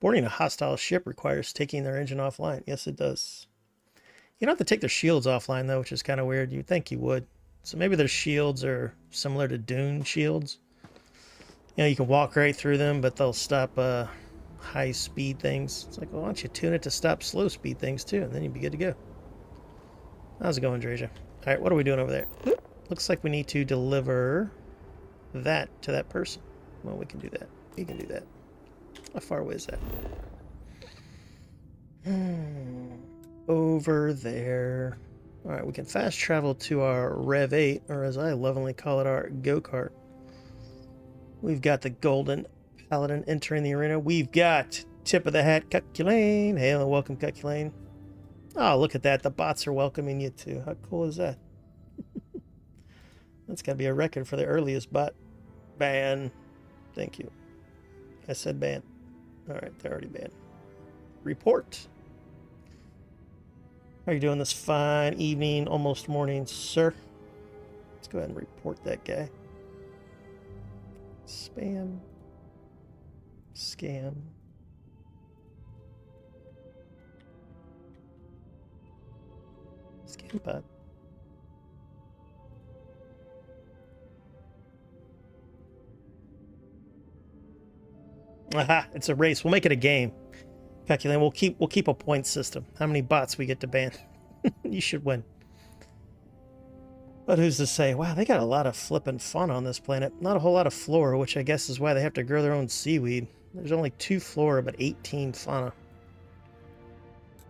Boarding a hostile ship requires taking their engine offline. Yes, it does. You don't have to take their shields offline, though, which is kind of weird. You'd think you would. So maybe their shields are similar to Dune shields. You know, you can walk right through them, but they'll stop high-speed things. It's like, well, why don't you tune it to stop slow-speed things, too, and then you'd be good to go. How's it going, Drasia? All right, what are we doing over there? Looks like we need to deliver that to that person. Well, we can do that. We can do that. How far away is that? Over there. All right, we can fast travel to our Rev 8, or as I lovingly call it, our go-kart. We've got the Golden Paladin entering the arena. We've got tip of the hat, Cuculane. Hail and welcome, Cuculane. Oh, look at that. The bots are welcoming you too. How cool is that? That's got to be a record for the earliest bot. Ban. Thank you. I said ban. All right, they're already banned. Report. How are you doing this fine evening, almost morning, sir? Let's go ahead and report that guy. Spam. Scam. Scam bot. Aha, it's a race. We'll make it a game. Calculate. We'll keep a point system. How many bots we get to ban. You should win. But who's to say? Wow, they got a lot of flippin' fauna on this planet. Not a whole lot of flora, which I guess is why they have to grow their own seaweed. There's only 2 flora, but 18 fauna.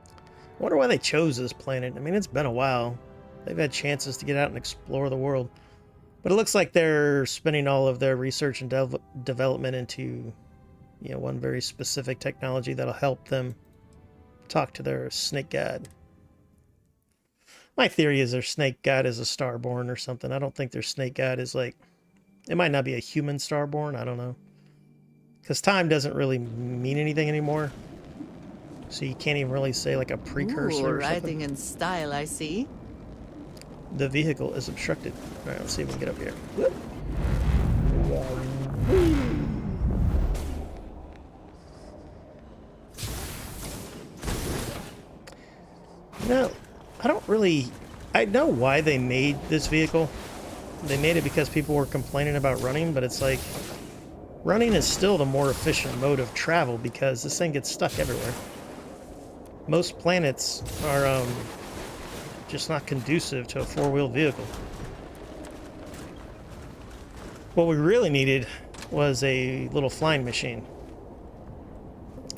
I wonder why they chose this planet. I mean, it's been a while. They've had chances to get out and explore the world. But it looks like they're spending all of their research and development into, you know, one very specific technology that'll help them talk to their snake god. My theory is their snake god is a starborn or something. I don't think their snake god is like... It might not be a human starborn. I don't know. Because time doesn't really mean anything anymore. So you can't even really say like a precursor or something. Riding in style, I see. The vehicle is obstructed. All right, let's see if we can get up here. No, I don't really... I know why they made this vehicle. They made it because people were complaining about running, but it's like... Running is still the more efficient mode of travel because this thing gets stuck everywhere. Most planets are just not conducive to a 4-wheel vehicle. What we really needed was a little flying machine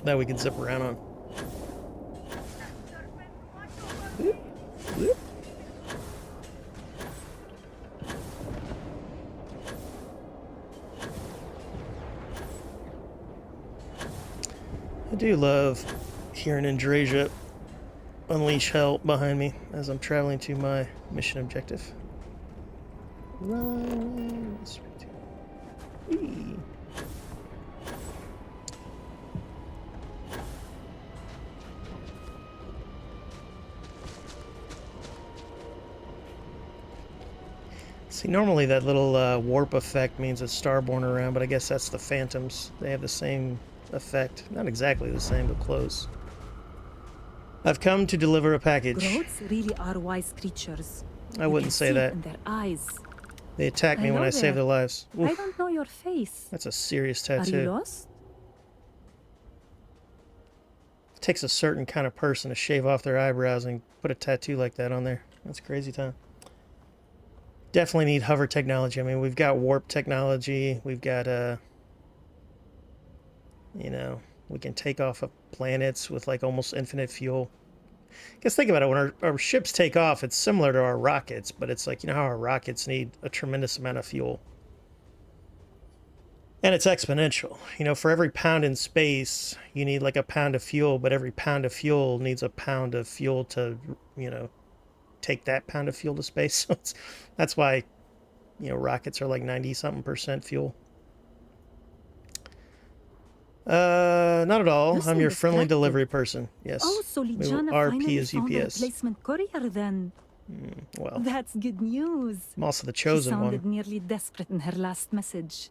that we could zip around on. Whoop, whoop. I do love hearing Andrasia unleash hell behind me as I'm traveling to my mission objective. Run. Whee. See, normally that little warp effect means it's starborn around, but I guess that's the phantoms. They have the same effect. Not exactly the same, but close. I've come to deliver a package. Groats really are wise creatures. I wouldn't say that. In their eyes. They attack me when I save their lives. Oof. I don't know your face. That's a serious tattoo. Are you lost? It takes a certain kind of person to shave off their eyebrows and put a tattoo like that on there. That's crazy time. Definitely need hover technology. I mean, we've got warp technology. We've got, you know, we can take off of planets with like almost infinite fuel. I guess think about it. When our ships take off, it's similar to our rockets, but it's like, you know how our rockets need a tremendous amount of fuel. And it's exponential. You know, for every pound in space, you need like a pound of fuel, but every pound of fuel needs a pound of fuel to, you know, take that pound of fuel to space. So that's why, you know, rockets are like 90-something% fuel. Not at all. I'm your friendly delivery person. Yes. Oh, so Ligiana RP is UPS. Replacement courier then. Well, that's good news. I'm also the chosen she sounded one. nearly desperate in her last message.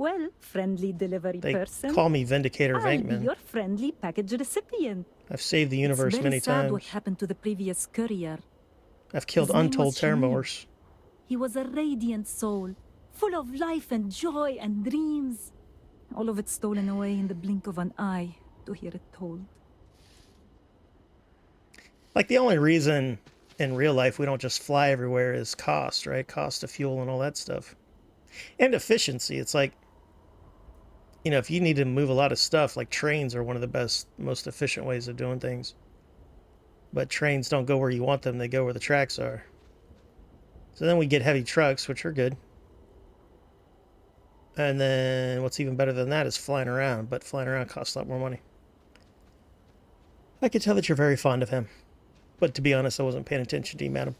Well, friendly delivery They person. call me Vindicator I'll be Venkman. your friendly package recipient. I've saved the It's universe very many sad what times. happened to the previous courier. I've killed His name untold was Shamir. Terramores. He was a radiant soul, full of life and joy and dreams. All of it stolen away in the blink of an eye to hear it told. Like, the only reason in real life we don't just fly everywhere is cost, right? Cost of fuel and all that stuff. And efficiency. It's like, you know, if you need to move a lot of stuff, like trains are one of the best, most efficient ways of doing things. But trains don't go where you want them, they go where the tracks are. So then we get heavy trucks, which are good. And then what's even better than that is flying around, but flying around costs a lot more money. I could tell that you're very fond of him. But to be honest, I wasn't paying attention to you, madam.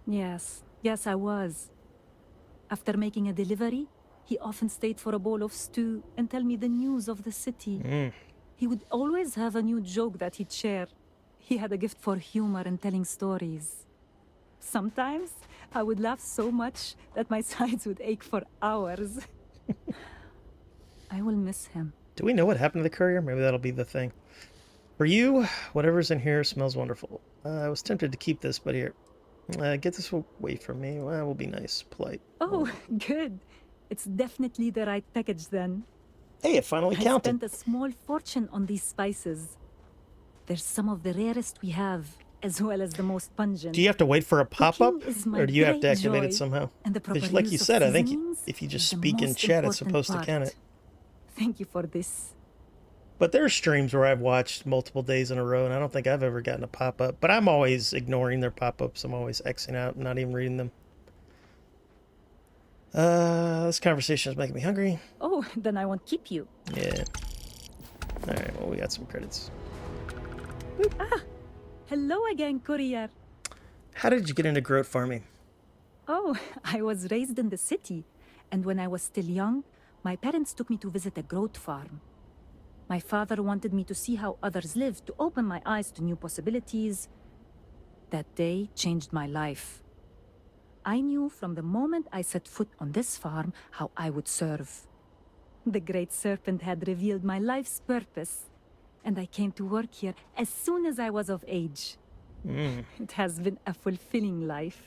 Yes, I was. After making a delivery, he often stayed for a bowl of stew and tell me the news of the city. He would always have a new joke that he'd share. He had a gift for humor and telling stories. Sometimes I would laugh so much that my sides would ache for hours. I will miss him. Do we know what happened to the courier? Maybe that'll be the thing. For you, whatever's in here smells wonderful. I was tempted to keep this, but here. Get this away from me. Well, we'll be nice, polite. Oh, good. It's definitely the right package then. Hey, it finally I counted. spent a small fortune on these spices. They're some of the rarest we have, as well as the most pungent. Do you have to wait for a pop-up? Cooking is my Or do you have to great activate it joy, somehow? and the proper Because like you use of said, I think seasonings if you just is the speak in most chat, it's important supposed to count part. it. Thank you for this. But there are streams where I've watched multiple days in a row, and I don't think I've ever gotten a pop-up. But I'm always ignoring their pop-ups. I'm always Xing out and not even reading them. This conversation is making me hungry. Oh, then I won't keep you. Yeah. Alright, well, we got some credits. Hello again, courier. How did you get into groat farming? Oh, I was raised in the city, and when I was still young, my parents took me to visit a goat farm. My father wanted me to see how others lived, to open my eyes to new possibilities. That day changed my life. I knew from the moment I set foot on this farm how I would serve. The great serpent had revealed my life's purpose, and I came to work here as soon as I was of age. It has been a fulfilling life.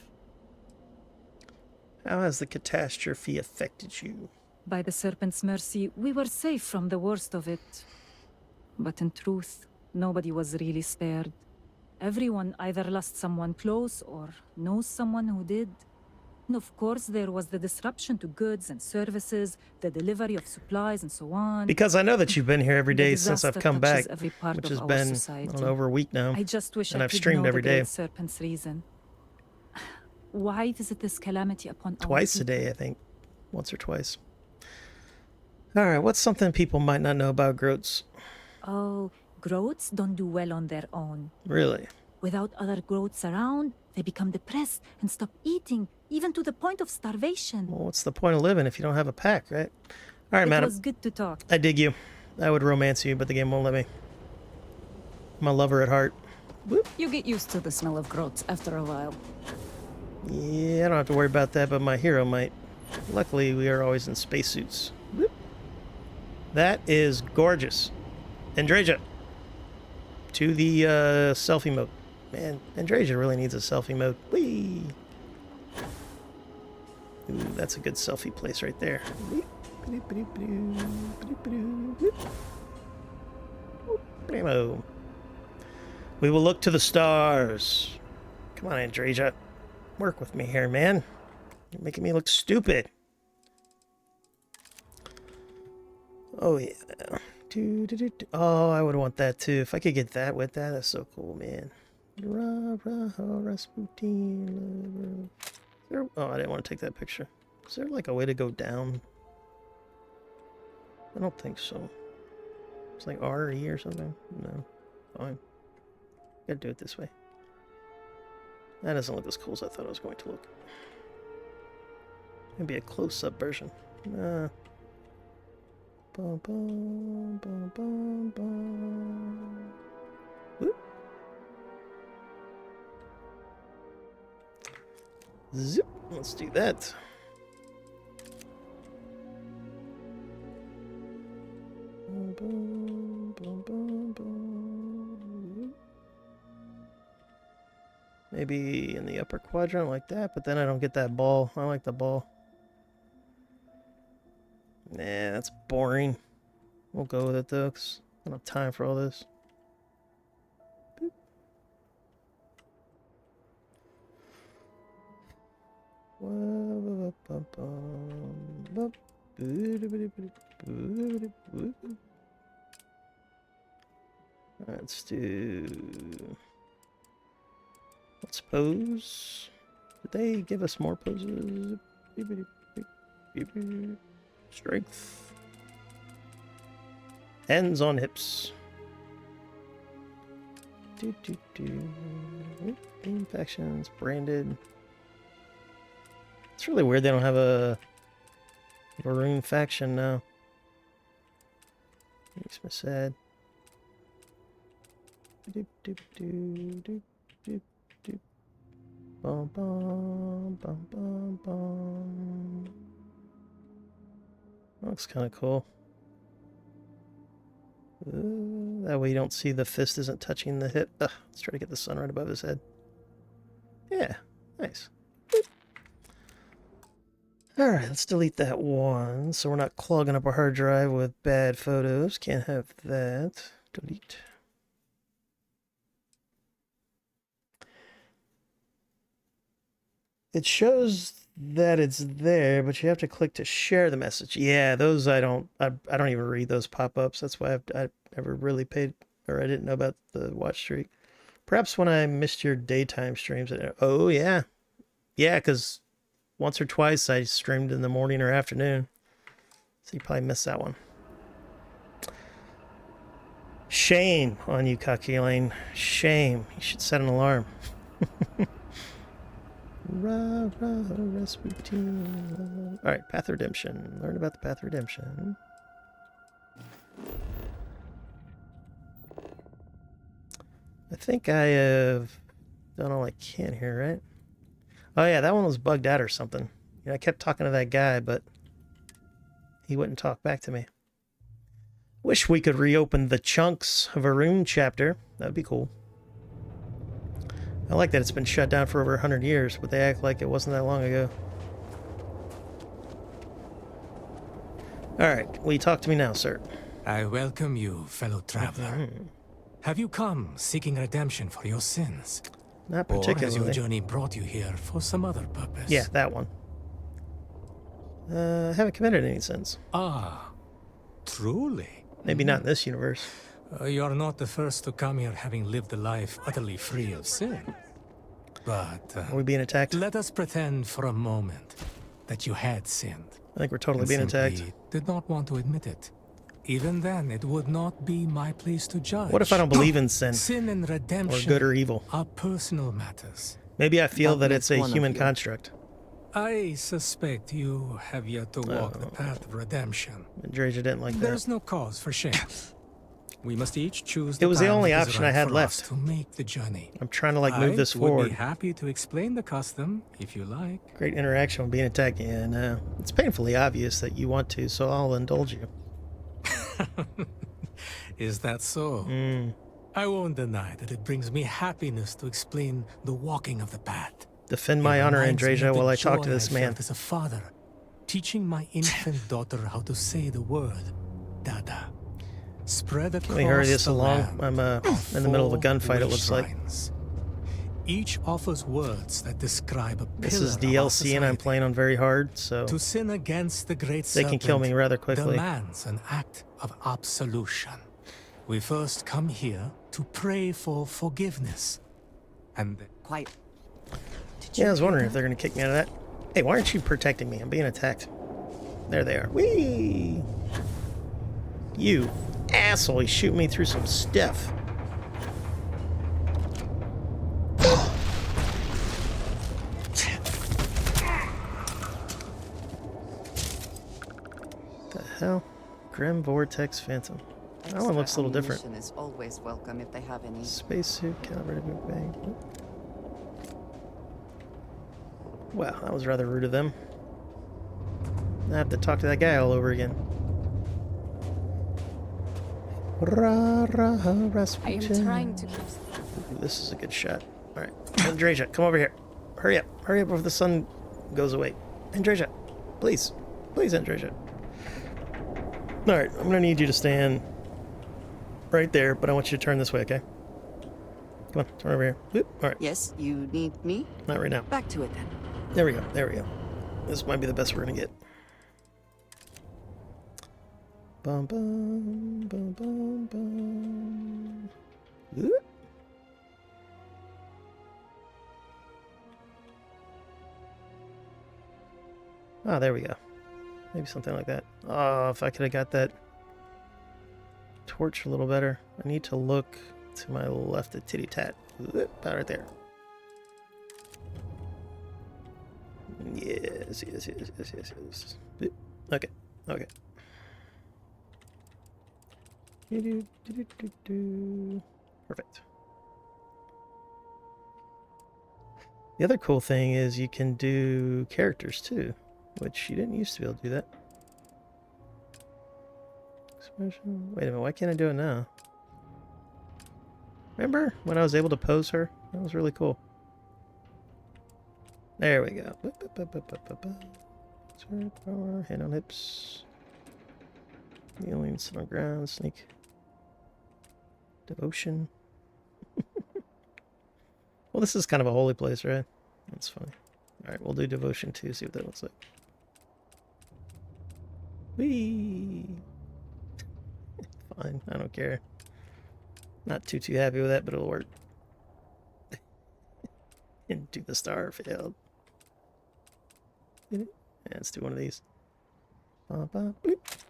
How has the catastrophe affected you? By the serpent's mercy, we were safe from the worst of it. But in truth, nobody was really spared. Everyone either lost someone close or knows someone who did. And of course, there was the disruption to goods and services, the delivery of supplies, and so on. Because I know that you've been here every The day since I've disaster come back, touches every part which of has our been society. over a week now. I just wish and I I've could streamed know every the day. great serpent's reason. Why visit this calamity upon our Twice a people? day, I think. Once or twice. Alright, what's something people might not know about groats? Oh, groats don't do well on their own. Really? Without other groats around, they become depressed and stop eating, even to the point of starvation. Well, what's the point of living if you don't have a pack, right? Alright, It madam. was good to talk. I dig you. I would romance you, but the game won't let me. I'm a lover at heart. Whoop. You get used to the smell of groats after a while. Yeah, I don't have to worry about that, but my hero might. Luckily, we are always in spacesuits. Whoop. That is gorgeous. Andreja. To the selfie mode. Man, Andreja really needs a selfie mode. Whee! Ooh, that's a good selfie place right there. Primo. We will look to the stars. Come on, Andreja. Work with me here, man. You're making me look stupid. Oh, yeah. Oh, I would want that too. If I could get that with that, that's so cool, man. Rasputin. Oh, I didn't want to take that picture. Is there like a way to go down? I don't think so. It's like R or E or something. No. Fine. Gotta do it this way. That doesn't look as cool as I thought it was going to look. Maybe a close-up version. Bum, bum, bum, bum, bum. Whoop. Zip. Let's do that. Maybe in the upper quadrant like that, but then I don't get that ball. I like the ball. Nah, that's boring. We'll go with it though, 'cause I don't have time for all this. Let's do... Let's pose. Did they give us more poses? Strength. Hands on hips. Beam factions, branded. It's really weird they don't have a Maroon faction now. Makes me sad. Bum, bum, bum, bum, bum. Looks kind of cool. That way you don't see the fist isn't touching the hip. Let's try to get the sun right above his head. Yeah, nice. Alright, let's delete that one so we're not clogging up our hard drive with bad photos. Can't have that. Delete. It shows that it's there, but you have to click to share the message. Yeah, those I don't even read those pop-ups. That's why I never really paid, or I didn't know about the watch streak. Perhaps when I missed your daytime streams. Oh yeah, yeah, because once or twice I streamed in the morning or afternoon, so you probably missed that one. Shame on you, Kakilane. Shame. You should set an alarm. Rah, rah, Rasputin. Alright, Path of Redemption. Learn about the Path of Redemption. I think I have done all I can here, right? Oh yeah, that one was bugged out or something. You know, I kept talking to that guy, but he wouldn't talk back to me. Wish we could reopen the Chunks of a Rune chapter. That would be cool. I like that it's been shut down for over 100 years, but they act like it wasn't that long ago. Alright, will you talk to me now, sir? I welcome you, fellow traveler. Have you come seeking redemption for your sins? Not Or has particularly. your journey brought you here for some other purpose? Yeah, that one. I haven't committed any sins. Ah, truly? Maybe not in this universe. You are not the first to come here having lived a life utterly free of sin. But Are we being attacked? let us pretend for a moment that you had sinned. I think we're totally and being simply attacked. did not want to admit it. Even then, it would not be my place to judge. What if I don't believe in sin? Sin and Or redemption good or evil? are personal matters. Maybe I feel That that it's a makes one of human you. construct. I suspect you have yet to walk the path of redemption. And Draja didn't like that. There's no cause for shame. We must each choose the It was the path only that is option I right had for left. us to make the journey. I'm trying to like move this I would forward. be happy to explain the custom if you like. Great interaction with being attacked. Yeah, no. It's painfully obvious that you want to, so I'll indulge you. Is that so? I won't deny that it brings me happiness to explain the walking of the path. Defend my It honor, reminds me Andrasia, of the while I talk to joy this I man. felt as a father, teaching my infant daughter how to say the word Dada. Spread across Can we hurry this the along? land I'm are in the middle of a 4 gunfight, it looks like. shrines. Each offers words that describe a This is pillar of our DLC and I'm society. playing on very hard, so To sin against the great they can kill me serpent rather quickly. demands an act of absolution. We first come here to pray for forgiveness. And Quiet. Yeah, I was wondering if they're going to kick me out of that. Hey, why aren't you protecting me? I'm being attacked. There they are. Whee! You asshole, he's shooting me through some stuff. The hell? Grim Vortex Phantom. That one looks a little different. Ammunition is always welcome if they have any. Spacesuit, calibrated boot bag. Wow, that was rather rude of them. I have to talk to that guy all over again. I am trying to keep. Ooh, this is a good shot. Alright. Andrasia, come over here. Hurry up. Hurry up before the sun goes away. Andrasia, please. Please, Andrasia. Alright, I'm gonna need you to stand right there, but I want you to turn this way, okay? Come on, turn over here. Whoop. Alright. Yes, you need me? Not right now. Back to it then. There we go. There we go. This might be the best we're gonna get. Bum bum bum bum bum. Whoop. Ah, there we go. Maybe something like that. Oh, if I could have got that torch a little better. I need to look to my left at Titty Tat. Whoop, about right there. Yes. Whoop. Okay. Okay. Perfect. The other cool thing is you can do characters too, which you didn't used to be able to do that. Expression. Wait a minute, why can't I do it now? Remember when I was able to pose her? That was really cool. There we go. Power, hand on hips. Kneeling, sit on ground, sneak. Devotion. Well, this is kind of a holy place, right? That's funny. Alright, we'll do devotion too, see what that looks like. Whee! Fine, I don't care. Not too happy with that, but it'll work. Into the Starfield. Yeah, let's do one of these.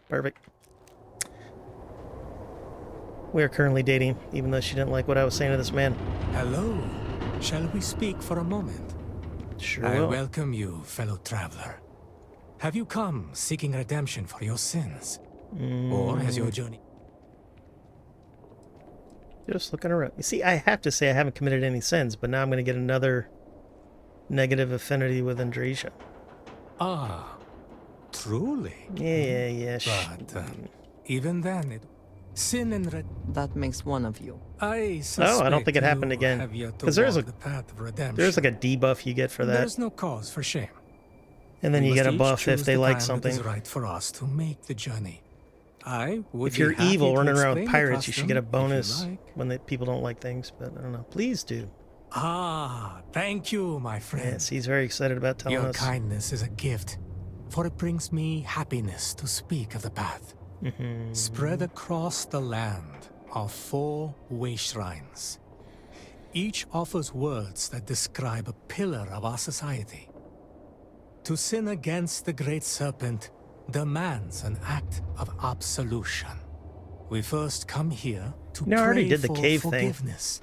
Perfect. We are currently dating, even though she didn't like what I was saying to this man. Hello. Shall we speak for a moment? Sure I will. welcome you, fellow traveler. Have you come seeking redemption for your sins? Or has your journey... Just looking around. You see, I have to say I haven't committed any sins, but now I'm going to get another negative affinity with Andrasia. Ah, truly? Yeah. But even then, sin and That makes one of you. I suspect I don't think it happened you again. have yet to 'Cause there's walk a- the path of redemption. There's like a debuff you get for that. There's no cause for shame. And then We you get must a each buff if choose they the like time something. that is right for us to make the journey. I would If you're be happy evil to running around with explain the pirates, you should get a custom if you bonus like. when people don't like things, but I don't know. Please do. Ah, thank you, my friend. Yes, he's very excited about telling Your us. kindness is a gift, for it brings me happiness to speak of the path. Spread across the land are 4 way shrines. Each offers words that describe a pillar of our society. To sin against the Great Serpent demands an act of absolution. We first come here to No, I already pray did the for cave thing. forgiveness,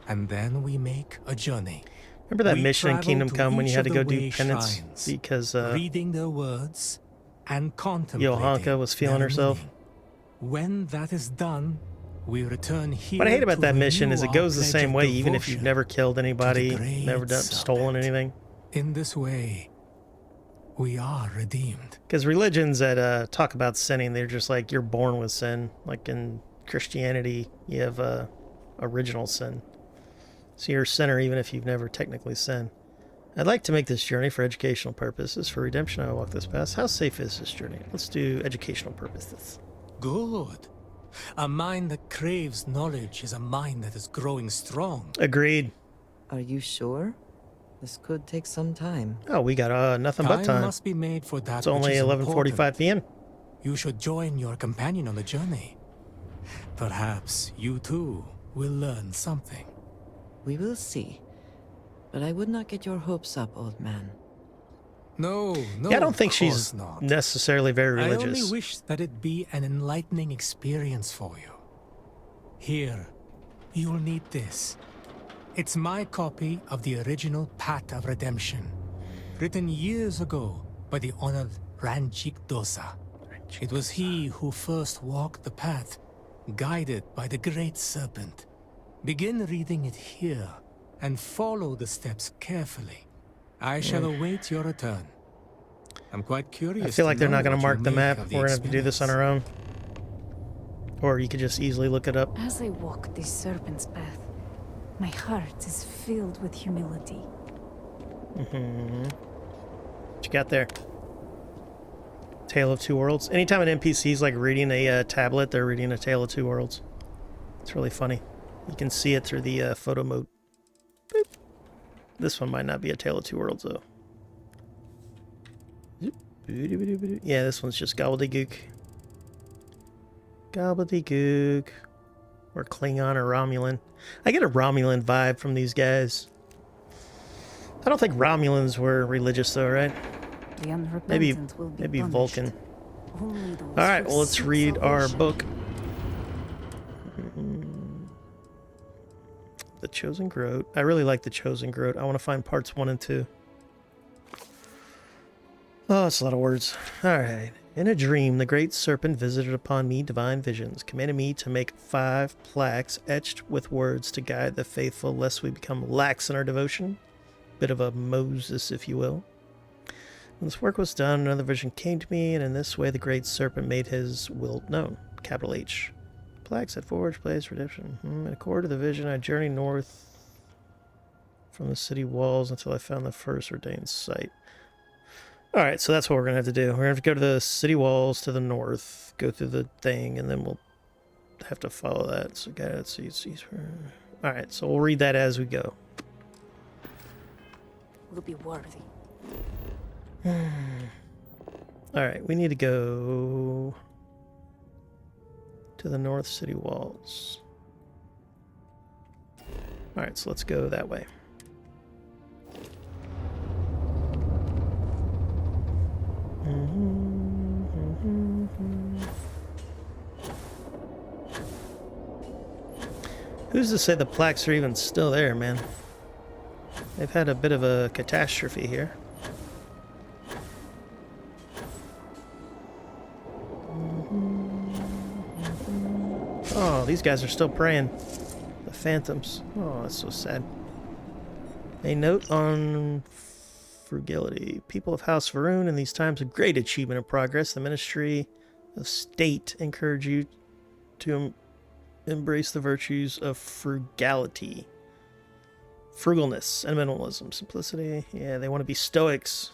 and then we make a journey. Remember that We mission in travel Kingdom to Come when you each had to of go the do way penance shrines, because reading their words and contemplating Johanka was feeling their herself? meaning. When that is done, we return here. What I hate about to that mission is renew it goes our the pledge same of way, even if you've devotion never killed anybody, great never stolen serpent. anything. In this way, we are redeemed. Because religions that talk about sinning, they're just like you're born with sin. Like in Christianity, you have original sin. So you're a sinner even if you've never technically sinned. I'd like to make this journey for educational purposes. For redemption, I will walk this path. How safe is this journey? Let's do educational purposes. Good. A mind that craves knowledge is a mind that is growing strong. Agreed. Are you sure? This could take some time. Oh, we got nothing but time. must be made for that It's only which is 11:45 p.m. important. You should join your companion on the journey. Perhaps you too will learn something. We will see. But I would not get your hopes up, old man. No, Yeah, I don't think of she's course not. necessarily very I religious. only wish that it be an enlightening experience for you. Here, you'll need this. It's my copy of the original Path of Redemption, written years ago by the honored Ranjik Dosa. It was he who first walked the path, guided by the Great Serpent. Begin reading it here, and follow the steps carefully. I shall await your return. I'm quite curious. I feel like they're not going to mark the map. Of We're going to have to do this on our own. Or you could just easily look it up. As I walk this serpent's path, My heart is filled with humility. Mm-hmm. What you got there? Tale of Two Worlds. Anytime an NPC's like reading a tablet, they're reading a Tale of Two Worlds. It's really funny. You can see it through the photo mode. Boop. This one might not be a Tale of Two Worlds though. Yeah, this one's just gobbledygook. Gobbledygook. Or Klingon or Romulan. I get a Romulan vibe from these guys. I don't think Romulans were religious though, right? The unrepentant will be Maybe punished. Vulcan. Only those Alright, who well let's seek read our salvation. book. The Chosen Groat. I really like The Chosen Groat. I want to find parts 1 and 2. Oh, that's a lot of words. Alright. In a dream, the great serpent visited upon me divine visions, commanding me to make 5 plaques etched with words to guide the faithful, lest we become lax in our devotion. Bit of a Moses, if you will. When this work was done, another vision came to me, and in this way the great serpent made his will known. Capital H. Plaques at Forge Place, Redemption. In accord to the vision, I journeyed north from the city walls until I found the first ordained site. Alright, so that's what we're going to have to do. We're going to have to go to the city walls to the north, go through the thing, and then we'll have to follow that. So, let's see. Alright, so we'll read that as we go. Will be worthy. Alright, we need to go to the north city walls. Alright, so let's go that way. Who's to say the plaques are even still there, man? They've had a bit of a catastrophe here. Oh, these guys are still praying. The phantoms. Oh, that's so sad. A note on frugality. People of House Varun, in these times of great achievement and progress, the Ministry of State encourage you to embrace the virtues of frugality, frugalness, and minimalism. Simplicity. Yeah, they want to be stoics.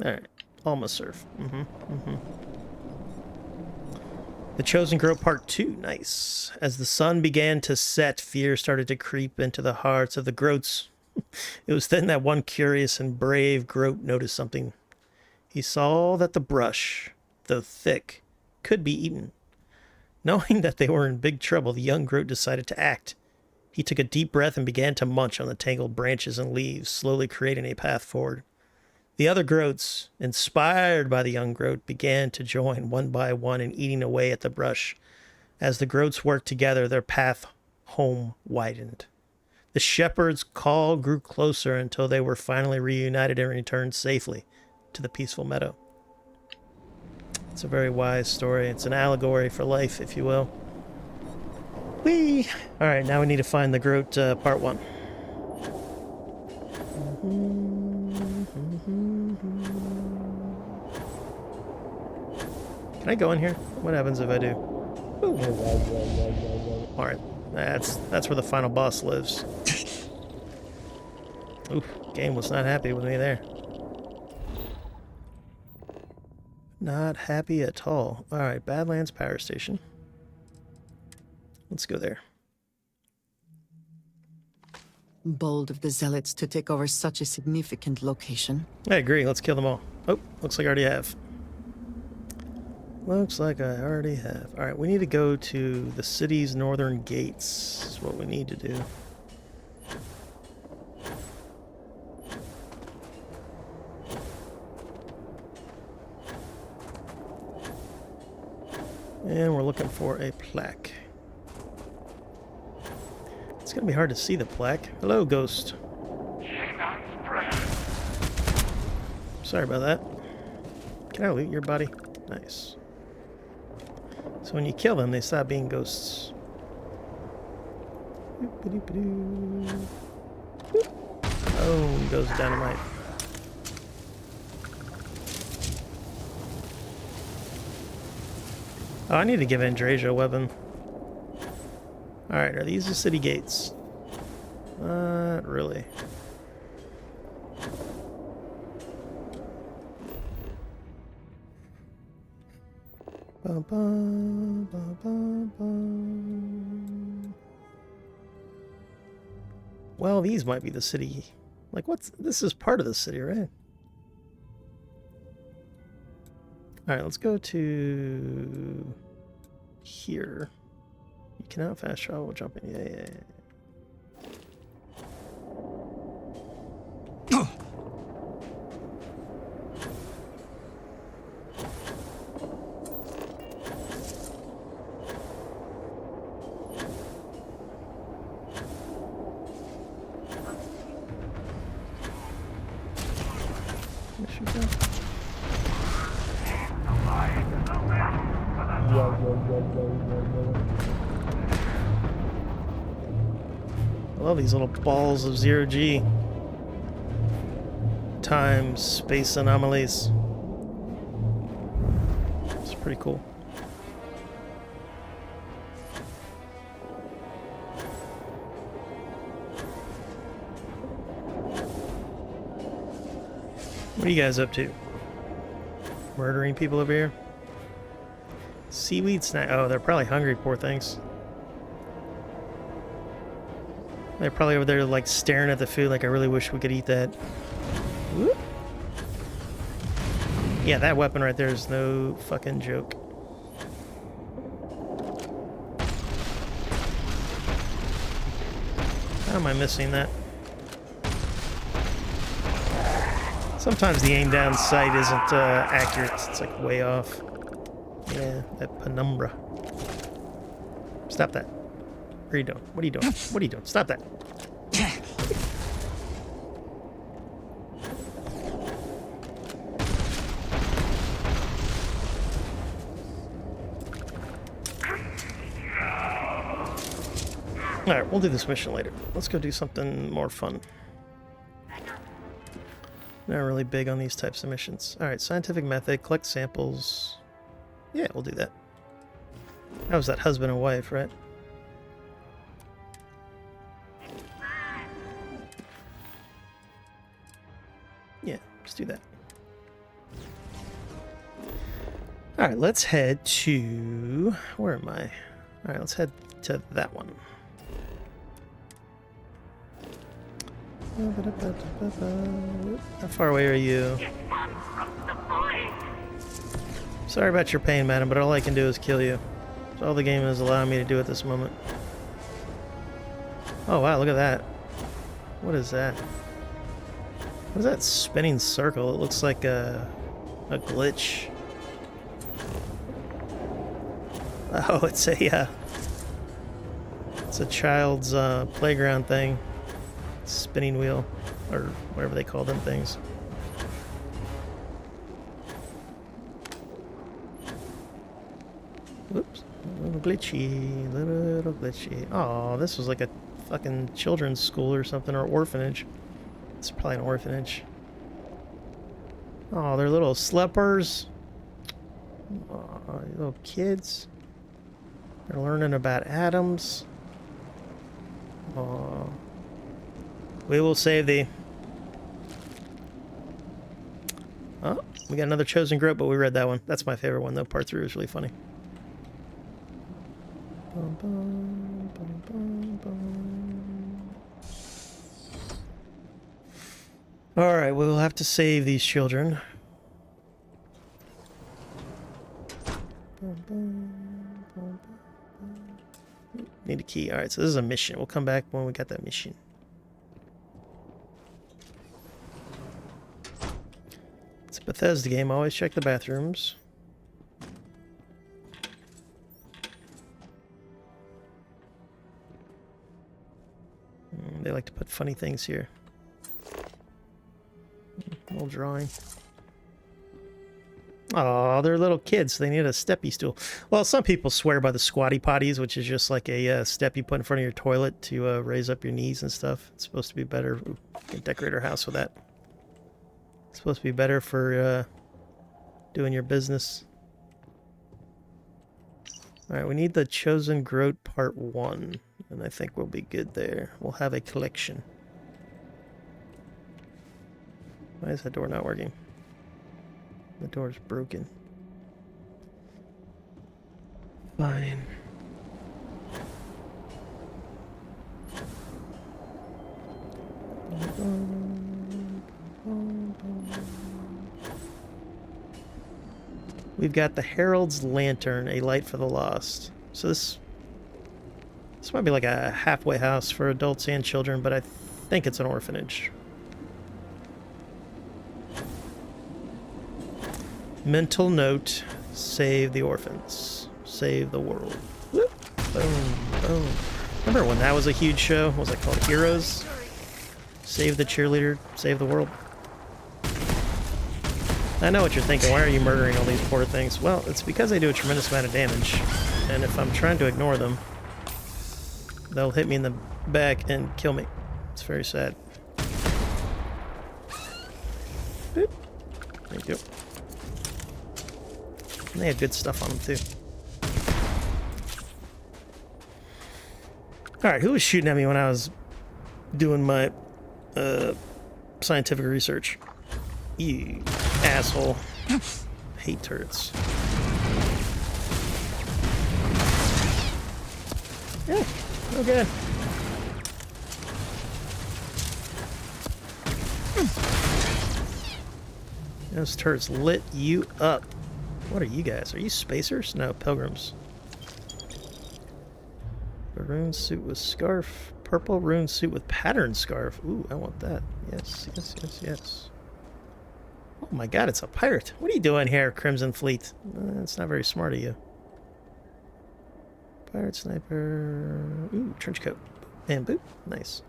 Alright. Alma Surf. The Chosen Groat Part 2. Nice. As the sun began to set, fear started to creep into the hearts of the Groats. It was then that one curious and brave Groat noticed something. He saw that the brush, though thick, could be eaten. Knowing that they were in big trouble, the young Groat decided to act. He took a deep breath and began to munch on the tangled branches and leaves, slowly creating a path forward. The other Groats, inspired by the young Groat, began to join one by one in eating away at the brush. As the Groats worked together, their path home widened. The shepherd's call grew closer until they were finally reunited and returned safely to the peaceful meadow. It's a very wise story. It's an allegory for life, if you will. Whee! Alright, now we need to find the Groat Part 1. Can I go in here? What happens if I do? Alright, that's where the final boss lives. Oof, game was not happy with me there. Not happy at all. Alright, Badlands Power Station. Let's go there. Bold of the Zealots to take over such a significant location. I agree, let's kill them all. Oh, looks like I already have. Looks like I already have. Alright, we need to go to the city's northern gates. Is what we need to do. And we're looking for a plaque. It's gonna be hard to see the plaque. Hello, ghost. Sorry about that. Can I loot your body? Nice. So when you kill them, they stop being ghosts. Oh, goes dynamite. Oh, I need to give Andrasia a weapon. Alright, are these the city gates? Not really. Bum, bum, bum, bum, bum. Well, these might be the city. Like, this is part of the city, right? Alright, let's go to here. You cannot fast travel jumping. Yeah. I love these little balls of zero-G. Time, space anomalies. It's pretty cool. What are you guys up to? Murdering people over here? Seaweed snack. Oh, they're probably hungry, poor things. They're probably over there, like, staring at the food like, I really wish we could eat that. Whoop. Yeah, that weapon right there is no fucking joke. How am I missing that? Sometimes the aim down sight isn't accurate. It's like way off. Yeah, that penumbra. Stop that. What are you doing? What are you doing? What are you doing? Stop that. Alright, we'll do this mission later. Let's go do something more fun. Not really big on these types of missions. Alright, scientific method, collect samples. Yeah, we'll do that. That was that husband and wife, right? Yeah, let's do that. Alright, let's head to... Where am I? Alright, let's head to that one. How far away are you? Sorry about your pain, madam, but all I can do is kill you. That's all the game is allowing me to do at this moment. Oh wow, look at that. What is that? What is that spinning circle? It looks like a glitch. Oh, it's a child's playground thing. Spinning wheel, or whatever they call them things. Whoops. A little glitchy, little glitchy. Oh, this was like a fucking children's school or something, or orphanage. It's probably an orphanage. Oh, they're little sleepers. Oh, little kids. They're learning about atoms. Oh. We will save thee. Oh, we got another chosen group, but we read that one. That's my favorite one, though. Part 3 was really funny. Bum, bum, bum, bum, bum. Alright, we will have to save these children. Bum, bum, bum, bum. Need a key. Alright, so this is a mission. We'll come back when we got that mission. It's a Bethesda game. Always check the bathrooms. They like to put funny things here. Little drawing. Oh, they're little kids. So they need a steppy stool. Well, some people swear by the squatty potties, which is just like a step you put in front of your toilet to raise up your knees and stuff. It's supposed to be better. Ooh, you can decorate our house with that. It's supposed to be better for doing your business. Alright, we need the Chosen Growth Part 1. And I think we'll be good there. We'll have a collection. Why is that door not working? The door's broken. Fine. We've got the Herald's Lantern, a light for the lost. So this might be like a halfway house for adults and children, but I think it's an orphanage. Mental note, save the orphans. Save the world. Whoop. Boom, boom. Remember when that was a huge show? What was it called? Heroes? Save the cheerleader, save the world. I know what you're thinking. Why are you murdering all these poor things? Well, it's because they do a tremendous amount of damage. And if I'm trying to ignore them, they'll hit me in the back and kill me. It's very sad. Boop. Thank you. And they had good stuff on them, too. Alright, who was shooting at me when I was doing my scientific research? You asshole. Hate turrets. Yeah, okay. Those turrets lit you up. What are you guys? Are you spacers? No, pilgrims. Maroon suit with scarf. Purple rune suit with patterned scarf. Ooh, I want that. Yes, yes, yes, yes. Oh my god, it's a pirate. What are you doing here, Crimson Fleet? That's not very smart of you. Pirate sniper. Ooh, trench coat. And boot. Nice.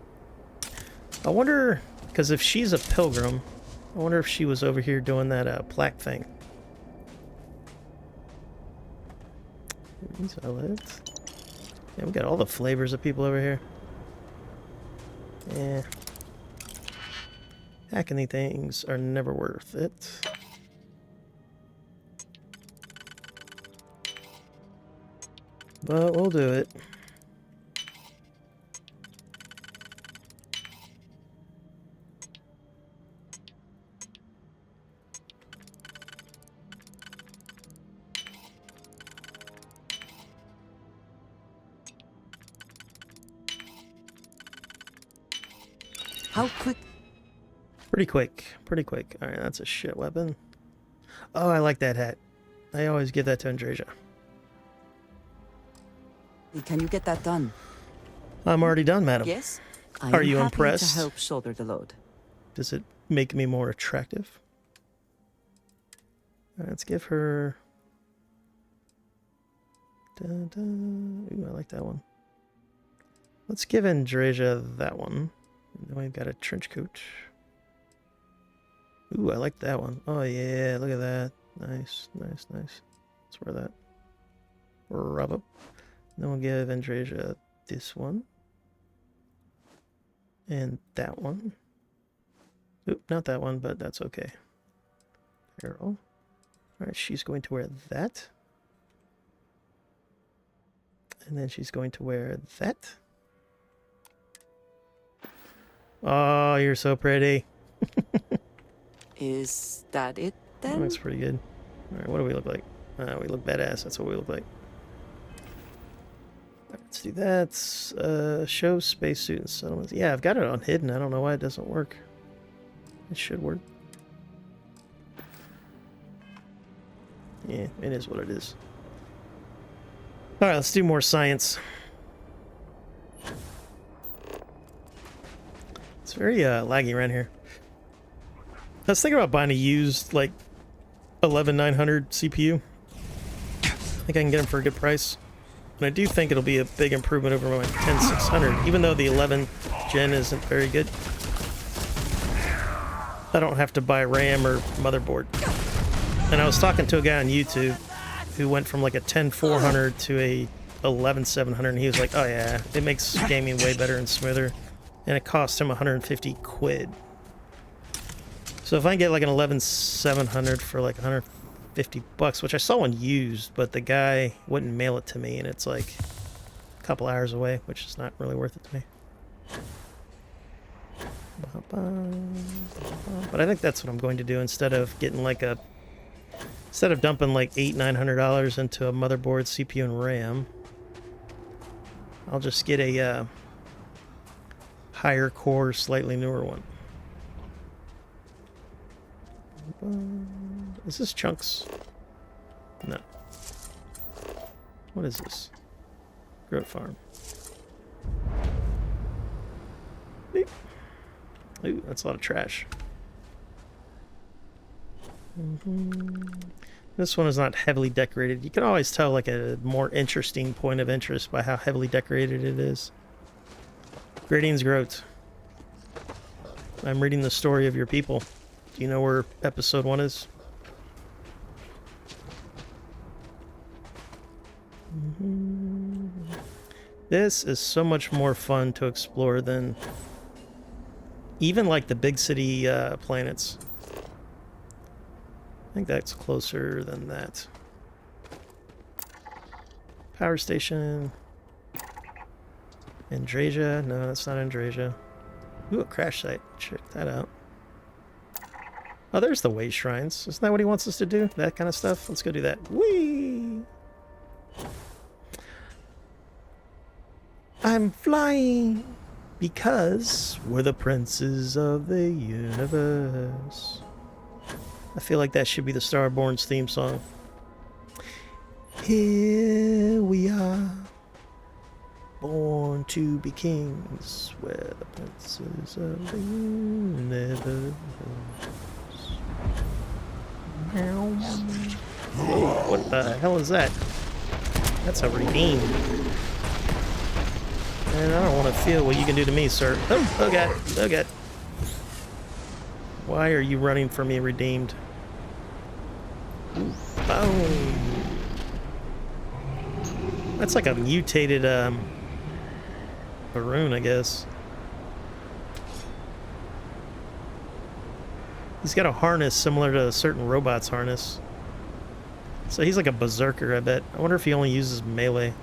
I wonder, because if she's a pilgrim, I wonder if she was over here doing that plaque thing. These outlets. Yeah, we got all the flavors of people over here. Yeah. Hacking things are never worth it. But we'll do it. How quick? Pretty quick. Pretty quick. Alright, that's a shit weapon. Oh, I like that hat. I always give that to Andrasia. Can you get that done? I'm already done, madam. Yes. Are you happy impressed? to help shoulder the load. Does it make me more attractive? Alright, let's give her... Dun, dun. Ooh, I like that one. Let's give Andrasia that one. And then we've got a trench coat. Ooh, I like that one. Oh yeah, look at that. Nice, nice, nice. Let's wear that. Rub up. Then we'll give Andrasia this one. And that one. Oop, not that one, but that's okay. Carol. Alright, she's going to wear that. And then she's going to wear that. Oh, you're so pretty. Is that it That then? looks pretty good. Alright, what do we look like? We look badass. That's what we look like. Let's do that. Show spacesuit and settlements. Yeah, I've got it on hidden. I don't know why it doesn't work. It should work. Yeah, it is what it is. Alright, let's do more science. It's very laggy around here. I was thinking about buying a used, like, 11900 CPU. I think I can get them for a good price. And I do think it'll be a big improvement over my 10600, even though the 11 gen isn't very good. I don't have to buy RAM or motherboard. And I was talking to a guy on YouTube who went from like a 10400 to a 11700, and he was like, oh yeah, it makes gaming way better and smoother. And it cost him 150 quid. So if I get like an 11700 for like $50, which I saw one used, but the guy wouldn't mail it to me, and it's like a couple hours away, which is not really worth it to me. But I think that's what I'm going to do instead of getting like a... Instead of dumping like $800-900 into a motherboard, CPU, and RAM, I'll just get a higher core, slightly newer one. Is this chunks? No. What is this? Growth farm. Beep. Ooh, that's a lot of trash. This one is not heavily decorated. You can always tell like a more interesting point of interest by how heavily decorated it is. Greetings, Groat. I'm reading the story of your people. Do you know where episode 1 is? This is so much more fun to explore than even like the big city planets. I think that's closer than that. Power station. Andrasia. No, that's not Andrasia. Ooh, a crash site. Check that out. Oh, there's the way shrines. Isn't that what he wants us to do? That kind of stuff? Let's go do that. Whee! I'm flying because we're the princes of the universe. I feel like that should be the Starborn's theme song. Here we are, born to be kings. We're the princes of the universe. Whoa, what the hell is that? That's a redeem. And I don't want to feel what you can do to me, sir. Oh, oh god, oh god. Why are you running from me, redeemed? Ooh, boom. That's like a mutated Baroon, I guess. He's got a harness similar to a certain robot's harness. So he's like a berserker, I bet. I wonder if he only uses melee.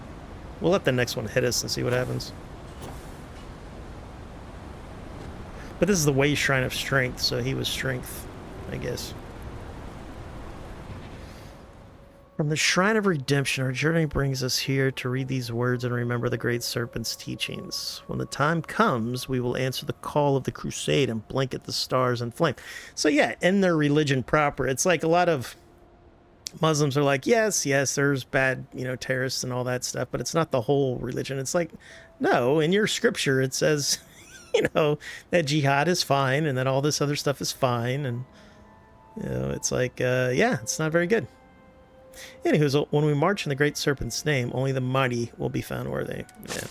We'll let the next one hit us and see what happens. But this is the way Shrine of Strength, so he was strength, I guess. From the Shrine of Redemption, our journey brings us here to read these words and remember the Great Serpent's teachings. When the time comes, we will answer the call of the crusade and blanket the stars in flame. So yeah, in their religion proper, it's like a lot of Muslims are like, yes, there's bad, terrorists and all that stuff, but it's not the whole religion. It's like, no, in your scripture it says, that jihad is fine and that all this other stuff is fine. And, it's like, yeah, it's not very good. Anywho, when we march in the Great Serpent's name, only the mighty will be found worthy. Yeah.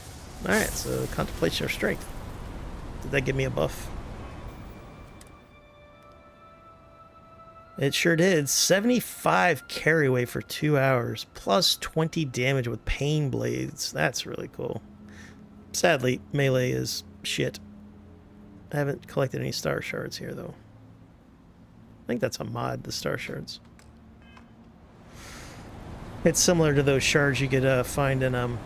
Alright, so contemplation of strength. Did that give me a buff? It sure did. 75 carry weight for 2 hours, plus 20 damage with pain blades. That's really cool. Sadly, melee is shit. I haven't collected any star shards here, though. I think that's a mod, the star shards. It's similar to those shards you could find in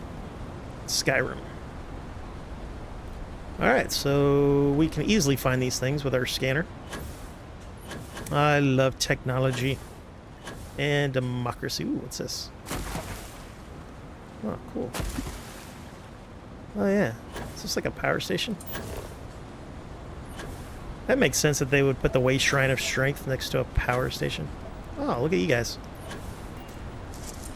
Skyrim. Alright, so we can easily find these things with our scanner. I love technology and democracy. Ooh, what's this? Oh, cool. Oh, yeah. Is this like a power station? That makes sense that they would put the Way Shrine of Strength next to a power station. Oh, look at you guys.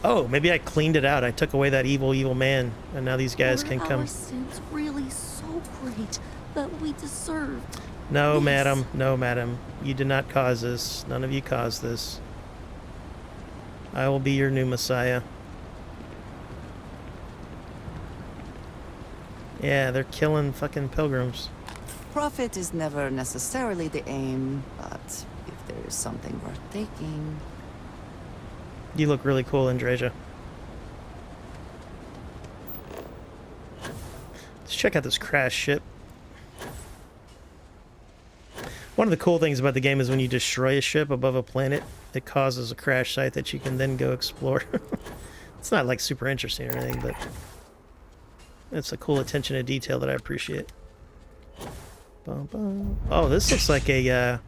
Oh, maybe I cleaned it out. I took away that evil, evil man, and now these guys can come. Were our sins really so great that we deserved? No, this? madam. No, madam. You did not cause this. None of you caused this. I will be your new messiah. Yeah, they're killing fucking pilgrims. Profit is never necessarily the aim, but if there is something worth taking... You look really cool, Andrasia. Let's check out this crash ship. One of the cool things about the game is when you destroy a ship above a planet, it causes a crash site that you can then go explore. It's not like super interesting or anything, but it's a cool attention to detail that I appreciate. Bum, bum. Oh, this looks like a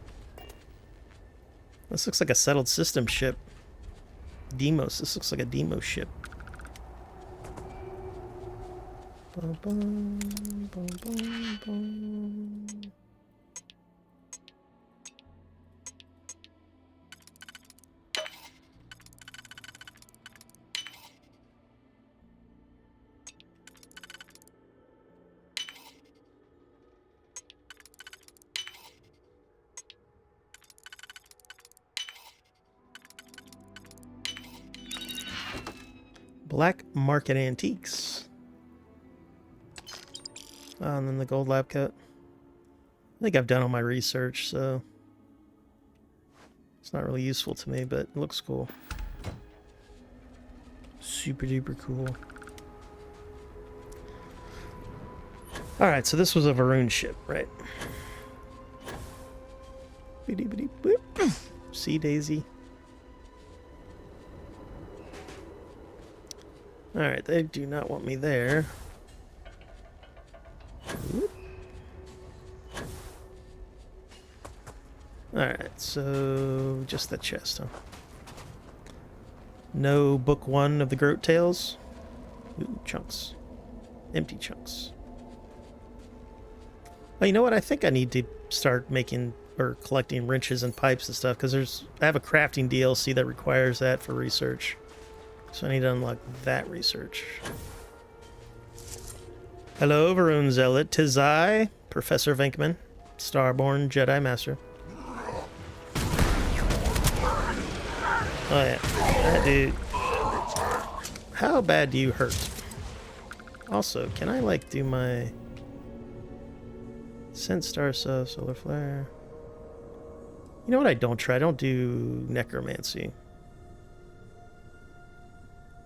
this looks like a settled system ship. Demos. This looks like a demo ship. Bum, bum, bum, bum, bum. Black Market Antiques. Oh, and then the gold lab coat. I think I've done all my research, so it's not really useful to me, but it looks cool. Super duper cool. Alright, so this was a Varun ship, right? Sea Daisy. Alright, they do not want me there. Alright, so just the chest, huh? No book 1 of the Groat Tales. Ooh, chunks. Empty chunks. Oh, you know what? I think I need to start making or collecting wrenches and pipes and stuff, because I have a crafting DLC that requires that for research. So I need to unlock that research. Hello, Varun Zealot. 'Tis I, Professor Venkman, Starborn Jedi Master. Oh yeah, that dude. How bad do you hurt? Also, can I like do my Scent Star Stuff, Solar Flare? You know what I don't try? I don't do Necromancy.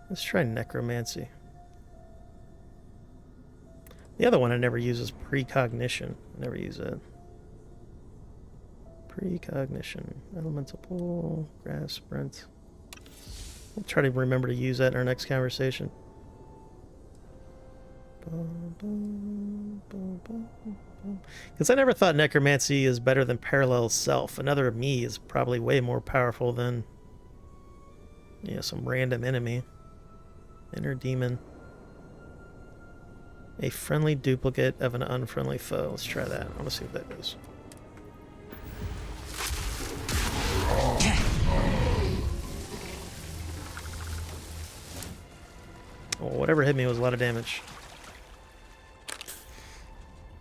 Let's try Necromancy. The other one I never use is Precognition. I never use it. Precognition. Elemental Pull. Grass Sprint. We'll try to remember to use that in our next conversation. Because I never thought Necromancy is better than Parallel Self. Another me is probably way more powerful than, you know, some random enemy. Inner Demon. A friendly duplicate of an unfriendly foe. Let's try that. I want to see what that does. Oh, whatever hit me was a lot of damage.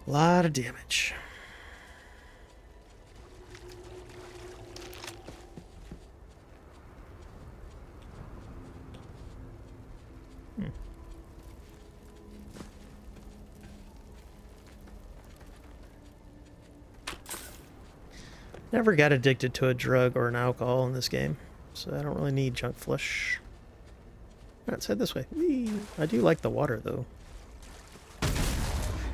A lot of damage. Never got addicted to a drug or an alcohol in this game, so I don't really need junk flush. Let's head this way. Whee! I do like the water, though.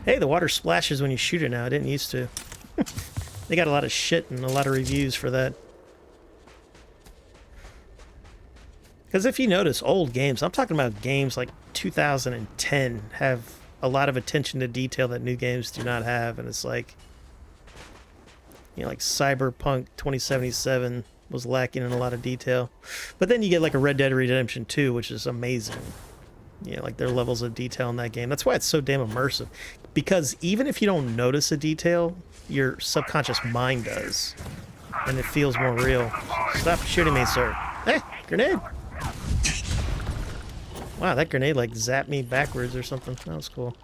Hey, the water splashes when you shoot it now. I didn't used to. They got a lot of shit and a lot of reviews for that. Because if you notice, old games, I'm talking about games like 2010, have a lot of attention to detail that new games do not have, and it's like, you know, like Cyberpunk 2077 was lacking in a lot of detail. But then you get like a Red Dead Redemption 2, which is amazing. You know, like their levels of detail in that game. That's why it's so damn immersive. Because even if you don't notice a detail, your subconscious mind does. And it feels more real. Stop shooting me, sir. Hey, grenade! Wow, that grenade like zapped me backwards or something. That was cool.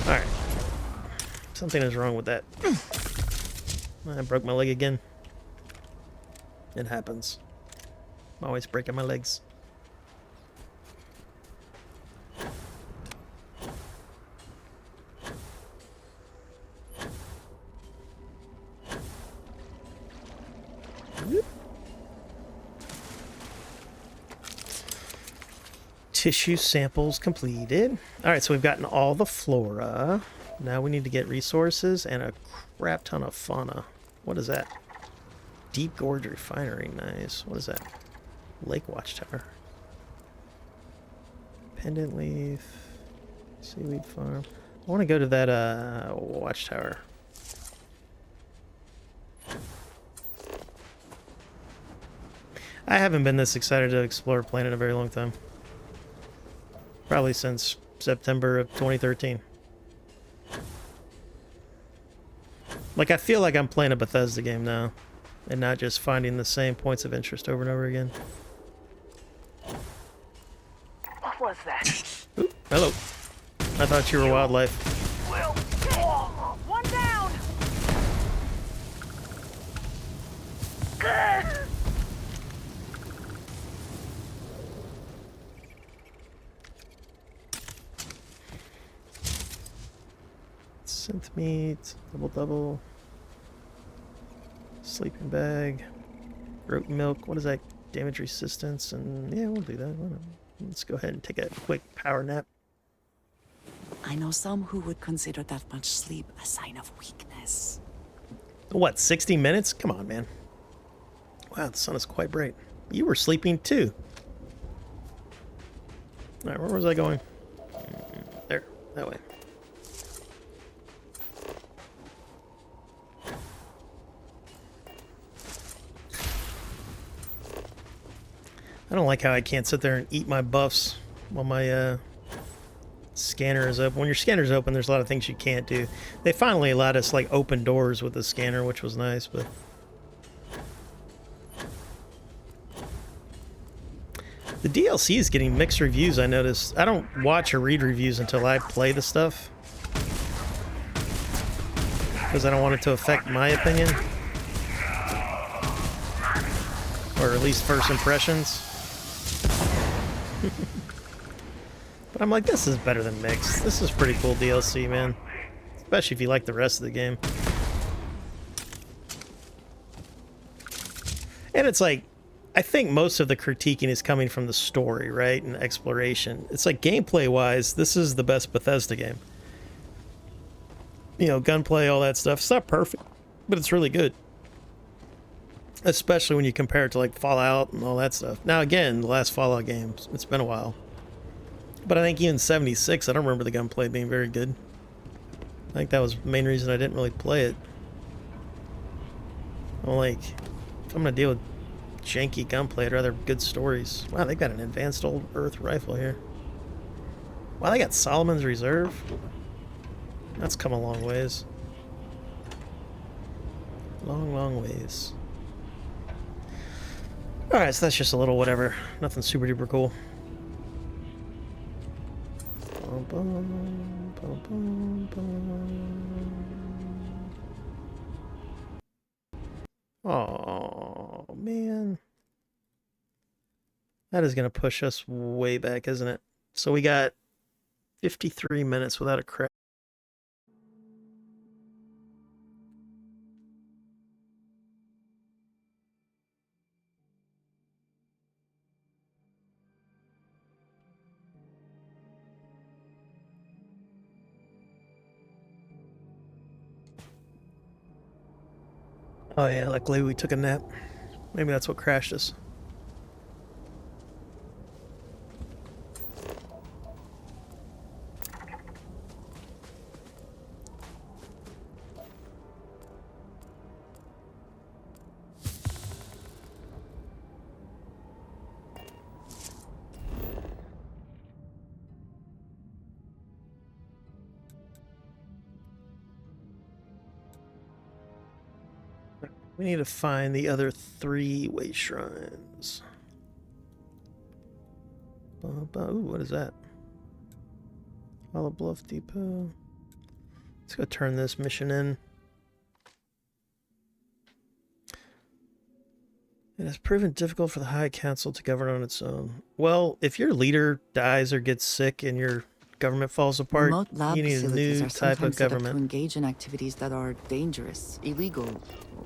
Alright. Something is wrong with that. I broke my leg again. It happens. I'm always breaking my legs. Tissue samples completed. Alright, so we've gotten all the flora. Now we need to get resources and a crap ton of fauna. What is that? Deep Gorge Refinery. Nice. What is that? Lake Watchtower. Pendant Leaf. Seaweed Farm. I want to go to that watchtower. I haven't been this excited to explore a planet in a very long time. Probably since September of 2013. Like, I feel like I'm playing a Bethesda game now, and not just finding the same points of interest over and over again. What was that? Oop, hello. I thought you were wildlife. One down. Good. Synth meat, double, sleeping bag, goat milk. What is that? Damage resistance, and yeah, we'll do that. Let's go ahead and take a quick power nap. I know some who would consider that much sleep a sign of weakness. What, 60 minutes? Come on, man. Wow, the sun is quite bright. You were sleeping too. All right, where was I going? There, that way. I don't like how I can't sit there and eat my buffs while my scanner is open. When your scanner is open, there's a lot of things you can't do. They finally allowed us like open doors with the scanner, which was nice, but the DLC is getting mixed reviews. I noticed. I don't watch or read reviews until I play the stuff because I don't want it to affect my opinion, or at least first impressions. But I'm like, this is better than mixed. This is pretty cool DLC, man. Especially if you like the rest of the game. And it's like, I think most of the critiquing is coming from the story, right? And exploration. It's like, gameplay-wise, this is the best Bethesda game. You know, gunplay, all that stuff. It's not perfect, but it's really good. Especially when you compare it to, like, Fallout and all that stuff. Now, again, the last Fallout game, it's been a while. But I think even 76, I don't remember the gunplay being very good. I think that was the main reason I didn't really play it. I'm like, if I'm gonna deal with janky gunplay, I'd rather have good stories. Wow, they got an advanced old Earth rifle here. Wow, they got Solomon's Reserve. That's come a long ways. Long ways. Alright, so that's just a little whatever. Nothing super duper cool. Oh man, that is gonna push us way back, isn't it? So we got 53 minutes without a crash. Oh yeah, luckily we took a nap. Maybe that's what crashed us. We need to find the other 3 way shrines. Ooh, what is that? Hollow Bluff Depot. Let's go turn this mission in. It has proven difficult for the High Council to govern on its own. Well, if your leader dies or gets sick and your government falls apart, Remote lab you need a facilities new are type of sometimes set up to government. engage in activities that are dangerous, illegal,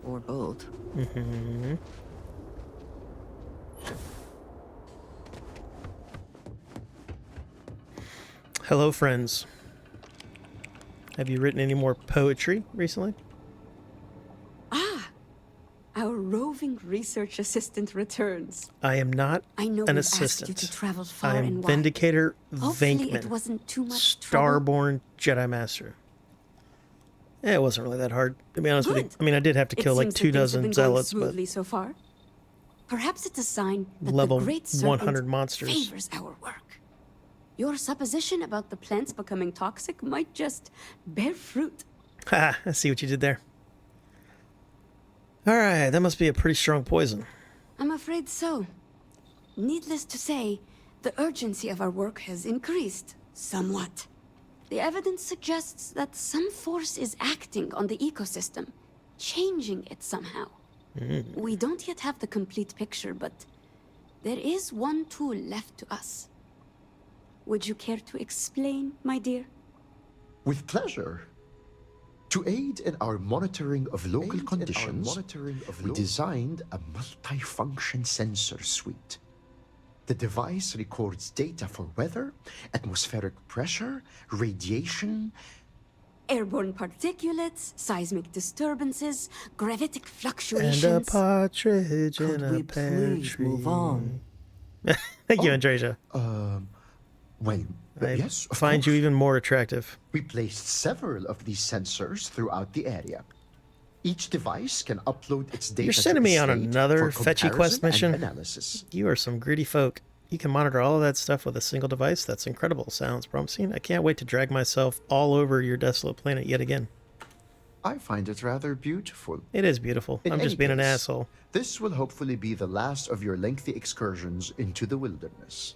or both. Mm-hmm. Hello, friends. Have you written any more poetry recently? Our roving research assistant returns. I am not I know an we've asked you assistant. to travel I far am and wide. Vindicator Hopefully it Vankman, wasn't too much trouble. Starborn Jedi Master. Yeah, it wasn't really that hard, to be honest with you. Good. I mean, I did have to It kill like seems that 2 things have dozen been going zealots, but smoothly so far. Perhaps it's a sign that level the Great 100 Serpent monsters. favors our work. Your supposition about the plants becoming toxic might just bear fruit. Ha, I see what you did there. Alright, that must be a pretty strong poison. I'm afraid so. Needless to say, the urgency of our work has increased somewhat. The evidence suggests that some force is acting on the ecosystem, changing it somehow. We don't yet have the complete picture, but there is one tool left to us. Would you care to explain, my dear? With pleasure. To aid in our monitoring of local conditions, we designed a multifunction sensor suite. The device records data for weather, atmospheric pressure, radiation, Airborne particulates, seismic disturbances, gravitic And fluctuations. a partridge Could in a we pear please tree. move on? Thank you, Andreja. well, I yes, of find you course. even more attractive. We placed several of these sensors throughout the area. Each device can upload its data You're sending to me a on slate another for fetchy quest comparison and mission? analysis. You are some greedy folk. You can monitor all of that stuff with a single device? That's incredible. Sounds promising. I can't wait to drag myself all over your desolate planet yet again. I find it rather beautiful. It is beautiful. In I'm any just being an case, asshole. This will hopefully be the last of your lengthy excursions into the wilderness.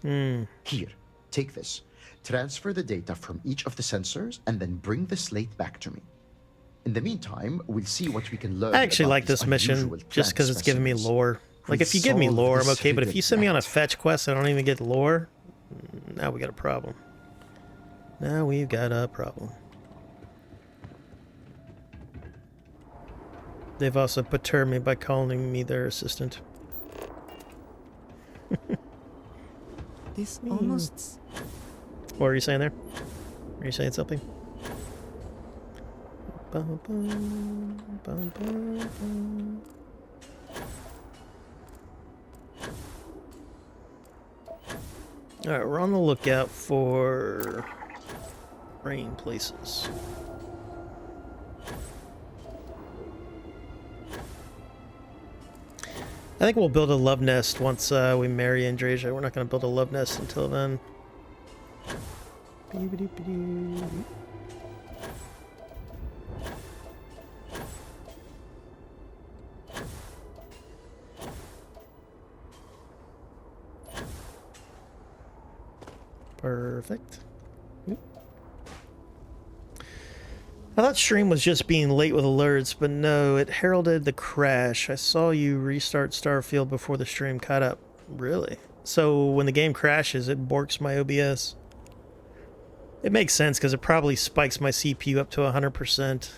Here, take this. Transfer the data from each of the sensors and then bring the slate back to me. In the meantime, we'll see what we can learn. I actually about like these this mission unusual just plant because it's giving me specimens. lore. Like, if you give me Solve lore, I'm this okay, but if riddle you send me on a yet. fetch quest, I don't even get lore, now we got a problem. Now we've got a problem. They've also perturbed me by calling me their assistant. This almost... What are you saying there? Are you saying something? Bum, bum, bum, bum, bum. Alright, we're on the lookout for rain places. I think we'll build a love nest once we marry Andreja. We're not going to build a love nest until then. Perfect. Oop. I thought stream was just being late with alerts, but no, it heralded the crash. I saw you restart Starfield before the stream caught up. Really? So when the game crashes, it borks my OBS. It makes sense because it probably spikes my CPU up to 100%.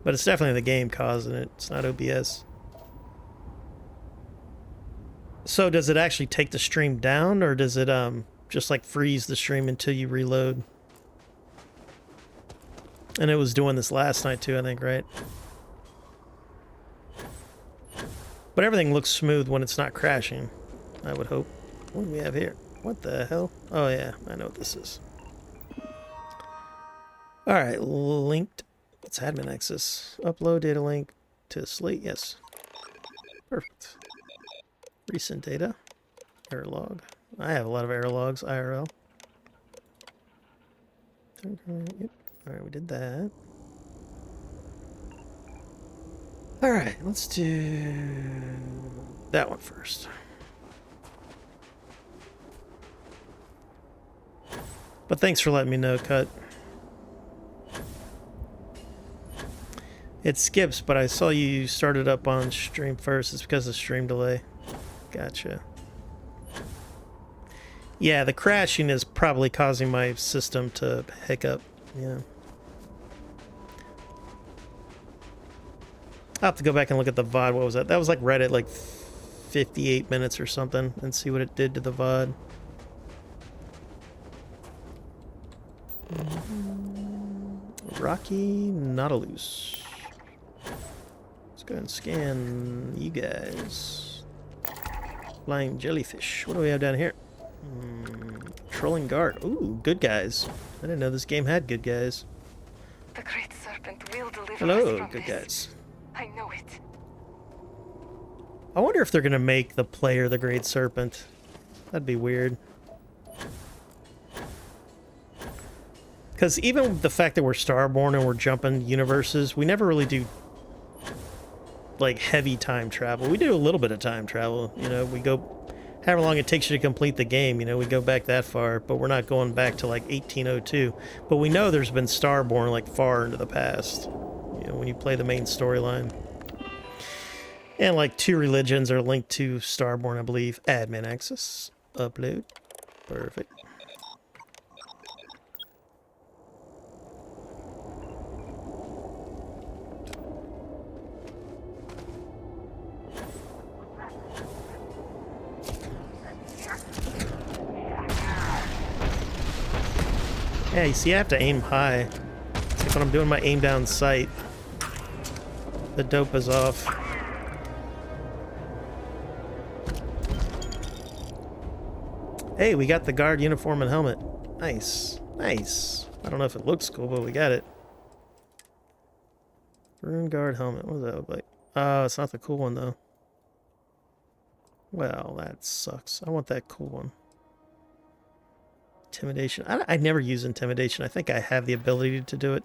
But it's definitely the game causing it. It's not OBS. So does it actually take the stream down, or does it just like freeze the stream until you reload? And it was doing this last night too, I think, right? But everything looks smooth when it's not crashing, I would hope. What do we have here? What the hell? Oh yeah, I know what this is. Alright, linked. It's admin access. Upload data link to Slate, yes. Perfect. Recent data. Error log. I have a lot of error logs, IRL. Yep. Alright, we did that. Alright, let's do that one first. But thanks for letting me know, Cut. It skips, but I saw you started up on stream first. It's because of stream delay. Gotcha. Yeah, the crashing is probably causing my system to hiccup. Yeah. I'll have to go back and look at the VOD. What was that? That was like right at like 58 minutes or something, and see what it did to the VOD. Rocky Nautilus. Let's go ahead and scan you guys. Flying jellyfish. What do we have down here? Trolling guard. Ooh, good guys. I didn't know this game had good guys. The great serpent will deliver us Hello, from good this. guys. I know it. I wonder if they're gonna make the player the Great Serpent. That'd be weird. Because even the fact that we're Starborn and we're jumping universes, we never really do, like, heavy time travel. We do a little bit of time travel. You know, we go however long it takes you to complete the game. You know, we go back that far, but we're not going back to, like, 1802. But we know there's been Starborn, like, far into the past. You know, when you play the main storyline. And, like, 2 religions are linked to Starborn, I believe. Admin access. Upload. Perfect. Yeah, you see, I have to aim high. It's like when I'm doing my aim down sight, the dope is off. Hey, we got the guard uniform and helmet. Nice. Nice. I don't know if it looks cool, but we got it. Rune guard helmet. What does that look like? Oh, it's not the cool one, though. Well, that sucks. I want that cool one. Intimidation. I never use intimidation. I think I have the ability to do it,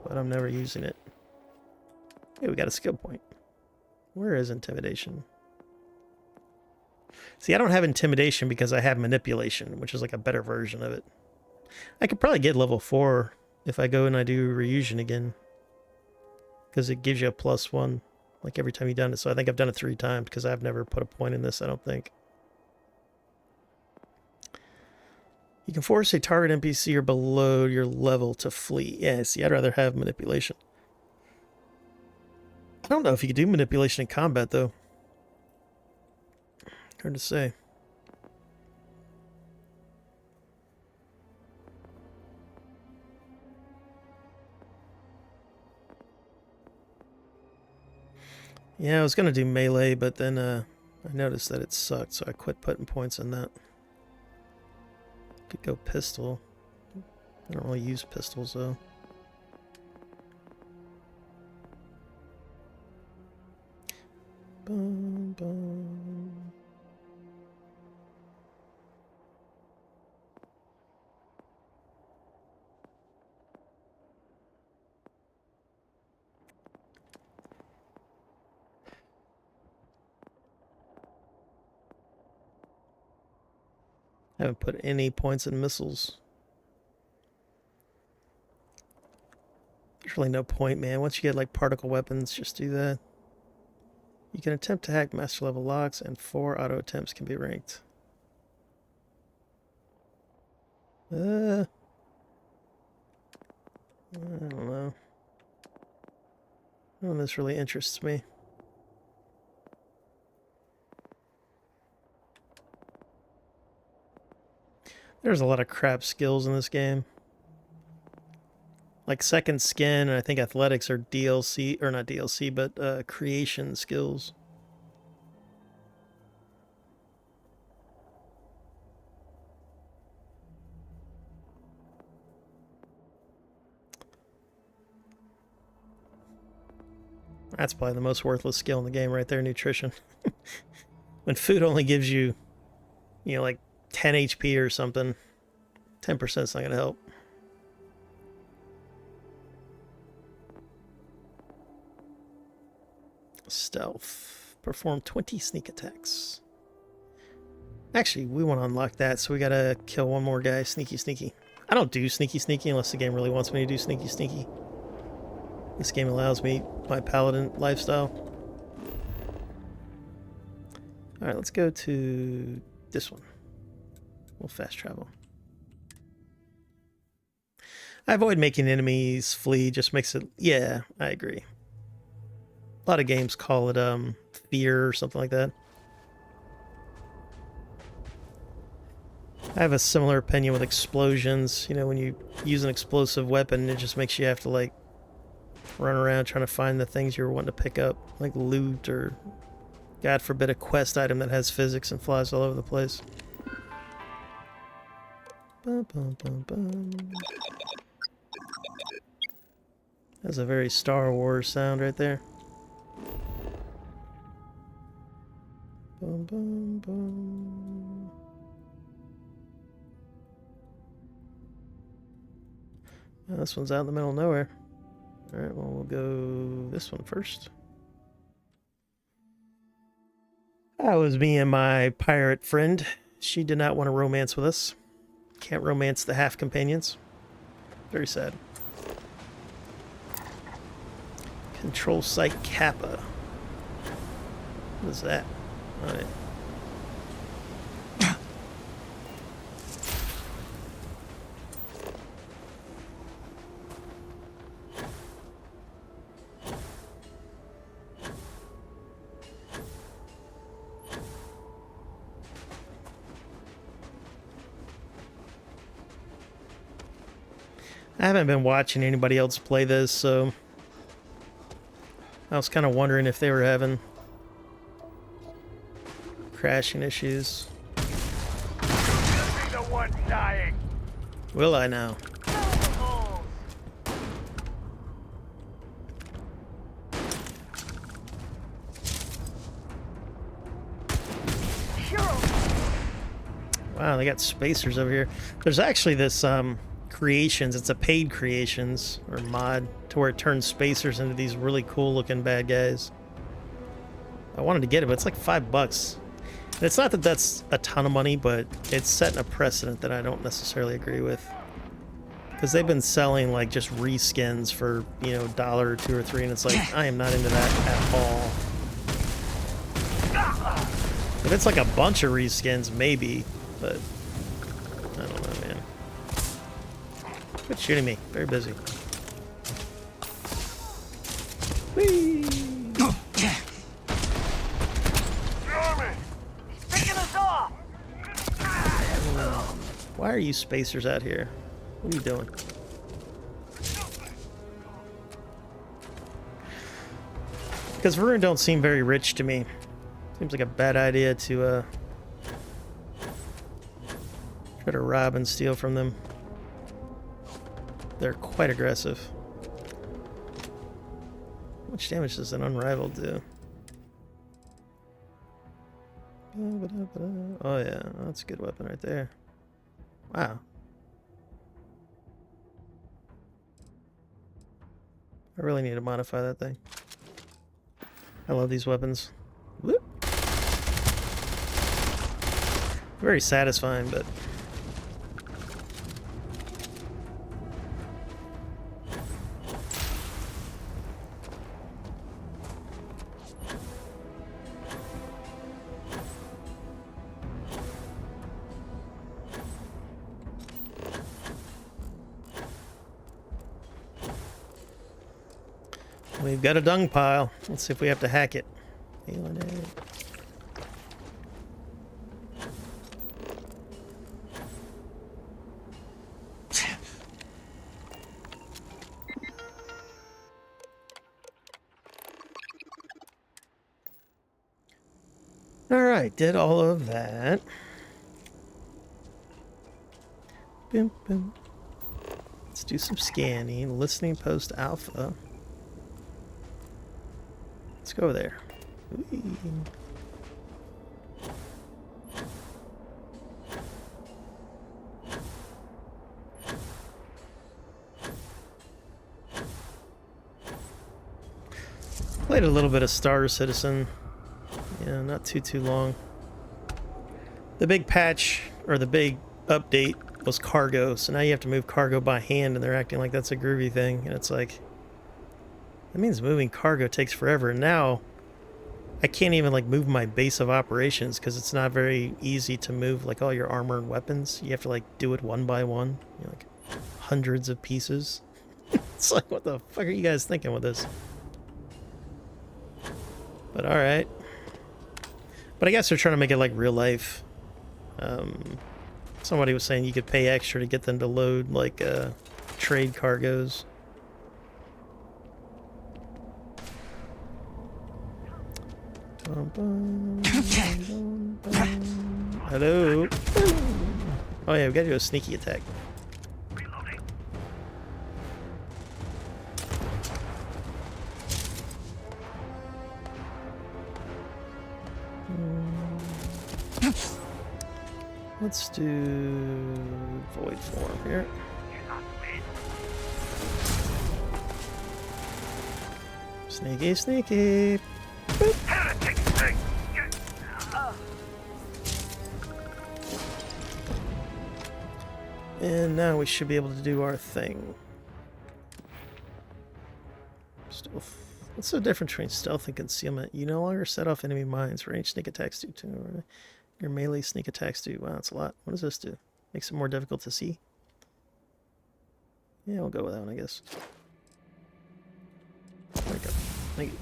but I'm never using it. Hey, we got a skill point. Where is intimidation? See, I don't have intimidation because I have manipulation, which is like a better version of it. I could probably get level 4 if I go and I do reunion again, because it gives you a +1 like every time you've done it. So I think I've done it 3 times because I've never put a point in this, I don't think. You can force a target NPC or below your level to flee. Yeah, see, I'd rather have manipulation. I don't know if you could do manipulation in combat, though. Hard to say. Yeah, I was going to do melee, but then I noticed that it sucked, so I quit putting points in that. Could go pistol. I don't really use pistols, though. Bum, bum. I haven't put any points in missiles. There's really no point, man. Once you get like particle weapons, just do that. You can attempt to hack master level locks, and 4 auto attempts can be ranked. I don't know. None of this really interests me. There's a lot of crap skills in this game. Like second skin, and I think athletics are DLC, or not DLC, but creation skills. That's probably the most worthless skill in the game right there, nutrition. When food only gives you, you know, like 10 HP or something, 10% is not going to help. Stealth. Perform 20 sneak attacks. Actually, we want to unlock that, so we got to kill one more guy. Sneaky, sneaky. I don't do sneaky, sneaky unless the game really wants me to do sneaky, sneaky. This game allows me my paladin lifestyle. Alright, let's go to this one. We'll fast travel. I avoid making enemies flee, just makes it... Yeah, I agree. A lot of games call it fear or something like that. I have a similar opinion with explosions. You know, when you use an explosive weapon, it just makes you have to, like, running around trying to find the things you're wanting to pick up, like loot or, God forbid, a quest item that has physics and flies all over the place. Bum, bum, bum, bum. That's a very Star Wars sound right there. Bum, bum, bum. Well, this one's out in the middle of nowhere. Alright, well, we'll go this one first. That was me and my pirate friend. She did not want to romance with us. Can't romance the half companions. Very sad. Control Site Kappa. What is that? Alright. I haven't been watching anybody else play this, so I was kind of wondering if they were having crashing issues. The one dying. Will I now? Wow, they got spacers over here. There's actually this creations, it's a paid creations or mod to where it turns spacers into these really cool looking bad guys. I wanted to get it, but it's like $5. And it's not that that's a ton of money, but it's setting a precedent that I don't necessarily agree with. Because they've been selling like just reskins for, you know, $1 or $2 or $3, and it's like, I am not into that at all. If it's like a bunch of reskins, maybe, but I don't know, man. Quit shooting me. Very busy. Whee! Why are you spacers out here? What are you doing? Because Varun don't seem very rich to me. Seems like a bad idea to try to rob and steal from them. They're quite aggressive. How much damage does an unrivaled do? Oh yeah, that's a good weapon right there. Wow. I really need to modify that thing. I love these weapons. Whoop. Very satisfying, but we've got a dung pile. Let's see if we have to hack it. Alright, did all of that. Boom, boom. Let's do some scanning. Listening post alpha. Let's go there. Whee. Played a little bit of Star Citizen. Yeah, not too long. The big patch, or the big update, was cargo, so now you have to move cargo by hand, and they're acting like that's a groovy thing, and it's like, that means moving cargo takes forever, and now I can't even like move my base of operations because it's not very easy to move like all your armor and weapons. You have to like do it one by one, you know, like hundreds of pieces. It's like, what the fuck are you guys thinking with this? But alright. But I guess they're trying to make it like real life. Somebody was saying you could pay extra to get them to load like trade cargoes. Hello. Oh yeah, we gotta do a sneaky attack. Let's do void form here. Sneaky, sneaky. And now we should be able to do our thing. Stealth. What's the difference between stealth and concealment? You no longer set off enemy mines. Range sneak attacks do too. Your melee sneak attacks do. Wow, that's a lot. What does this do? Makes it more difficult to see. Yeah, we'll go with that one, I guess. There we go. Thank you.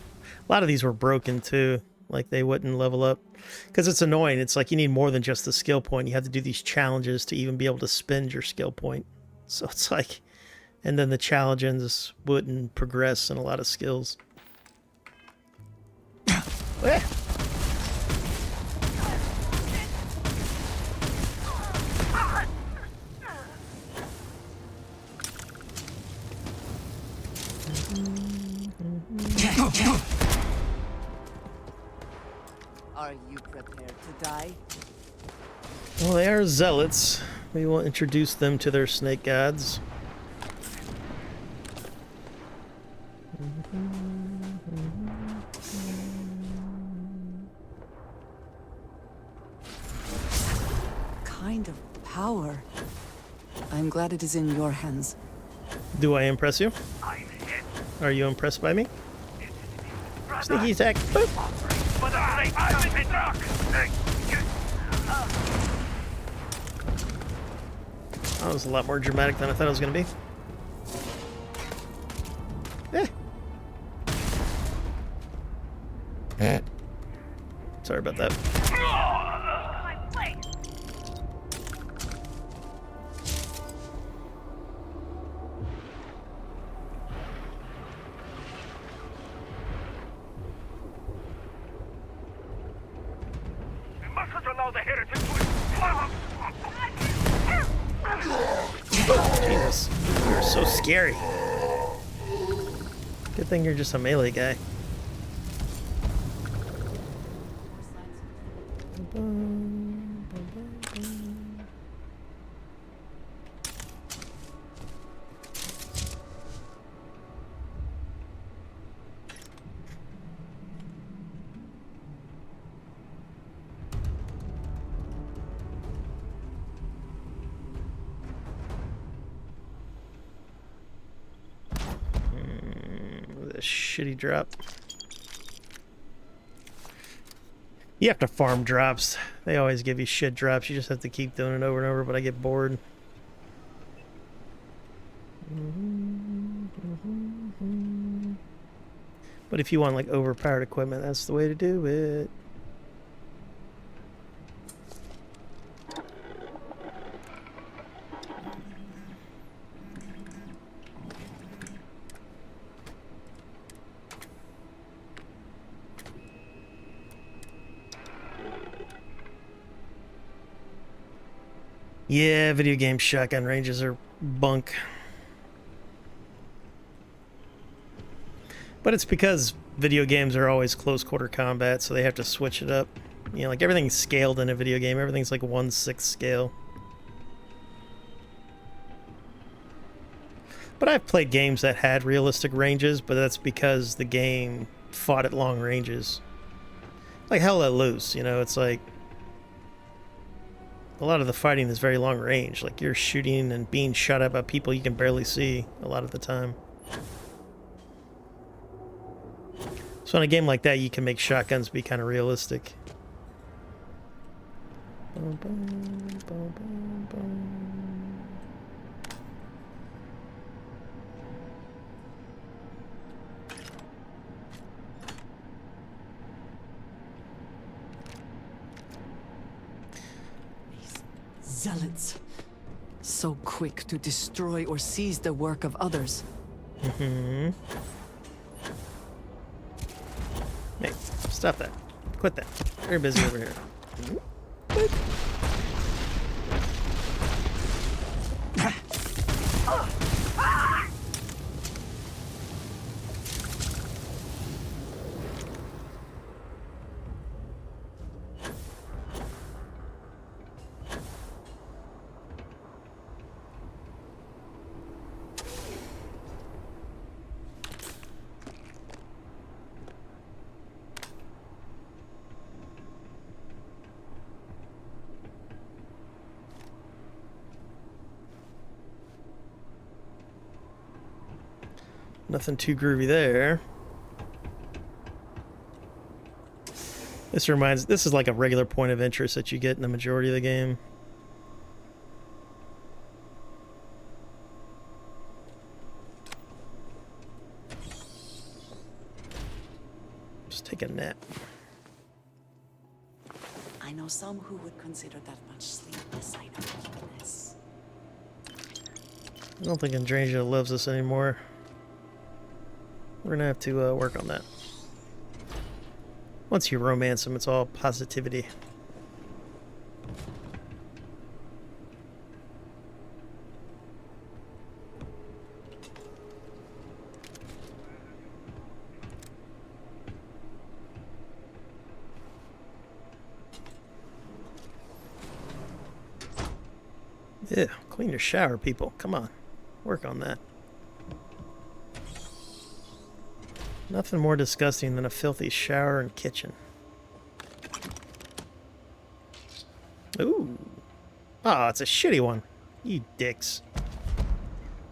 A lot of these were broken too. Like they wouldn't level up. Because it's annoying. It's like you need more than just the skill point. You have to do these challenges to even be able to spend your skill point. So it's like... And then the challenges wouldn't progress in a lot of skills. Are you prepared to die? Well, they are zealots. We will introduce them to their snake gods. Kind of power. I'm glad it is in your hands. Do I impress you? Are you impressed by me? Sneaky attack. Boop. That was a lot more dramatic than I thought it was going to be. Sorry about that. Jesus, you're so scary. Good thing you're just a melee guy. Shitty drop. You have to farm drops. They always give you shit drops. You just have to keep doing it over and over, but I get bored. But if you want like overpowered equipment, that's the way to do it. Yeah, video game shotgun ranges are bunk. But it's because video games are always close quarter combat, so they have to switch it up. You know, like everything's scaled in a video game. Everything's like 1/6 scale. But I've played games that had realistic ranges, but that's because the game fought at long ranges. Like Hell Let Loose, you know, it's like a lot of the fighting is very long range. Like you're shooting and being shot at by people you can barely see a lot of the time. So in a game like that, you can make shotguns be kind of realistic. Zealots. So quick to destroy or seize the work of others. Hey, stop that. quit that. Very busy over here. Nothing too groovy there. This is like a regular point of interest that you get in the majority of the game. Just take a nap. I know some who would consider that much sleep a sign of weakness. I don't think Andrangia loves us anymore. We're gonna have to work on that. Once you romance him, it's all positivity. Yeah, clean your shower, people. Come on, work on that. Nothing more disgusting than a filthy shower and kitchen. Ooh. Oh, it's a shitty one. You dicks.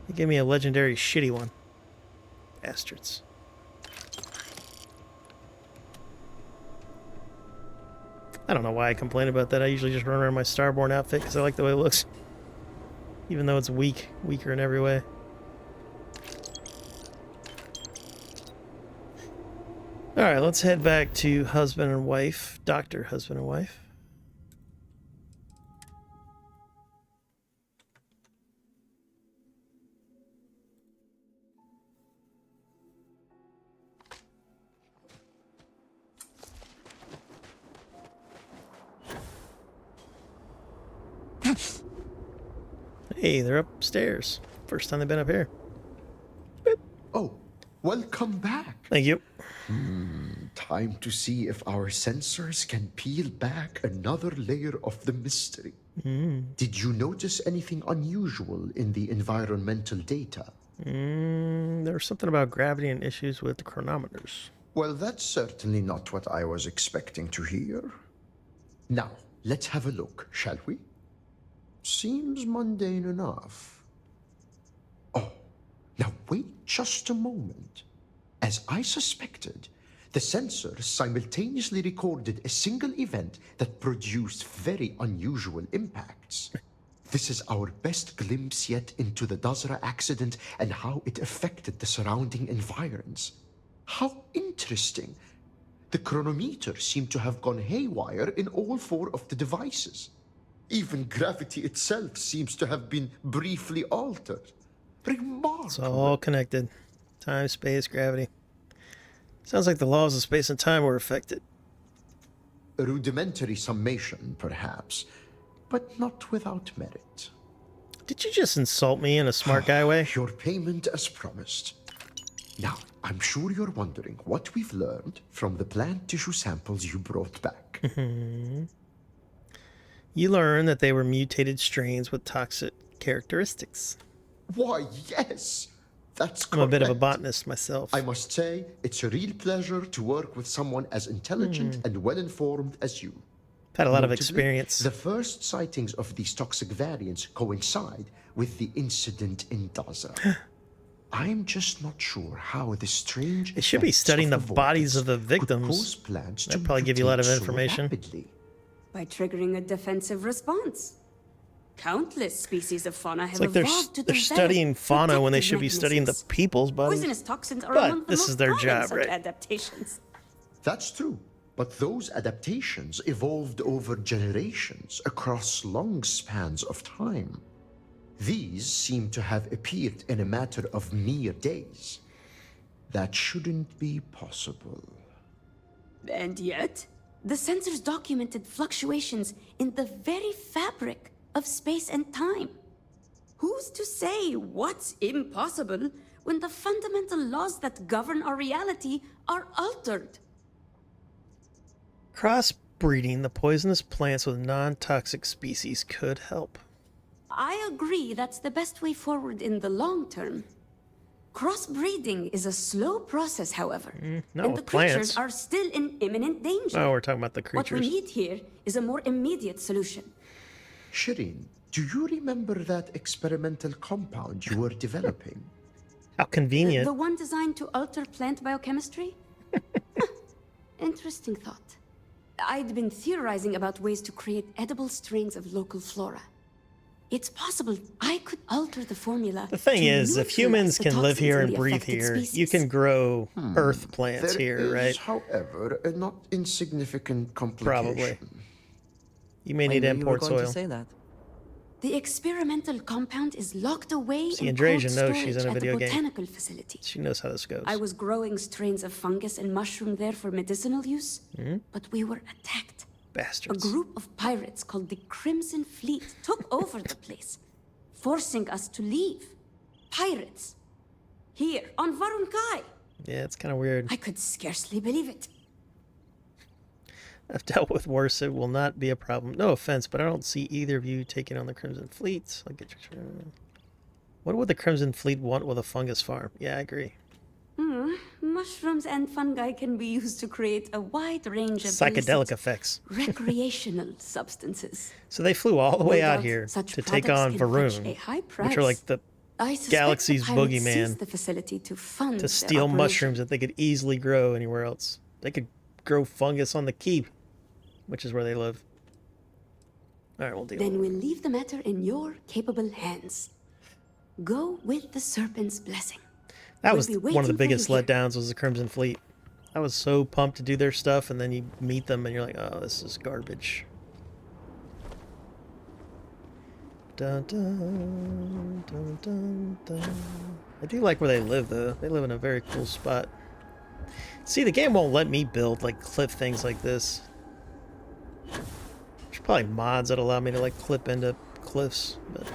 They gave me a legendary shitty one. Bastards. I don't know why I complain about that. I usually just run around my Starborn outfit because I like the way it looks. Even though it's weaker in every way. Alright, let's head back to husband and wife. Dr. Husband and Wife. Hey, they're upstairs. First time they've been up here. Oh, welcome back. Thank you. Time to see if our sensors can peel back another layer of the mystery. Did you notice anything unusual in the environmental data? There was something about gravity and issues with the chronometers. Well, that's certainly not what I was expecting to hear. Now, let's have a look, shall we? Seems mundane enough. Oh, now wait just a moment. As I suspected, the sensors simultaneously recorded a single event that produced very unusual impacts. This is our best glimpse yet into the Dazra accident and how it affected the surrounding environs. How interesting. The chronometer seemed to have gone haywire in all four of the devices. Even gravity itself seems to have been briefly altered. Remarkable. It's all connected. Time, space, gravity. Sounds like the laws of space and time were affected. A rudimentary summation, perhaps, but not without merit. Did you just insult me in a smart guy way? Your payment as promised. Now, I'm sure you're wondering what we've learned from the plant tissue samples you brought back. You learned that they were mutated strains with toxic characteristics. Why, yes! That's I'm correct. a bit of a botanist myself. I must say, it's a real pleasure to work with someone as intelligent and well-informed as you. I've had a lot of Notably, experience. The first sightings of these toxic variants coincide with the incident in Dazra. I'm just not sure how the strange They should be effects studying the the bodies of the vortex could victims. cause plants That'd to probably give you a lot of mutate so information. rapidly. By triggering a defensive response. Countless species of fauna have It's like they're evolved to they're develop studying fauna when they protective should be studying the mechanisms. people's bodies. Poisonous toxins are But among the this most is their common job, such right? adaptations. That's true, but those adaptations evolved over generations across long spans of time. These seem to have appeared in a matter of mere days. That shouldn't be possible. And yet, The sensors documented fluctuations in the very fabric of space and time. Who's to say what's impossible when the fundamental laws that govern our reality are altered? Crossbreeding the poisonous plants with non-toxic species could help. I agree that's the best way forward in the long term. Crossbreeding is a slow process, however. Not and with the creatures plants. are still in imminent danger. Oh, we're talking about the What we creatures. need here is a more immediate solution. Shireen, do you remember that experimental compound you were developing? How convenient. The one designed to alter plant biochemistry? Huh. Interesting thought. I'd been theorizing about ways to create edible strains of local flora. It's possible I could alter the formula. The thing to is, if humans neutralize the can live toxins here in and the breathe affected here, you species. can grow earth plants There here, is, right? however, a not insignificant complication. Probably. You may need I knew you were import going soil. to say that. The experimental compound is locked away See, in Andreja cold knows she's storage in a at the video game. botanical facility. She knows how this goes. I was growing strains of fungus and mushroom there for medicinal use, but we were attacked. A Bastards. group of pirates called the Crimson Fleet took over the place, forcing us to leave. Pirates. Here, on Varun Kai. Yeah, it's kind of weird. I could scarcely believe it. I've dealt with worse. It will not be a problem. No offense, but I don't see either of you taking on the Crimson Fleet. I'll get your... What would the Crimson Fleet want with a fungus farm? Yeah, I agree. Mushrooms and fungi can be used to create a wide range of Psychedelic illicit effects. recreational substances. So they flew all the No way out doubt here such to take products on can fetch a Varun, high which price. are like the I suspect galaxy's the pirates boogeyman, seized the facility to fund to their steal operation. mushrooms that they could easily grow anywhere else. They could grow fungus on the keep, which is where they live. All right, we'll deal Then with it. we'll leave the matter in your capable hands. Go with the serpent's blessing. That We'll was be one of the waiting for biggest you here. letdowns was the Crimson Fleet. I was so pumped to do their stuff, and then you meet them, and you're like, oh, this is garbage. Dun, dun, dun, dun, dun. I do like where they live, though. They live in a very cool spot. See, the game won't let me build, like, cliff things like this. There's probably mods that allow me to, like, clip into cliffs, but...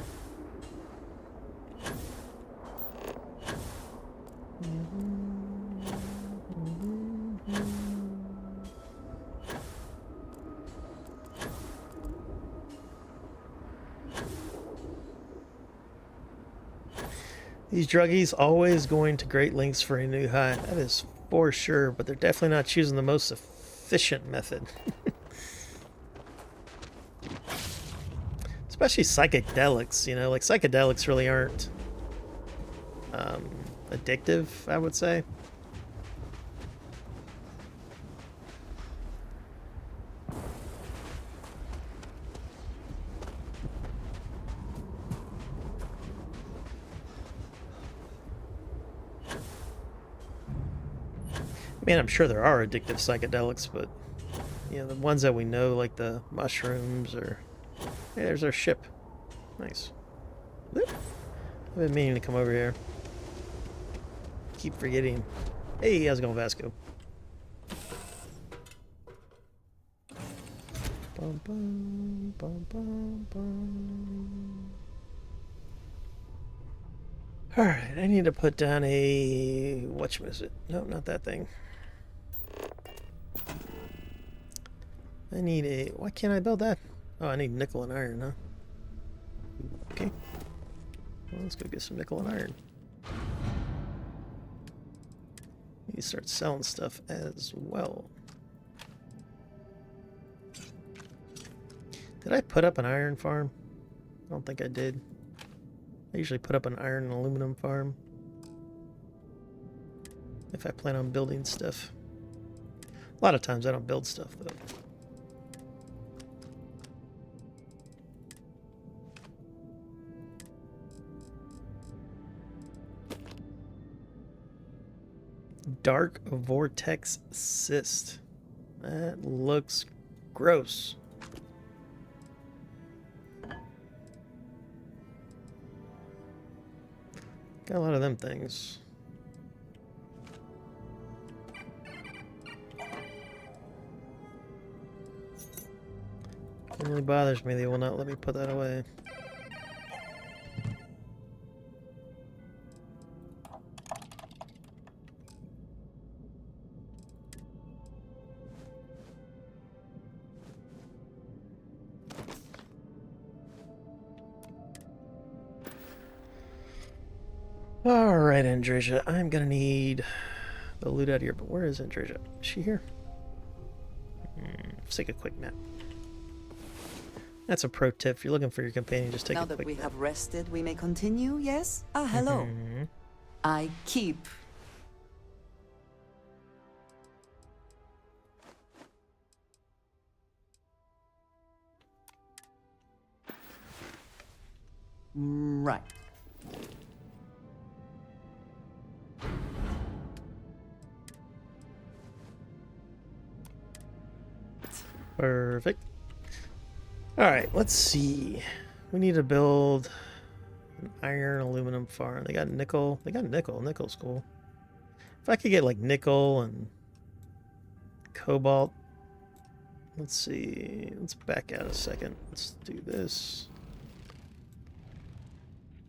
These druggies always going to great lengths for a new high. That is for sure, but they're definitely not choosing the most efficient method. Especially psychedelics, you know, like psychedelics really aren't addictive, I would say. I mean, I'm sure there are addictive psychedelics, but you know, the ones that we know, like the mushrooms, or hey, there's our ship. Nice. Whoop. I've been meaning to come over here. Keep forgetting. Hey, how's it going, Vasco? Bum, bum, bum, bum, bum. All right, I need to put down a whatchamacallit. No, not that thing. I need a... Why can't I build that? Oh, I need nickel and iron, huh? Okay. Well, let's go get some nickel and iron. Need to start selling stuff as well. Did I put up an iron farm? I don't think I did. I usually put up an iron and aluminum farm. If I plan on building stuff. A lot of times I don't build stuff, though. Dark vortex cyst. That looks gross. Got a lot of them things. It really bothers me they will not let me put that away. Alright, Andreja, I'm gonna need the loot out of here, but where is Andreja? Is she here? Let's take a quick map. That's a pro tip. If you're looking for your companion, just take Now a quick that we map. have rested, we may continue, yes? Ah, hello. I keep. Right. Perfect. Alright, let's see. We need to build an iron aluminum farm. They got nickel. They got nickel. Nickel's cool. If I could get like nickel and cobalt. Let's see. Let's back out a second. Let's do this.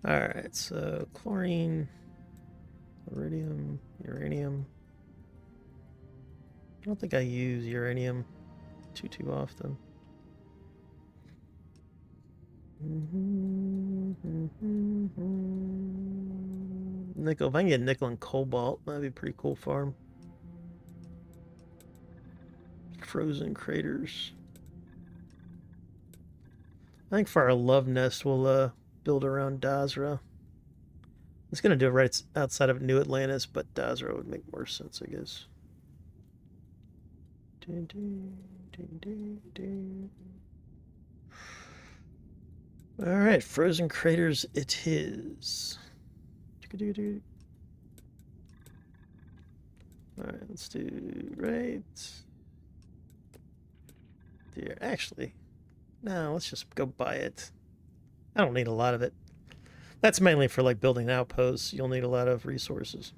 Alright, so chlorine, iridium, uranium. I don't think I use uranium too often. Nickel. If I can get nickel and cobalt, that'd be a pretty cool farm. Frozen craters. I think for our love nest, we'll build around Dazra. I was gonna do it right outside of New Atlantis, but Dazra would make more sense, I guess. Alright, frozen craters it is. Alright, let's do right there. Actually, no, let's just go buy it. I don't need a lot of it. That's mainly for like building outposts. You'll need a lot of resources.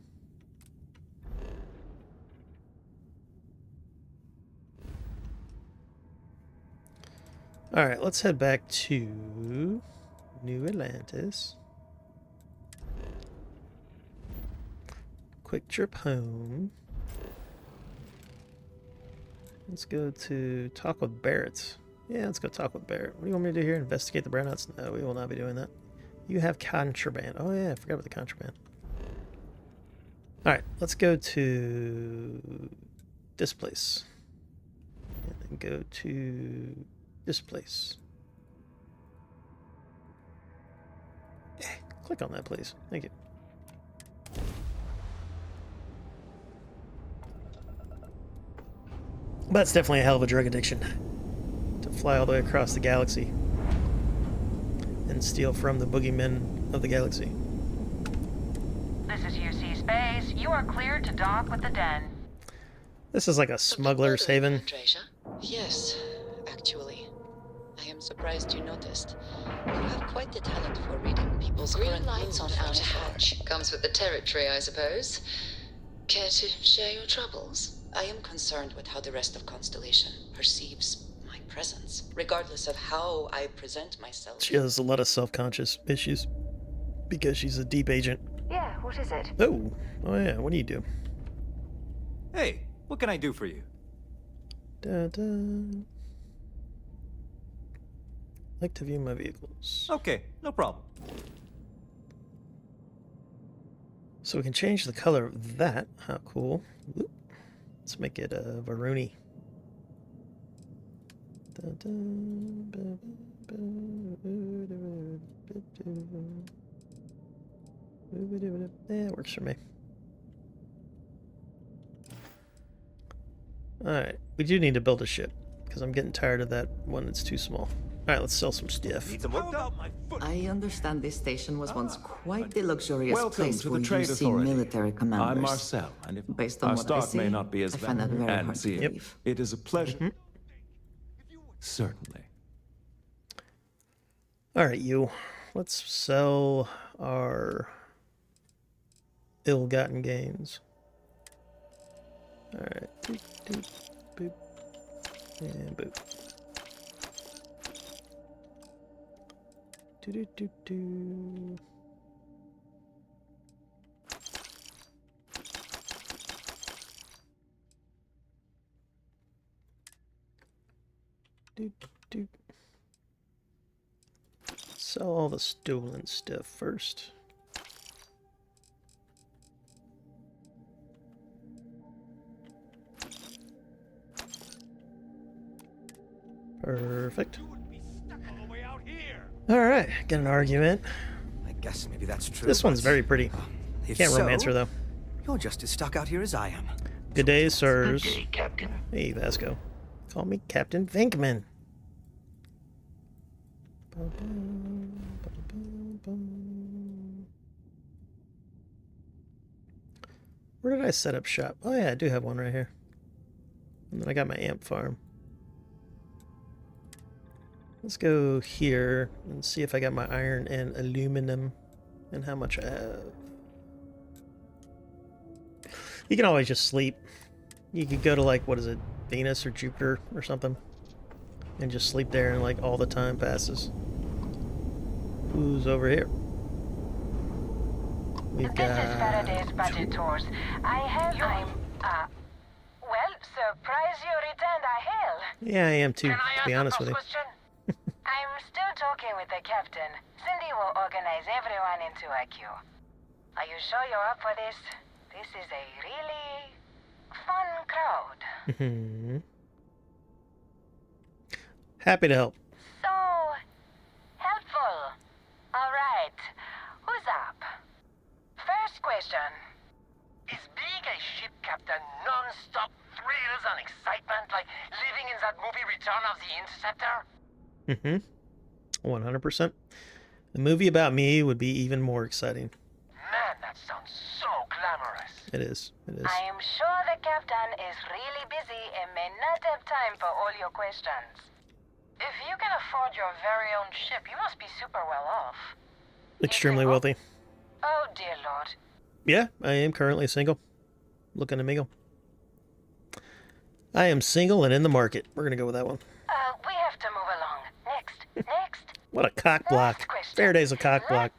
Alright, let's head back to New Atlantis. Quick trip home. Let's go to talk with Barrett. Yeah, let's go talk with Barrett. What do you want me to do here? Investigate the brownouts? No, we will not be doing that. You have contraband. Oh yeah, I forgot about the contraband. Alright, let's go to this place. And then go to this place. Click on that, please. Thank you. But it's definitely a hell of a drug addiction to fly all the way across the galaxy and steal from the boogeymen of the galaxy. This is UC Space. You are cleared to dock with the Den. This is like a smuggler's haven. Andreja? Yes, actually. I am surprised you noticed. You have quite the talent for reading people's green lights on outer hatch. Comes with the territory, I suppose. Care to share your troubles? I am concerned with how the rest of Constellation perceives my presence, regardless of how I present myself. She has a lot of self-conscious issues because she's a deep agent. Yeah, what is it? Oh yeah, what do you do? Hey, what can I do for you? Da-da. Like to view my vehicles. Okay, no problem. So we can change the color of that. How cool. Whoop. Let's make it a Varuni. Yeah, it works for me. Alright, we do need to build a ship, because I'm getting tired of that one that's too small. Alright, let's sell some stuff. Need some work done? I understand this station was once quite the luxurious Welcome place to for the Trade UC Authority. military commanders. I'm Marcel, and if Based on our what I start see, may not be as I find that valid very and hard to see believe. it is a pleasure. Certainly. Alright, you. Let's sell our ill-gotten gains. Alright. Boop, boop, boop, and boop. Do-do-do-do. Do-do. Sell all the stolen stuff first. Perfect. Alright, get an argument. I guess maybe that's true. This one's very pretty. If Can't romance so, her though. You're just as stuck out here as I am. Good day, sirs. Good day, Captain. Hey, Vasco. Call me Captain Venkman. Where did I set up shop? Oh yeah, I do have one right here. And then I got my amp farm. Let's go here and see if I got my iron and aluminum and how much I have. You can always just sleep. You could go to like, what is it, Venus or Jupiter or something, and just sleep there and like all the time passes. Who's over here? We've This is got... Faraday's budget tours. I have time. Well, surprise you returned a hail. Yeah, I am too, to be honest with you. I'm still talking with the captain. Cindy will organize everyone into a queue. Are you sure you're up for this? This is a really fun crowd. Happy to help. So helpful. All right. Who's up? First question. Is being a ship captain non-stop thrills and excitement like living in that movie Return of the Interceptor? 100%. The movie about me would be even more exciting. Man, that sounds so glamorous. It is. It is. I am sure the captain is really busy and may not have time for all your questions. If you can afford your very own ship, you must be super well off. Extremely wealthy. Oh, dear Lord. Yeah, I am currently single. Looking to mingle. I am single and in the market. We're going to go with that one. We have to move along. Next. What a cock block. Faraday's a cock block.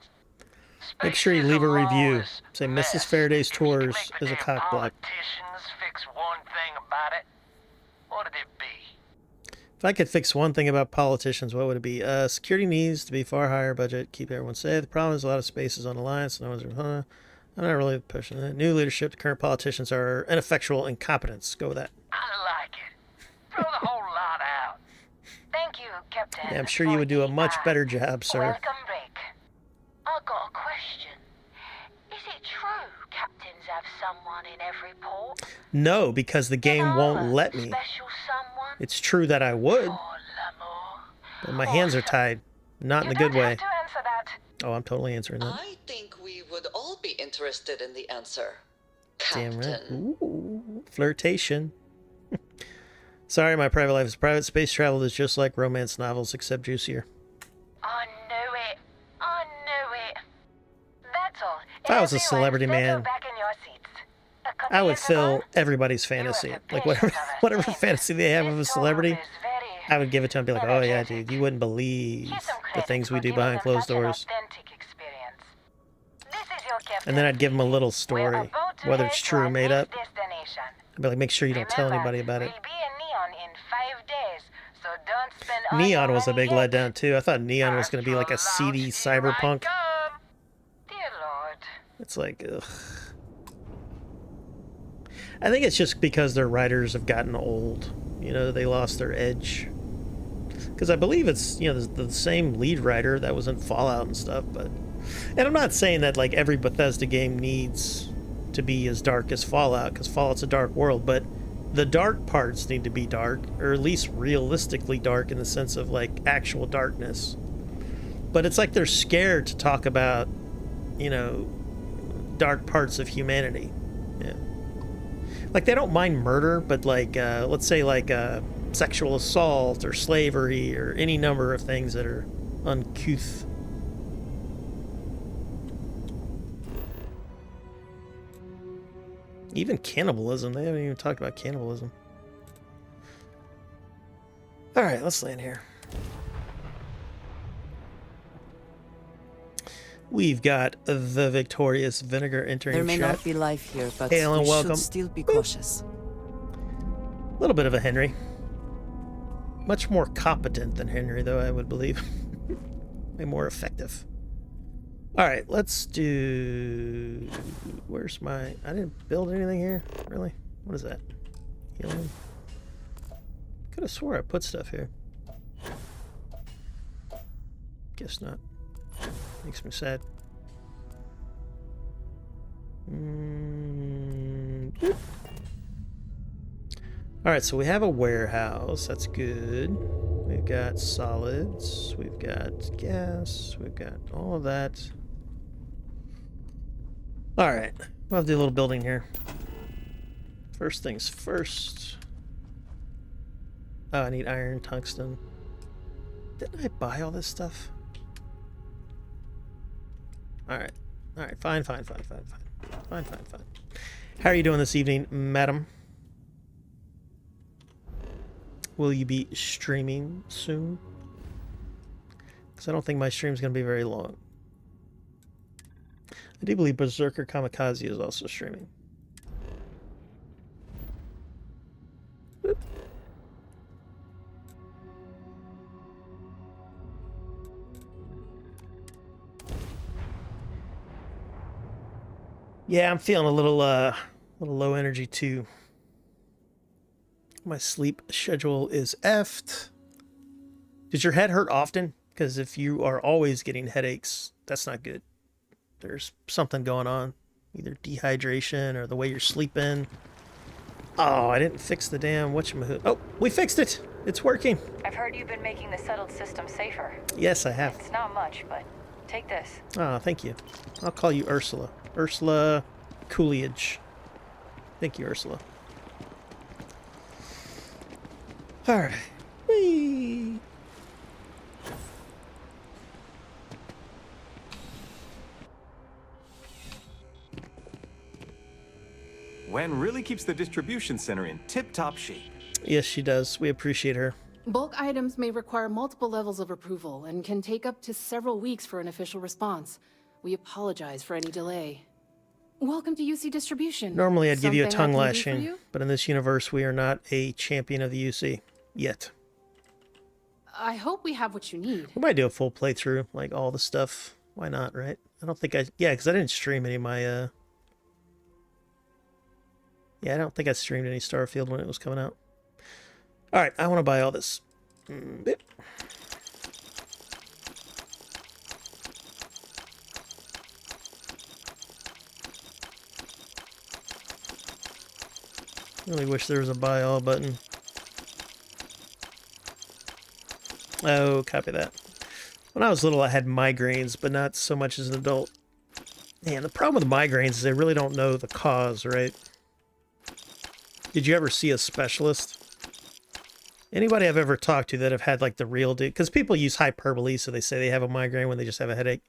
Make sure you leave a review. Say Mrs. Faraday's Tours is a cock block. Politicians fix one thing about it. What'd it be? If I could fix one thing about politicians, what would it be? Security needs to be far higher budget, keep everyone safe. The problem is a lot of spaces on the line, so no one's... I'm not really pushing it. New leadership, the current politicians are ineffectual incompetence. Go with that. I like it. Throw the whole lot out. Thank you, Captain. Yeah, I'm sure you would do a much better job, sir. Welcome break. I got a question. Is it true captains have someone in every port? No, because the game won't let me. Special someone? It's true that I would, but my hands are tied. Not in a good way. Oh, I'm totally answering that. I think we would all be interested in the answer. Damn right. Captain. Ooh, flirtation. Sorry, my private life is private. Space travel is just like romance novels, except juicier. I knew it. I knew it. That's all. If I was a celebrity, man, Back in your seats. I would fill everybody's fantasy. Like whatever fantasy they have of a celebrity, I would give it to them and be like, oh yeah, dude, you wouldn't believe the things we do behind closed doors. And then I'd give them a little story, whether it's true or made up. I'd be like, make sure you don't tell anybody about it. Neon was a big letdown too. I thought Neon was going to be like a seedy cyberpunk. It's like, ugh. I think it's just because their writers have gotten old. You know, they lost their edge. Because I believe it's, you know, the same lead writer that was in Fallout and stuff. But, and I'm not saying that like every Bethesda game needs to be as dark as Fallout, because Fallout's a dark world. But the dark parts need to be dark, or at least realistically dark in the sense of like actual darkness. But it's like they're scared to talk about, you know, dark parts of humanity. Yeah. Like, they don't mind murder, but, like, let's say, like, sexual assault or slavery or any number of things that are uncouth. Even cannibalism. They haven't even talked about cannibalism. Alright, let's land here. We've got the victorious Vinegar entering There may chat. not be life here, but Hail and we welcome. should still be cautious. A little bit of a Henry. Much more competent than Henry, though, I would believe. Way more effective. Alright, let's do... Where's my... I didn't build anything here? Really? What is that? Healing? Could have swore I put stuff here. Guess not. Makes me sad. Alright, so we have a warehouse. That's good. We've got solids. We've got gas. We've got all of that. Alright. We'll have to do a little building here. First things first. Oh, I need iron, tungsten. Didn't I buy all this stuff? Alright. Alright, fine. Fine. How are you doing this evening, madam? Will you be streaming soon? Because I don't think my stream's going to be very long. I do believe Berserker Kamikaze is also streaming. Whoop. Yeah, I'm feeling a little low energy too. My sleep schedule is effed. Does your head hurt often? Because if you are always getting headaches, that's not good. There's something going on. Either dehydration or the way you're sleeping. Oh, I didn't fix the damn whatchamahoo. Oh, we fixed it. It's working. I've heard you've been making the settled system safer. Yes, I have. It's not much, but take this. Oh, thank you. I'll call you Ursula. Ursula Coolidge. Thank you, Ursula. Alright. Whee! Wen really keeps the distribution center in tip-top shape. Yes, she does. We appreciate her. Bulk items may require multiple levels of approval and can take up to several weeks for an official response. We apologize for any delay. Welcome to UC Distribution. Normally I'd give you a Something tongue I can do for lashing, you? but in this universe we are not a champion of the UC. Yet. I hope we have what you need. We might do a full playthrough, like all the stuff. Why not, right? I don't think I... Yeah, because I didn't stream any of my... Yeah, I don't think I streamed any Starfield when it was coming out. Alright, I want to buy all this. Yep. Really wish there was a buy all button. Oh, copy that. When I was little, I had migraines, but not so much as an adult. Man, the problem with migraines is they really don't know the cause, right? Did you ever see a specialist? Anybody I've ever talked to that have had like the real deal? Because people use hyperbole, so they say they have a migraine when they just have a headache.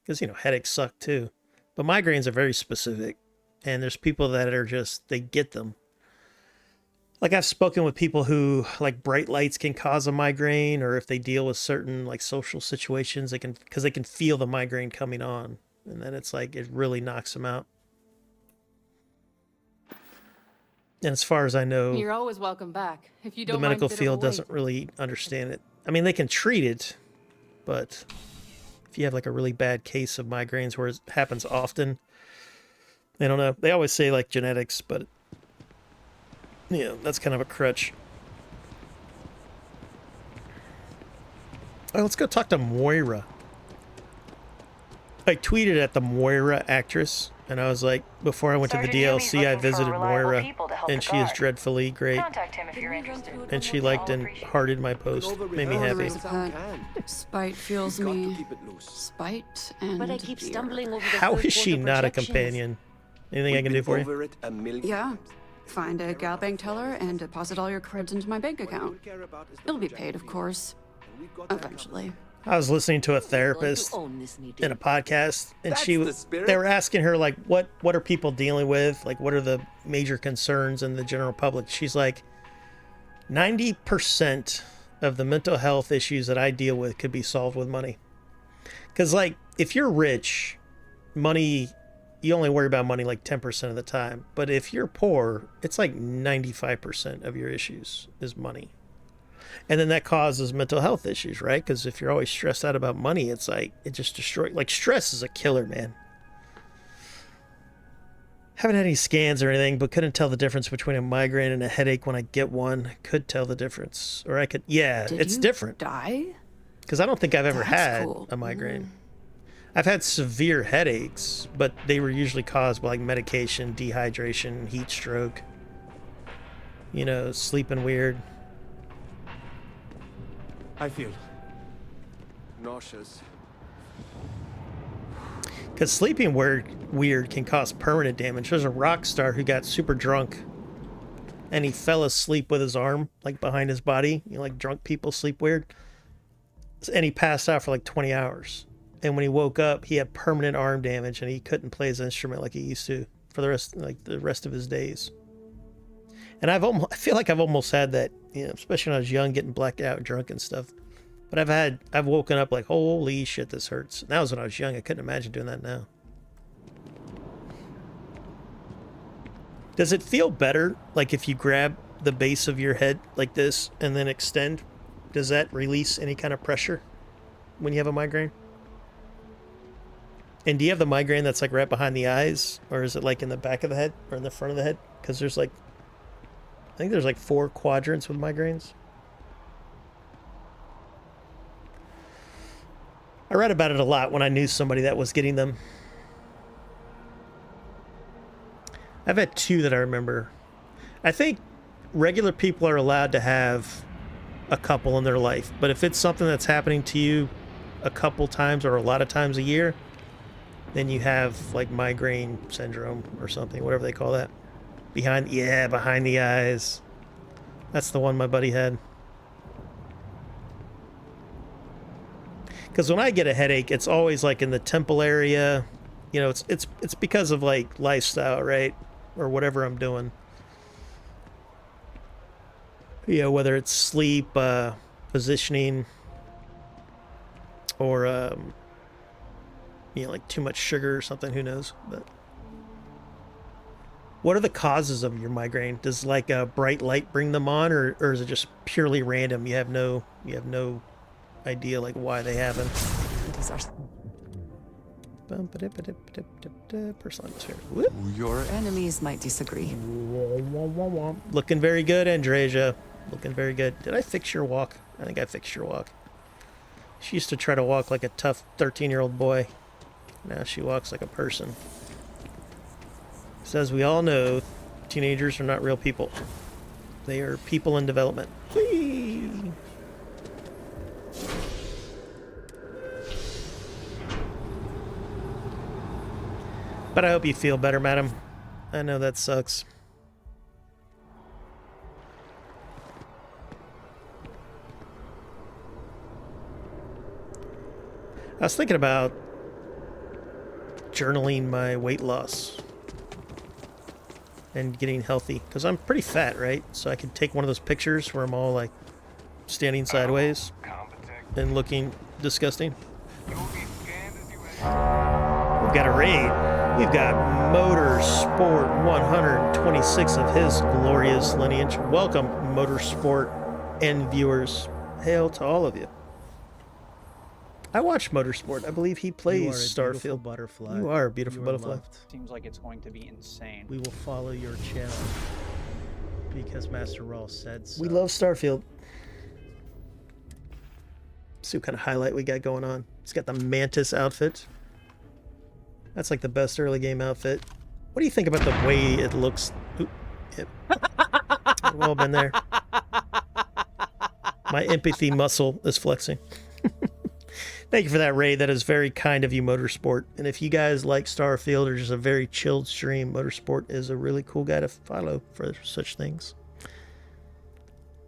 Because, you know, headaches suck too. But migraines are very specific. And there's people that are just, they get them. Like I've spoken with people who like bright lights can cause a migraine, or if they deal with certain like social situations, they can, because they can feel the migraine coming on. And then it's like, it really knocks them out. And as far as I know, You're always welcome back. If you don't the medical mind a bit of a field wait. doesn't really understand it. I mean, they can treat it, but if you have like a really bad case of migraines where it happens often, they don't know. They always say like genetics, but yeah, that's kind of a crutch. All right, let's go talk to Moira. I tweeted at the Moira actress, and I was like, before I went to the DLC, I visited Moira, and she is dreadfully great. Contact him if you're interested. And she liked and hearted my post. Made me happy. Spite fuels me. Spite and But I keep fear. stumbling over the How third is she quarter not a projections. companion? Anything I can do for you? Yeah. Find a gal bank teller and deposit all your creds into my bank account. You'll be paid, of course. Eventually. I was listening to a therapist in a podcast, and they were asking her like, what are people dealing with? Like, what are the major concerns in the general public? She's like, 90% of the mental health issues that I deal with could be solved with money. Because like, if you're rich, money, you only worry about money like 10% of the time. But if you're poor, it's like 95% of your issues is money. And then that causes mental health issues, right? Because if you're always stressed out about money, it's like, it just destroys. Like, stress is a killer, man. Haven't had any scans or anything, but couldn't tell the difference between a migraine and a headache when I get one. Could tell the difference. Or I could, yeah, it's different. Die? Because I don't think I've ever had cool. a migraine. I've had severe headaches, but they were usually caused by like medication, dehydration, heat stroke, you know, sleeping weird. I feel nauseous. Because sleeping weird can cause permanent damage. There's a rock star who got super drunk and he fell asleep with his arm like behind his body. You know, like drunk people sleep weird. And he passed out for like 20 hours. And when he woke up, he had permanent arm damage and he couldn't play his instrument like he used to for the rest of his days. And I feel like I've almost had that, you know, especially when I was young, getting blacked out, drunk and stuff. But I've woken up like, holy shit, this hurts. And that was when I was young. I couldn't imagine doing that now. Does it feel better, like if you grab the base of your head like this and then extend? Does that release any kind of pressure when you have a migraine? And do you have the migraine that's like right behind the eyes? Or is it like in the back of the head or in the front of the head? Because there's like, I think there's like 4 quadrants with migraines. I read about it a lot when I knew somebody that was getting them. I've had 2 that I remember. I think regular people are allowed to have a couple in their life, but if it's something that's happening to you a couple times or a lot of times a year, then you have like migraine syndrome or something, whatever they call that. Behind the eyes. That's the one my buddy had. Because when I get a headache, it's always like in the temple area. You know, it's because of like lifestyle, right? Or whatever I'm doing. You know, whether it's sleep, positioning, or you know, like too much sugar or something. Who knows? But what are the causes of your migraine? Does like a bright light bring them on, or is it just purely random? You have no idea like why they happen. Personalized here. Your enemies might disagree. Looking very good, Andreja. Looking very good. Did I fix your walk? I think I fixed your walk. She used to try to walk like a tough 13-year-old boy. Now she walks like a person. So as we all know, teenagers are not real people. They are people in development. Whee! But I hope you feel better, madam. I know that sucks. I was thinking about journaling my weight loss and getting healthy, because I'm pretty fat, right? So I could take one of those pictures where I'm all like standing sideways and looking disgusting. We've got a raid. We've got Motorsport 126 of his glorious lineage. Welcome, Motorsport and viewers. Hail to all of you. I watch Motorsport. I believe he plays Starfield. Butterfly. You are a beautiful You are butterfly. loved. Seems like it's going to be insane. We will follow your channel because Master Raw said so. We love Starfield. See what kind of highlight we got going on. He's got the Mantis outfit. That's like the best early game outfit. What do you think about the way it looks? Ooh, yep. We've all been there. My empathy muscle is flexing. Thank you for that raid. That is very kind of you, Motorsport. And if you guys like Starfield or just a very chilled stream, Motorsport is a really cool guy to follow for such things.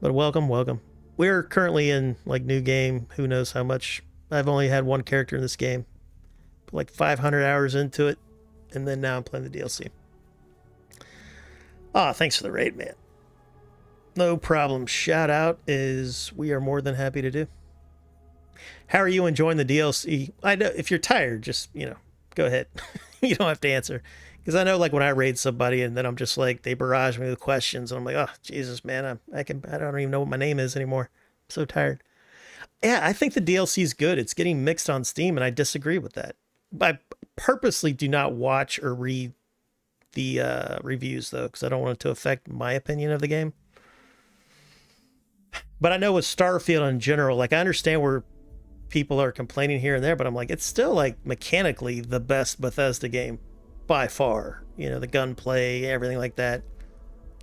But welcome, welcome. We're currently in like new game. Who knows how much? I've only had one character in this game. Put like 500 hours into it. And then now I'm playing the DLC. Ah, thanks for the raid, man. No problem. Shout out is we are more than happy to do. How are you enjoying the DLC? I know if you're tired, just, go ahead. You don't have to answer. Because I know, like, when I raid somebody and then I'm just like, they barrage me with questions and I'm like, oh, Jesus, man, I don't even know what my name is anymore. I'm so tired. Yeah, I think the DLC is good. It's getting mixed on Steam, and I disagree with that. I purposely do not watch or read the reviews, though, because I don't want it to affect my opinion of the game. But I know with Starfield in general, like, I understand where people are complaining here and there, but I'm like, it's still, like, mechanically the best Bethesda game by far. The gunplay, everything like that.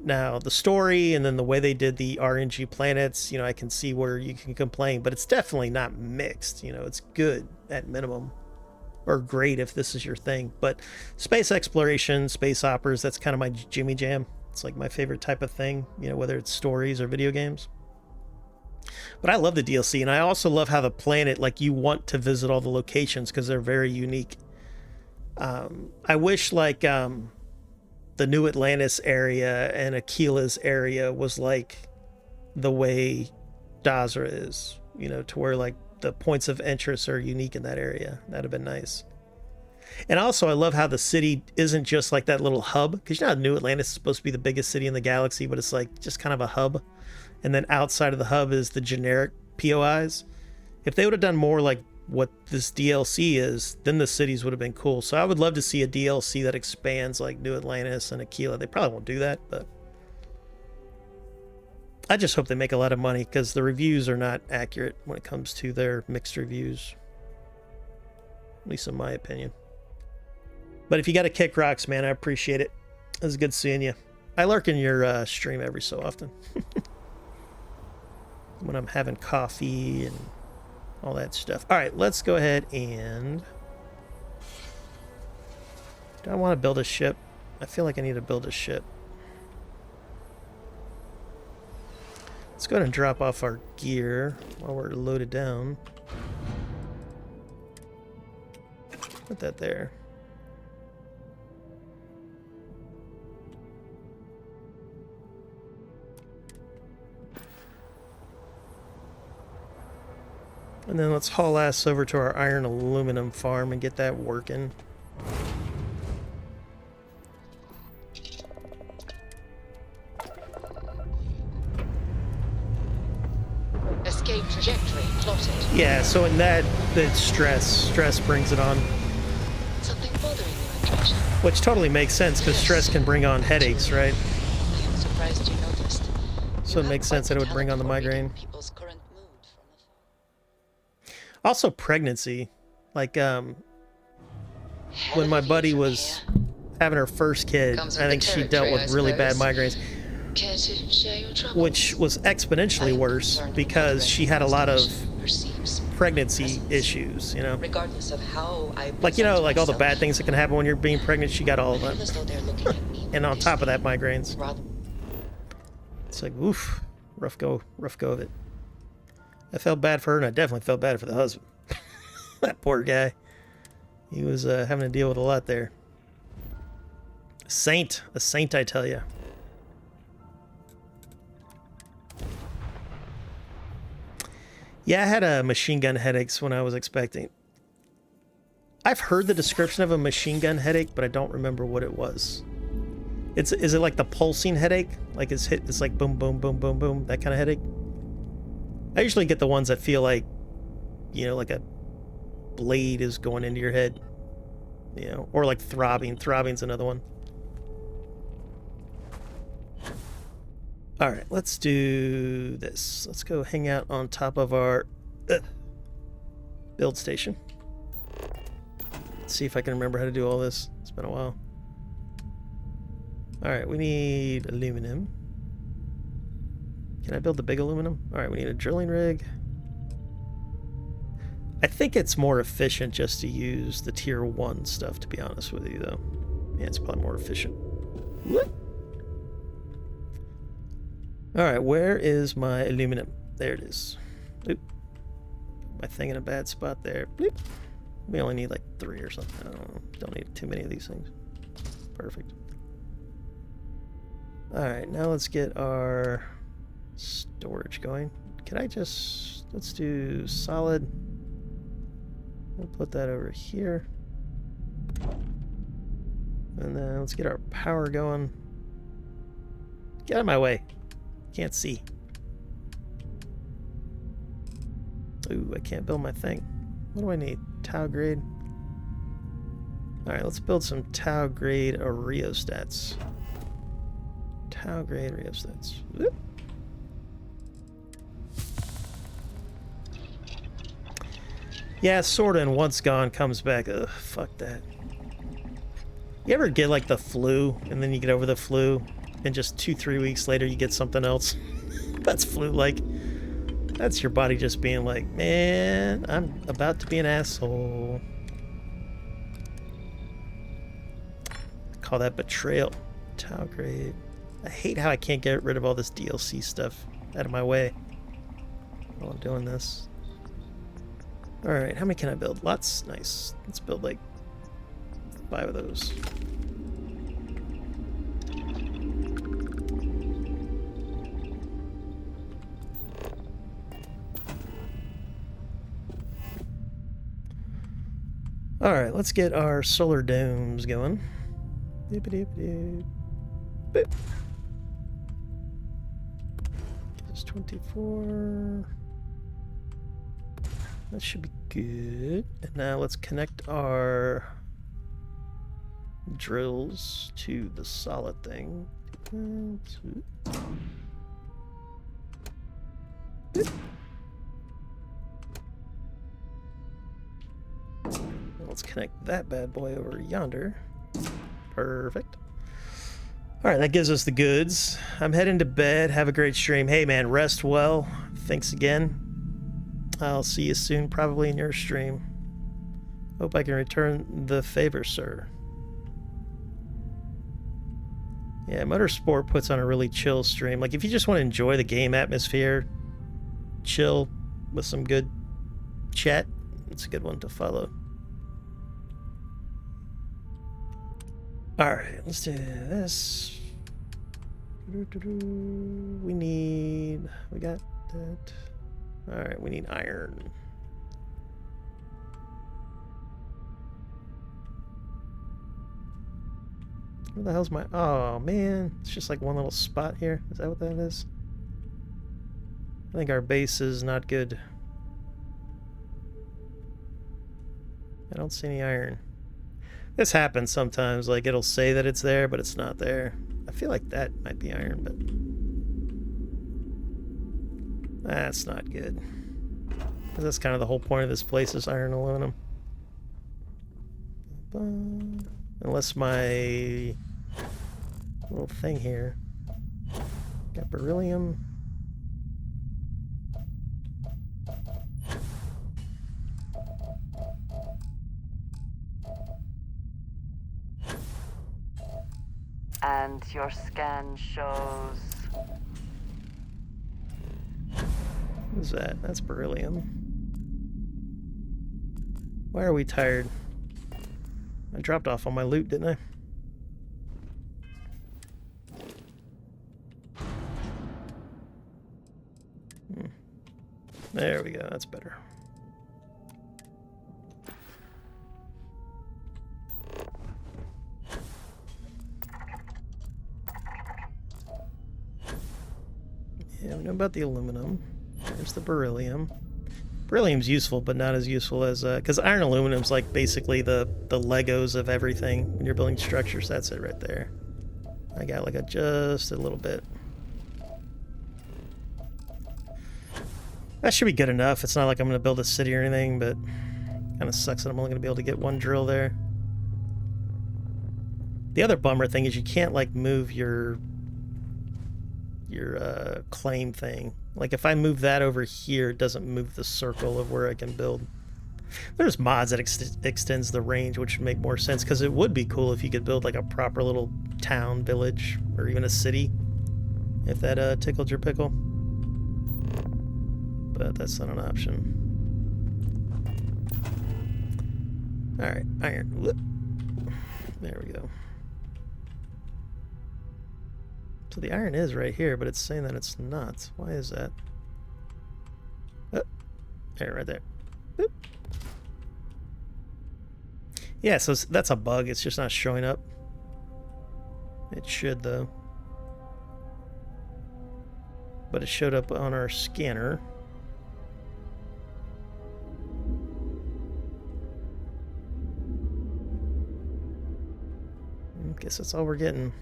Now, the story and then the way they did the RNG planets, I can see where you can complain, but it's definitely not mixed. It's good at minimum, or great if this is your thing. But space exploration, space operas, that's kind of my jimmy jam. It's like my favorite type of thing, whether it's stories or video games. But I love the DLC, and I also love how the planet, like, you want to visit all the locations because they're very unique. I wish, like, the New Atlantis area and Aquila's area was like the way Dazra is, to where, like, the points of interest are unique in that area. That'd have been nice. And also, I love how the city isn't just like that little hub, because New Atlantis is supposed to be the biggest city in the galaxy, but it's like just kind of a hub. And then outside of the hub is the generic POIs. If they would have done more like what this DLC is, then the cities would have been cool. So I would love to see a DLC that expands like New Atlantis and Aquila. They probably won't do that, but I just hope they make a lot of money, because the reviews are not accurate when it comes to their mixed reviews, at least in my opinion. But if you got to kick rocks, man, I appreciate it. It was good seeing you. I lurk in your stream every so often when I'm having coffee and all that stuff. All right, let's go ahead and... Do I want to build a ship? I feel like I need to build a ship. Let's go ahead and drop off our gear while we're loaded down. Put that there. And then let's haul ass over to our iron aluminum farm and get that working. Escape trajectory plotted. Yeah, so in that, the stress brings it on. Something bothering you, Andrew? Which totally makes sense, because stress can bring on headaches, right? I am surprised you noticed. So it makes sense that it would bring on the migraine. Also pregnancy. Like, when my buddy was having her first kid, I think she dealt with really bad migraines. Care to share your troubles? Which was exponentially worse because she had a lot of pregnancy issues, Regardless of how I like, like all the bad things that can happen when you're being pregnant, she got all of them. And on top of that, migraines. It's like, oof, rough go of it. I felt bad for her, and I definitely felt bad for the husband. That poor guy. He was having to deal with a lot there. A saint, I tell you. Yeah, I had machine gun headaches when I was expecting. I've heard the description of a machine gun headache, but I don't remember what it was. Is it like the pulsing headache? Like it's like boom, boom, boom, boom, boom, that kind of headache? I usually get the ones that feel like, like a blade is going into your head. Or like throbbing. Throbbing's another one. All right, let's do this. Let's go hang out on top of our build station. Let's see if I can remember how to do all this. It's been a while. All right, we need aluminum. Can I build the big aluminum? All right, we need a drilling rig. I think it's more efficient just to use the tier 1 stuff, to be honest with you, though. Yeah, it's probably more efficient. What? All right, where is my aluminum? There it is. Oop. My thing in a bad spot there. Bloop. We only need like 3 or something. I don't know. Don't need too many of these things. Perfect. All right, now let's get our storage going. Can I just... Let's do solid. We'll put that over here. And then let's get our power going. Get out of my way. Can't see. Ooh, I can't build my thing. What do I need? Tau grade. Alright, let's build some tau grade rheostats. Tau grade rheostats. Whoop. Yeah, sorta, and once gone comes back. Ugh, fuck that. You ever get like the flu, and then you get over the flu, and just 2-3 weeks later you get something else? That's flu-like. That's your body just being like, man, I'm about to be an asshole. Call that betrayal. Tau grade. I hate how I can't get rid of all this DLC stuff out of my way while I'm doing this. Alright, how many can I build? Lots? Nice. Let's build like 5 of those. Alright, let's get our solar domes going. Boop. Gives us 24. That should be good. And now let's connect our drills to the solid thing. Let's connect that bad boy over yonder. Perfect. Alright, that gives us the goods. I'm heading to bed. Have a great stream. Hey man, rest well. Thanks again. I'll see you soon, probably in your stream. Hope I can return the favor, sir. Yeah, Motorsport puts on a really chill stream. Like, if you just want to enjoy the game atmosphere, chill with some good chat, it's a good one to follow. Alright, let's do this. We got that. Alright, we need iron. Where the hell's my... Oh, man. It's just like one little spot here. Is that what that is? I think our base is not good. I don't see any iron. This happens sometimes. Like, it'll say that it's there, but it's not there. I feel like that might be iron, but... That's not good. That's kind of the whole point of this place is iron and aluminum. Unless my little thing here. Got beryllium. And your scan shows... What is that? That's beryllium. Why are we tired? I dropped off on my loot, didn't I? There we go, that's better. Yeah, we know about the aluminum. There's the beryllium. Beryllium's useful, but not as useful as... because iron aluminum's like basically the Legos of everything when you're building structures. That's it right there. I got like just a little bit. That should be good enough. It's not like I'm going to build a city or anything, but kind of sucks that I'm only going to be able to get one drill there. The other bummer thing is you can't like move your claim thing. Like if I move that over here, it doesn't move the circle of where I can build. There's mods that extends the range, which would make more sense, because it would be cool if you could build like a proper little town, village, or even a city, if that tickled your pickle. But that's not an option. Alright, iron. Whoop. There we go. So the iron is right here, but it's saying that it's not. Why is that? Oh, There, right there. Boop. Yeah, so that's a bug. It's just not showing up. It should, though. But it showed up on our scanner. I guess that's all we're getting.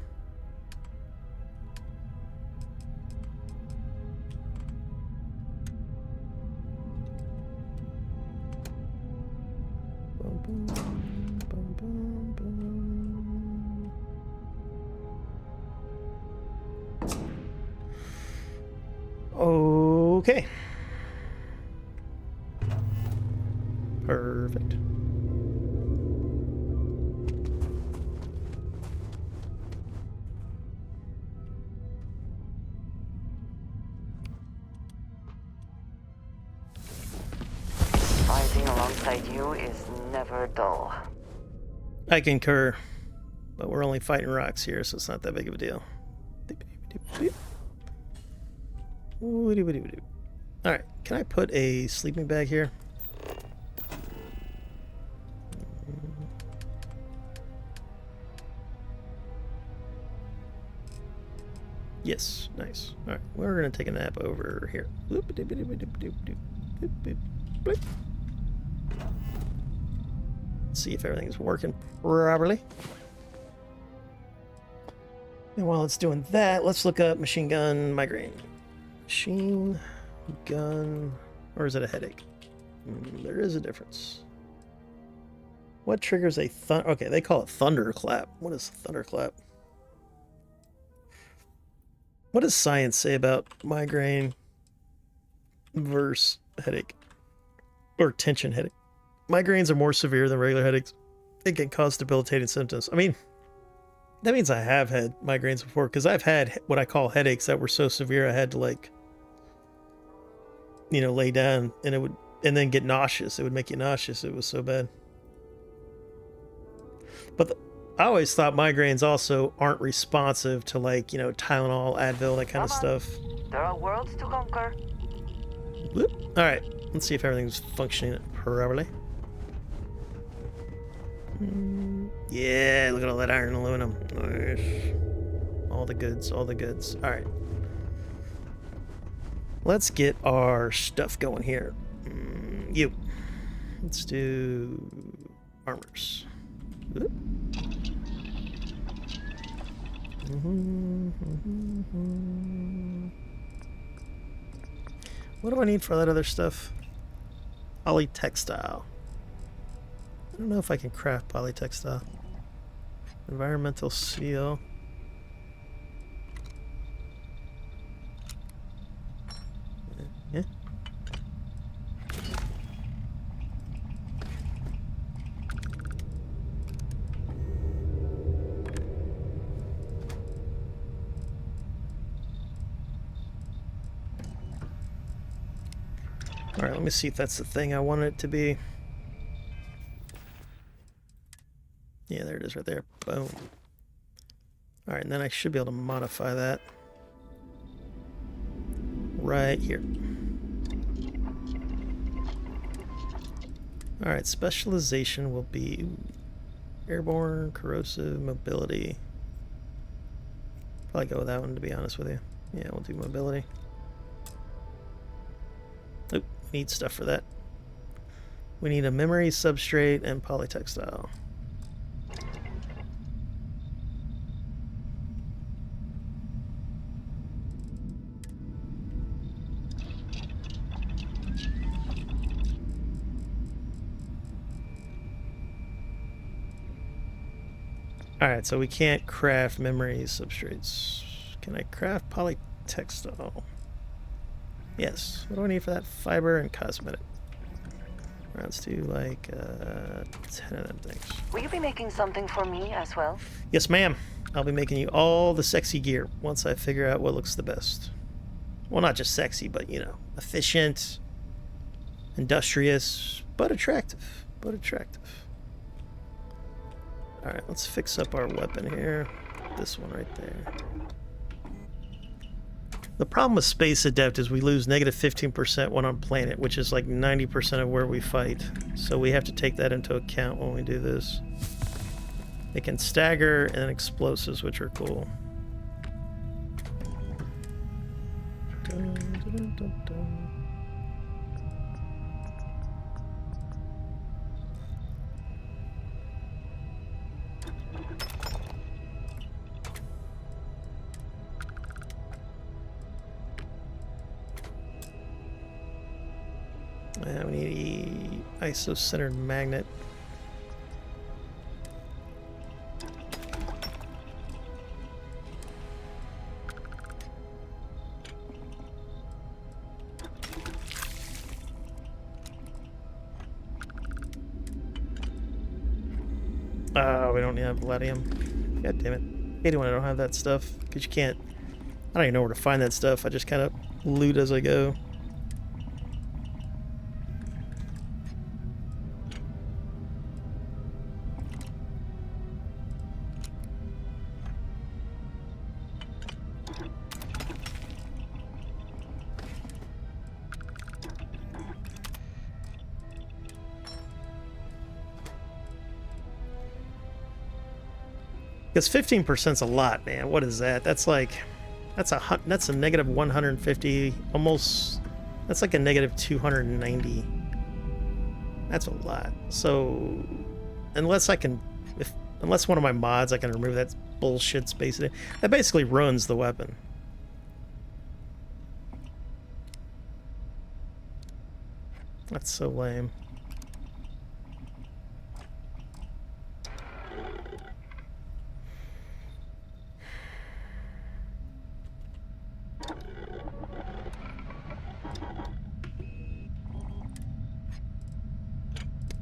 Okay. Perfect. Fighting alongside you is never dull. I concur, but we're only fighting rocks here, so it's not that big of a deal. Alright, can I put a sleeping bag here? Yes, nice. Alright, we're going to take a nap over here. See if everything's working properly. And while it's doing that, let's look up machine gun migraine. Machine gun, or is it a headache? There is a difference. What triggers a thunder? Okay, they call it thunderclap. What is thunderclap? What does science say about migraine versus headache or tension headache? Migraines are more severe than regular headaches. It can cause debilitating symptoms. I mean, that means I have had migraines before, because I've had what I call headaches that were so severe I had to, like, you know, lay down, and it would, and then get nauseous. It would make you nauseous. It was so bad. But I always thought migraines also aren't responsive to, like, you know, Tylenol, Advil, that kind of stuff. There are worlds to conquer. Whoop. All right, let's see if everything's functioning properly. Yeah, look at all that iron and aluminum. Nice. All the goods, all the goods. All right. Let's get our stuff going here. You. Let's do armors. Whoop. What do I need for that other stuff? Polytextile. I don't know if I can craft polytextile. Environmental seal. Yeah. Alright, let me see if that's the thing I want it to be. Yeah, there it is right there. Boom. Alright, and then I should be able to modify that. Right here. Alright, specialization will be airborne, corrosive, mobility. Probably go with that one, to be honest with you. Yeah, we'll do mobility. Oop, we need stuff for that. We need a memory, substrate, and polytextile. Alright, so we can't craft memory substrates. Can I craft polytextile? Yes. What do I need for that? Fiber and cosmetic. Let's do like 10 of them things. Will you be making something for me as well? Yes, ma'am. I'll be making you all the sexy gear once I figure out what looks the best. Well, not just sexy, but, you know, efficient, industrious, but attractive. But attractive. Alright, let's fix up our weapon here. This one right there. The problem with Space Adept is we lose negative 15% when on planet, which is like 90% of where we fight. So we have to take that into account when we do this. It can stagger and explosives, which are cool. Dun, dun, dun, dun. We need an iso-centered magnet. Oh, we don't have palladium. God damn it. I hate it when I don't have that stuff, because you can't... I don't even know where to find that stuff. I just kind of loot as I go. Because 15%'s a lot, man. What is that? That's like, that's a negative 150, almost. That's like a negative 290. That's a lot. So, unless I can, unless one of my mods I can remove that bullshit space, that basically ruins the weapon. That's so lame.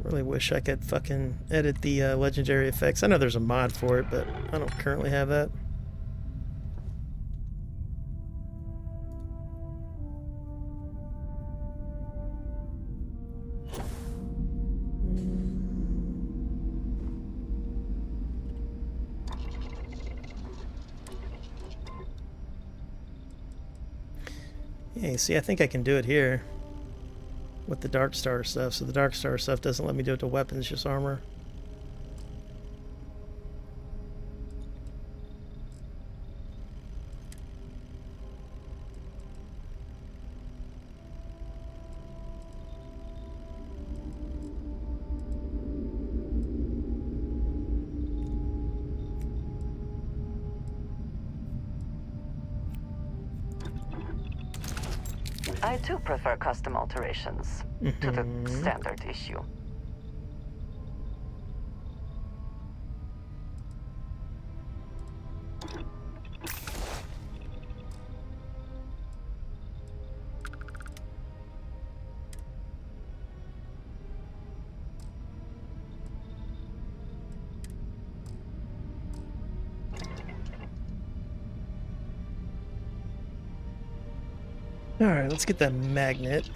Really wish I could fucking edit the legendary effects. I know there's a mod for it, but I don't currently have that. Yeah, you see, I think I can do it here with the Dark Star stuff. So the Dark Star stuff doesn't let me do it to weapons, just armor. I too prefer custom alterations to the standard issue. Alright, let's get that magnet.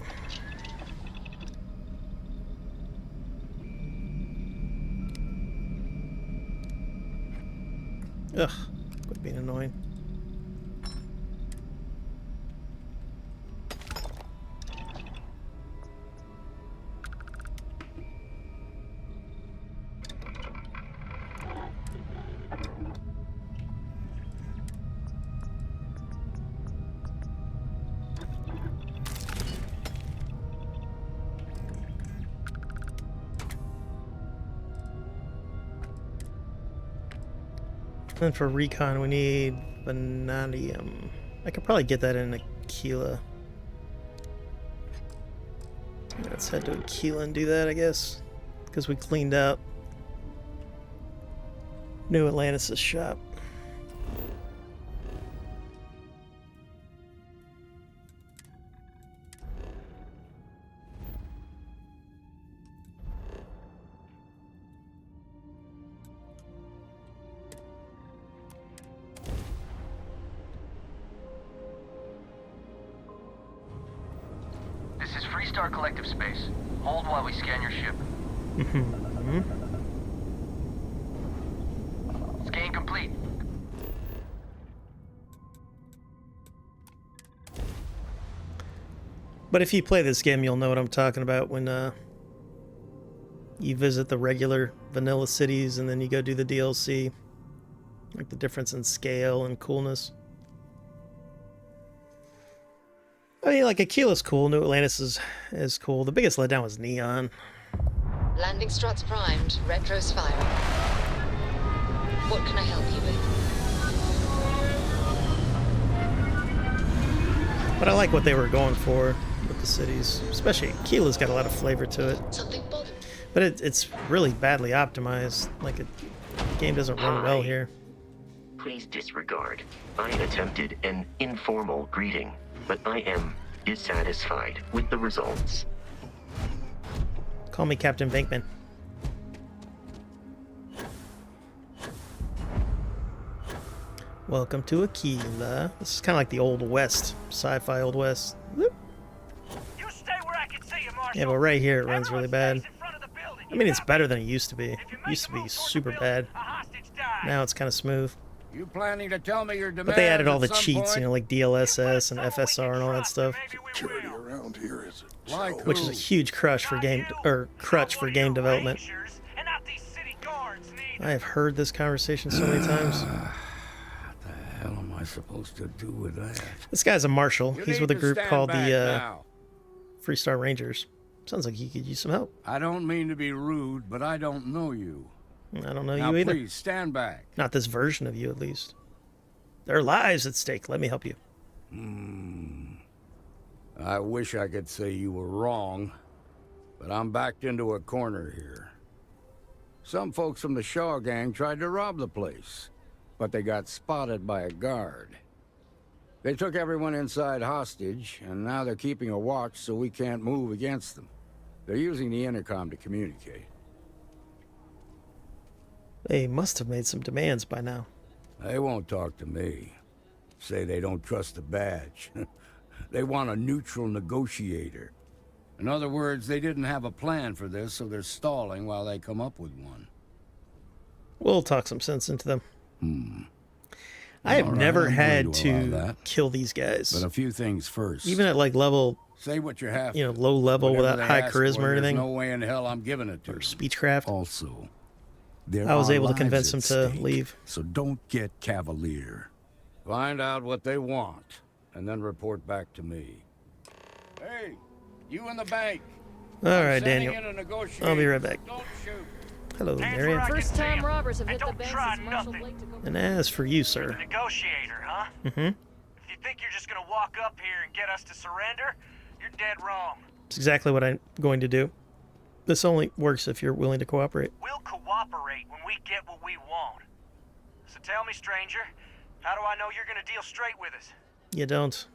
Ugh, quit being annoying. And for recon, we need vanadium. I could probably get that in Aquila. Let's head to Aquila and do that, I guess. Because we cleaned out New Atlantis' shop. This is Freestar Collective Space. Hold while we scan your ship. Scan complete. But if you play this game, you'll know what I'm talking about when you visit the regular vanilla cities and then you go do the DLC. Like the difference in scale and coolness. I mean, like Aquila's cool, New Atlantis is cool. The biggest letdown was Neon. Landing struts primed, retros firing. What can I help you with? But I like what they were going for with the cities. Especially Aquila's got a lot of flavor to it. Something bothered. But it's really badly optimized. Like, the game doesn't run well here. Please disregard. I attempted an informal greeting, but I am dissatisfied with the results. Call me Captain Venkman. Welcome to Aquila. This is kind of like the Old West, sci-fi Old West. Whoop. You stay where I can see you, Marshal. Yeah, but right here it runs really bad. I mean, it's better than it used to be. It used to be super bad. Now it's kind of smooth. You planning to tell me your demands? But they added all the at some cheats, point? you know, like DLSS and FSR and all that stuff. Security around here is like Which is a huge crutch for game development. I have heard this conversation so many times. What the hell am I supposed to do with that? This guy's a marshal. You He's need with a to group stand called back the now. Freestar Rangers. Sounds like he could use some help. I don't mean to be rude, but I don't know you. I don't know Now, you either. please stand back. Not this version of you, at least. There are lives at stake. Let me help you. I wish I could say you were wrong, but I'm backed into a corner here. Some folks from the Shaw gang tried to rob the place, but they got spotted by a guard. They took everyone inside hostage, and now they're keeping a watch so we can't move against them. They're using the intercom to communicate. They must have made some demands by now. They won't talk to me. Say they don't trust the badge. They want a neutral negotiator. In other words, they didn't have a plan for this, so they're stalling while they come up with one. We'll talk some sense into them. I have never had to kill these guys. But a few things first. Even at like level, say what you have. You know, low level Whatever without they high ask charisma for, or anything. There's no way in hell I'm giving it to or speechcraft. Also, I was able to lives convince him at to stake, leave. So don't get cavalier. Find out what they want, and then report back to me. Hey, you in the bank. All I'm right, sending Daniel. in a negotiator. I'll be right back. Don't shoot. Hello, Marion. First time robbers have hit the bank since Marshal Blake took over. And as for you, sir. Negotiator, huh? Mm-hmm. If you think you're just gonna walk up here and get us to surrender, you're dead wrong. It's exactly what I'm going to do. This only works if you're willing to cooperate. We'll cooperate when we get what we want. So tell me, stranger, how do I know you're gonna deal straight with us? You don't.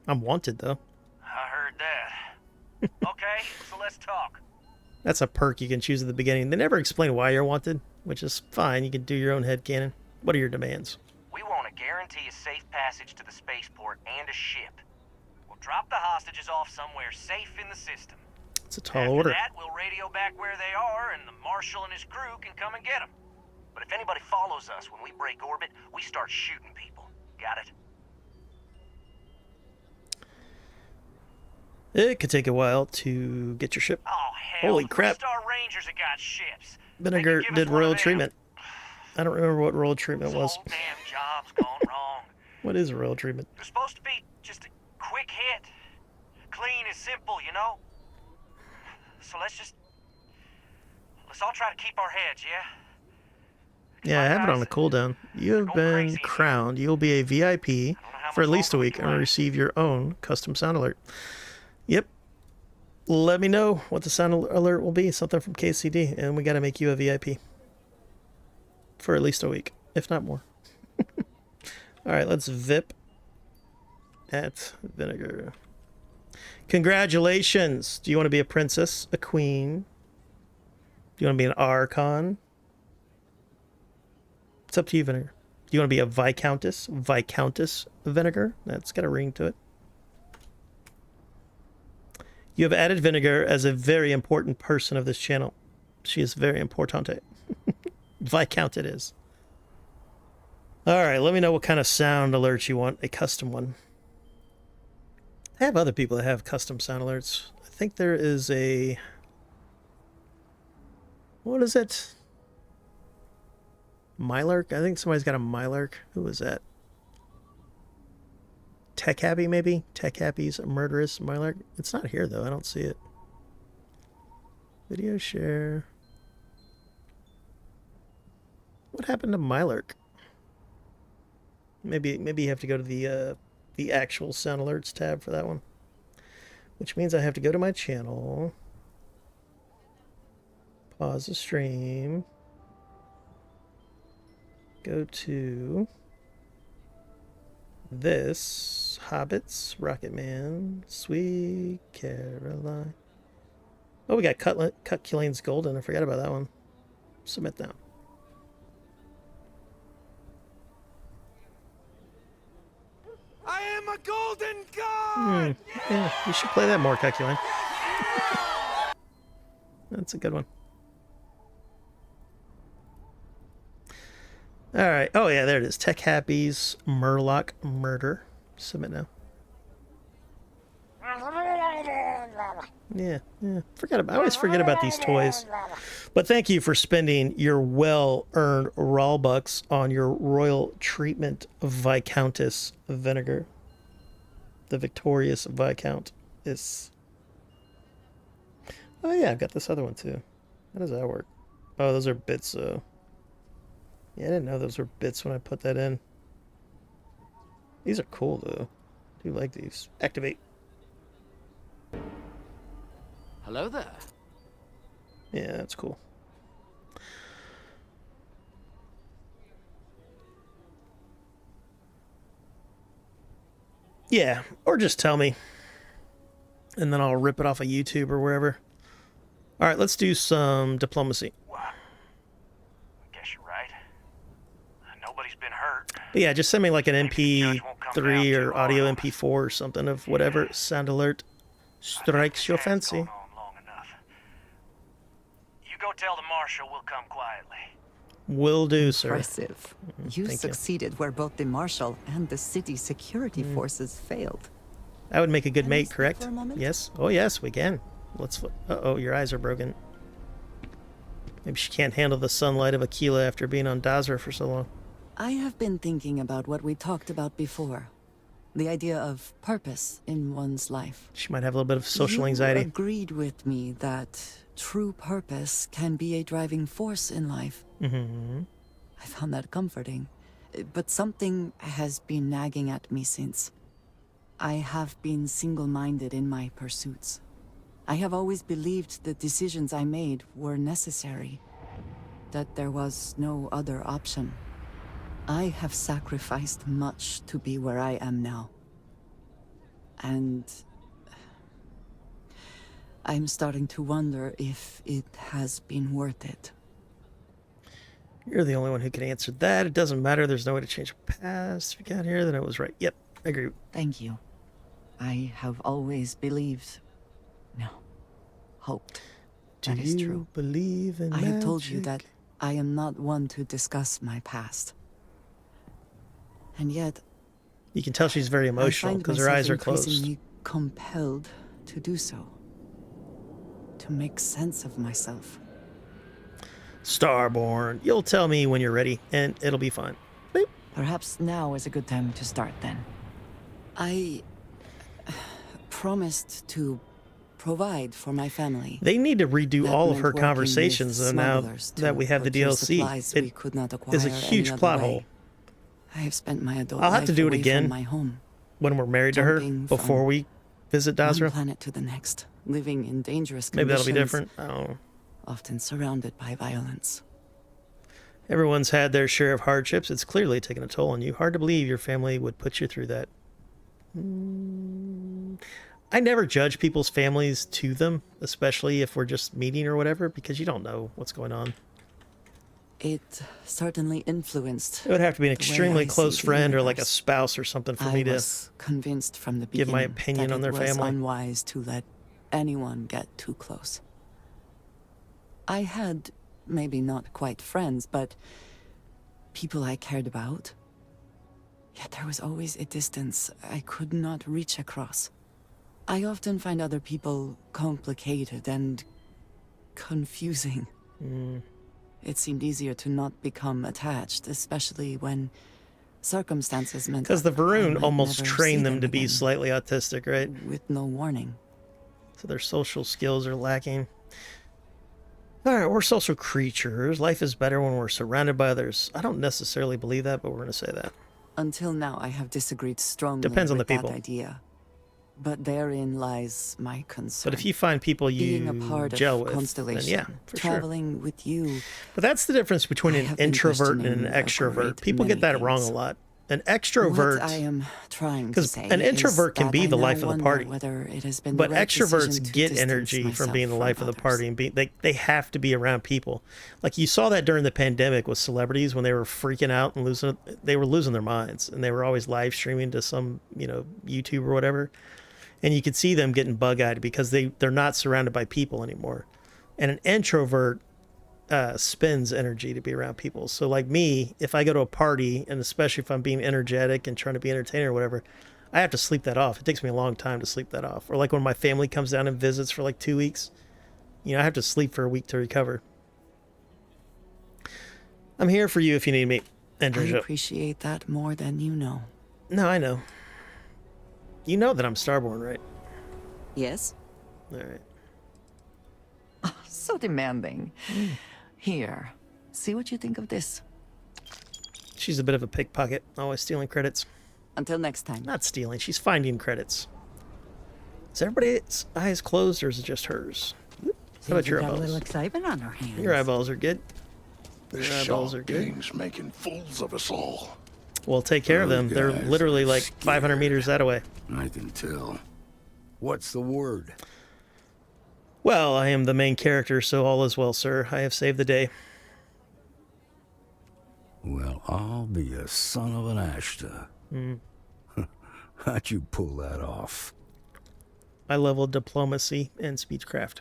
I'm wanted, though. I heard that. Okay, so let's talk. That's a perk you can choose at the beginning. They never explain why you're wanted, which is fine. You can do your own headcanon. What are your demands? We want to guarantee a safe passage to the spaceport and a ship. We'll drop the hostages off somewhere safe in the system. It's a tall order. After that, we'll radio back where they are, and the Marshal and his crew can come and get them. But if anybody follows us when we break orbit, we start shooting people. Got it? It could take a while to get your ship. Oh, hell. Holy crap. Star Rangers have got ships. Vinegar did royal treatment. I don't remember what royal treatment was. Damn job's gone wrong. What is royal treatment? It was supposed to be just a quick hit. Clean and simple, you know? So let's all try to keep our heads, yeah? Yeah, I have it on a cooldown. You have been crowned. You'll be a VIP for at least a week and receive your own custom sound alert. Yep. Let me know what the sound alert will be. Something from KCD, and we got to make you a VIP for at least a week, if not more. All right, let's VIP at Vinegar. Congratulations. Do you want to be a princess, a queen? Do you want to be an archon? It's up to you, Vinegar. Do you want to be a viscountess? Viscountess Vinegar? That's got a ring to it. You have added Vinegar as a very important person of this channel. She is very importante. Viscount it is. All right, let me know what kind of sound alert you want. A custom one. I have other people that have custom sound alerts. I think there is a... What is it? Mylark? I think somebody's got a Mylark. Who is that? Tech Happy, maybe? Tech Happy's a murderous Mylark. It's not here, though. I don't see it. Video share. What happened to Mylark? Maybe you have to go to the actual sound alerts tab for that one. Which means I have to go to my channel. Pause the stream. Go to this. Hobbits, Rocket Man, Sweet Caroline. Oh, we got Cut Killing's Golden. I forgot about that one. Submit now. I am a golden god! Yeah, you should play that more, Cut Killing. That's a good one. Alright. Oh, yeah, there it is. Tech Happy's Murloc Murder. Submit now. Yeah. I always forget about these toys. But thank you for spending your well-earned Rawlbucks on your royal treatment Viscountess vinegar. The victorious Viscountess. Oh, yeah, I've got this other one, too. How does that work? Oh, those are bits, Yeah, I didn't know those were bits when I put that in. These are cool, though. I do like these. Activate. Hello there. Yeah, that's cool. Yeah, or just tell me. And then I'll rip it off of YouTube or wherever. All right, let's do some diplomacy. I guess you're right. Nobody's been hurt. But yeah, just send me like an MP3 or audio MP4 or something of whatever sound alert strikes your fancy. You go tell the marshal we'll come quietly. Will do, sir. Impressive. You succeeded where both the marshal and the city security forces failed. That would make a good mate, correct? Yes. Oh, yes, we can. Let's. Uh-oh, your eyes are broken. Maybe she can't handle the sunlight of Aquila after being on Dazra for so long. I have been thinking about what we talked about before. The idea of purpose in one's life. She might have a little bit of social anxiety. You agreed with me that true purpose can be a driving force in life. Mm-hmm. I found that comforting. But something has been nagging at me since. I have been single-minded in my pursuits. I have always believed the decisions I made were necessary, that there was no other option. I have sacrificed much to be where I am now. And I'm starting to wonder if it has been worth it. You're the only one who can answer that. It doesn't matter. There's no way to change the past. If you got here, then it was right. Yep, I agree. Thank you. I have always believed... No. Hoped. That is true. Do you believe in I magic? have told you that I am not one to discuss my past. And yet... You can tell she's very emotional because her eyes are closed. I find myself increasingly compelled to do so. To make sense of myself. Starborn, you'll tell me when you're ready, and it'll be fine. Beep. Perhaps now is a good time to start, then. I promised to provide for my family. They need to redo That all of meant her working conversations, with though, now smugglers that we have the procure DLC. supplies we could not It is a acquire huge any other plot way. hole. I have spent my adult I'll have life to do it away again from my home, when we're married to her, jumping before from we visit one Dazra. planet to the next, living in dangerous Maybe conditions. that'll be different. I don't know. Often surrounded by violence. Everyone's had their share of hardships. It's clearly taken a toll on you. Hard to believe your family would put you through that. I never judge people's families to them, especially if we're just meeting or whatever, because you don't know what's going on. It certainly influenced. It would have to be an the way extremely I close see the friend or like a universe. spouse or something for me I to was convinced from the give beginning my opinion that on their it was family. unwise to let anyone get too close. I had maybe not quite friends, but people I cared about. Yet there was always a distance I could not reach across. I often find other people complicated and confusing. It seemed easier to not become attached, especially when circumstances meant Because the that I Varun might almost never see trained them to be again, slightly autistic, right? with no warning. So their social skills are lacking. Alright, we're social creatures. Life is better when we're surrounded by others. I don't necessarily believe that, but we're going to say that. Until now, I have disagreed strongly Depends on with the people. that idea. But therein lies my concern. But if you find people you being a part gel of with, Constellation, then yeah, for traveling with you. But that's the difference between I an have been introvert and an questioning a extrovert. great People get many that wrong a things. lot. An extrovert, What I am trying to because say an introvert is can that be I the now life of the wonder party. whether it has been But the right decision extroverts to get distance energy from myself being the life of the others. party, and they have to be around people. Like you saw that during the pandemic with celebrities when they were freaking out and they were losing their minds, and they were always live streaming to some YouTube or whatever, and you could see them getting bug-eyed because they're not surrounded by people anymore. And an introvert spends energy to be around people. So like me, if I go to a party, and especially if I'm being energetic and trying to be entertaining or whatever, I have to sleep that off. It takes me a long time to sleep that off. Or like when my family comes down and visits for like 2 weeks, I have to sleep for a week to recover. I'm here for you if you need me. I Andrew. appreciate that more than you know. No, I know. You know that I'm Starborn, right? Yes? All right. So demanding. Here, see what you think of this. She's a bit of a pickpocket, always stealing credits. Until next time. Not stealing, she's finding credits. Is everybody's eyes closed or is it just hers? How about your Got a little eyeballs? excitement on our hands. Your eyeballs are good. The Your eyeballs Shaw are good. Gang's making fools of us all. Well, take care of them. They're guys literally are like 500 meters that away. I can tell. What's the word? Well, I am the main character, so all is well, sir. I have saved the day. Well, I'll be a son of an Ashta. How'd you pull that off? I level diplomacy and speechcraft.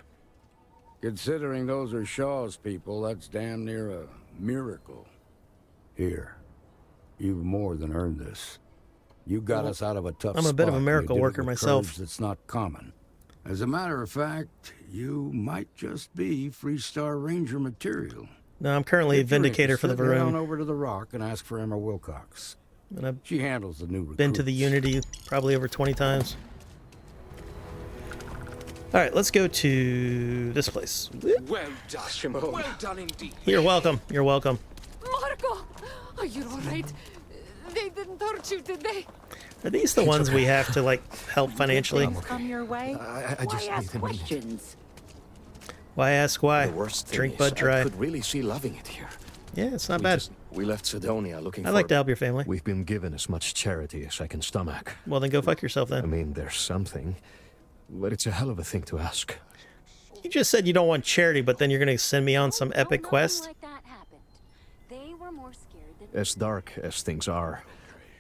Considering those are Shaw's people, that's damn near a miracle. Here, you've more than earned this. You got Well, us out of a tough I'm a bit of a spot, and you miracle did it worker with myself. courage that's not common. As a matter of fact, you might just be Freestar Ranger material. No, I'm currently a If you're vindicator for the interested, head on Varun. over to the Rock and ask for Emma Wilcox. And I've She handles the new recruits. been to the Unity probably over 20 times. All right, let's go to this place. Well done. Well done indeed. You're welcome. You're welcome. Marco! Are you alright? They didn't hurt you, did they? Are these the ones we have to like help financially? Come your way? I just Why ask need a minute. questions? Why ask why? The worst thing Drink is, Bud Dry. I could really see loving it here. Yeah, it's not bad. We left Sidonia looking I'd for... like to help your family. We've been given as much charity as I can stomach. Well, then go fuck yourself I then. mean, there's something, but it's a hell of a thing to ask. You just said you don't want charity, but then you're going to send me on some epic quest? Like that happened. They were more scared than As dark as things are,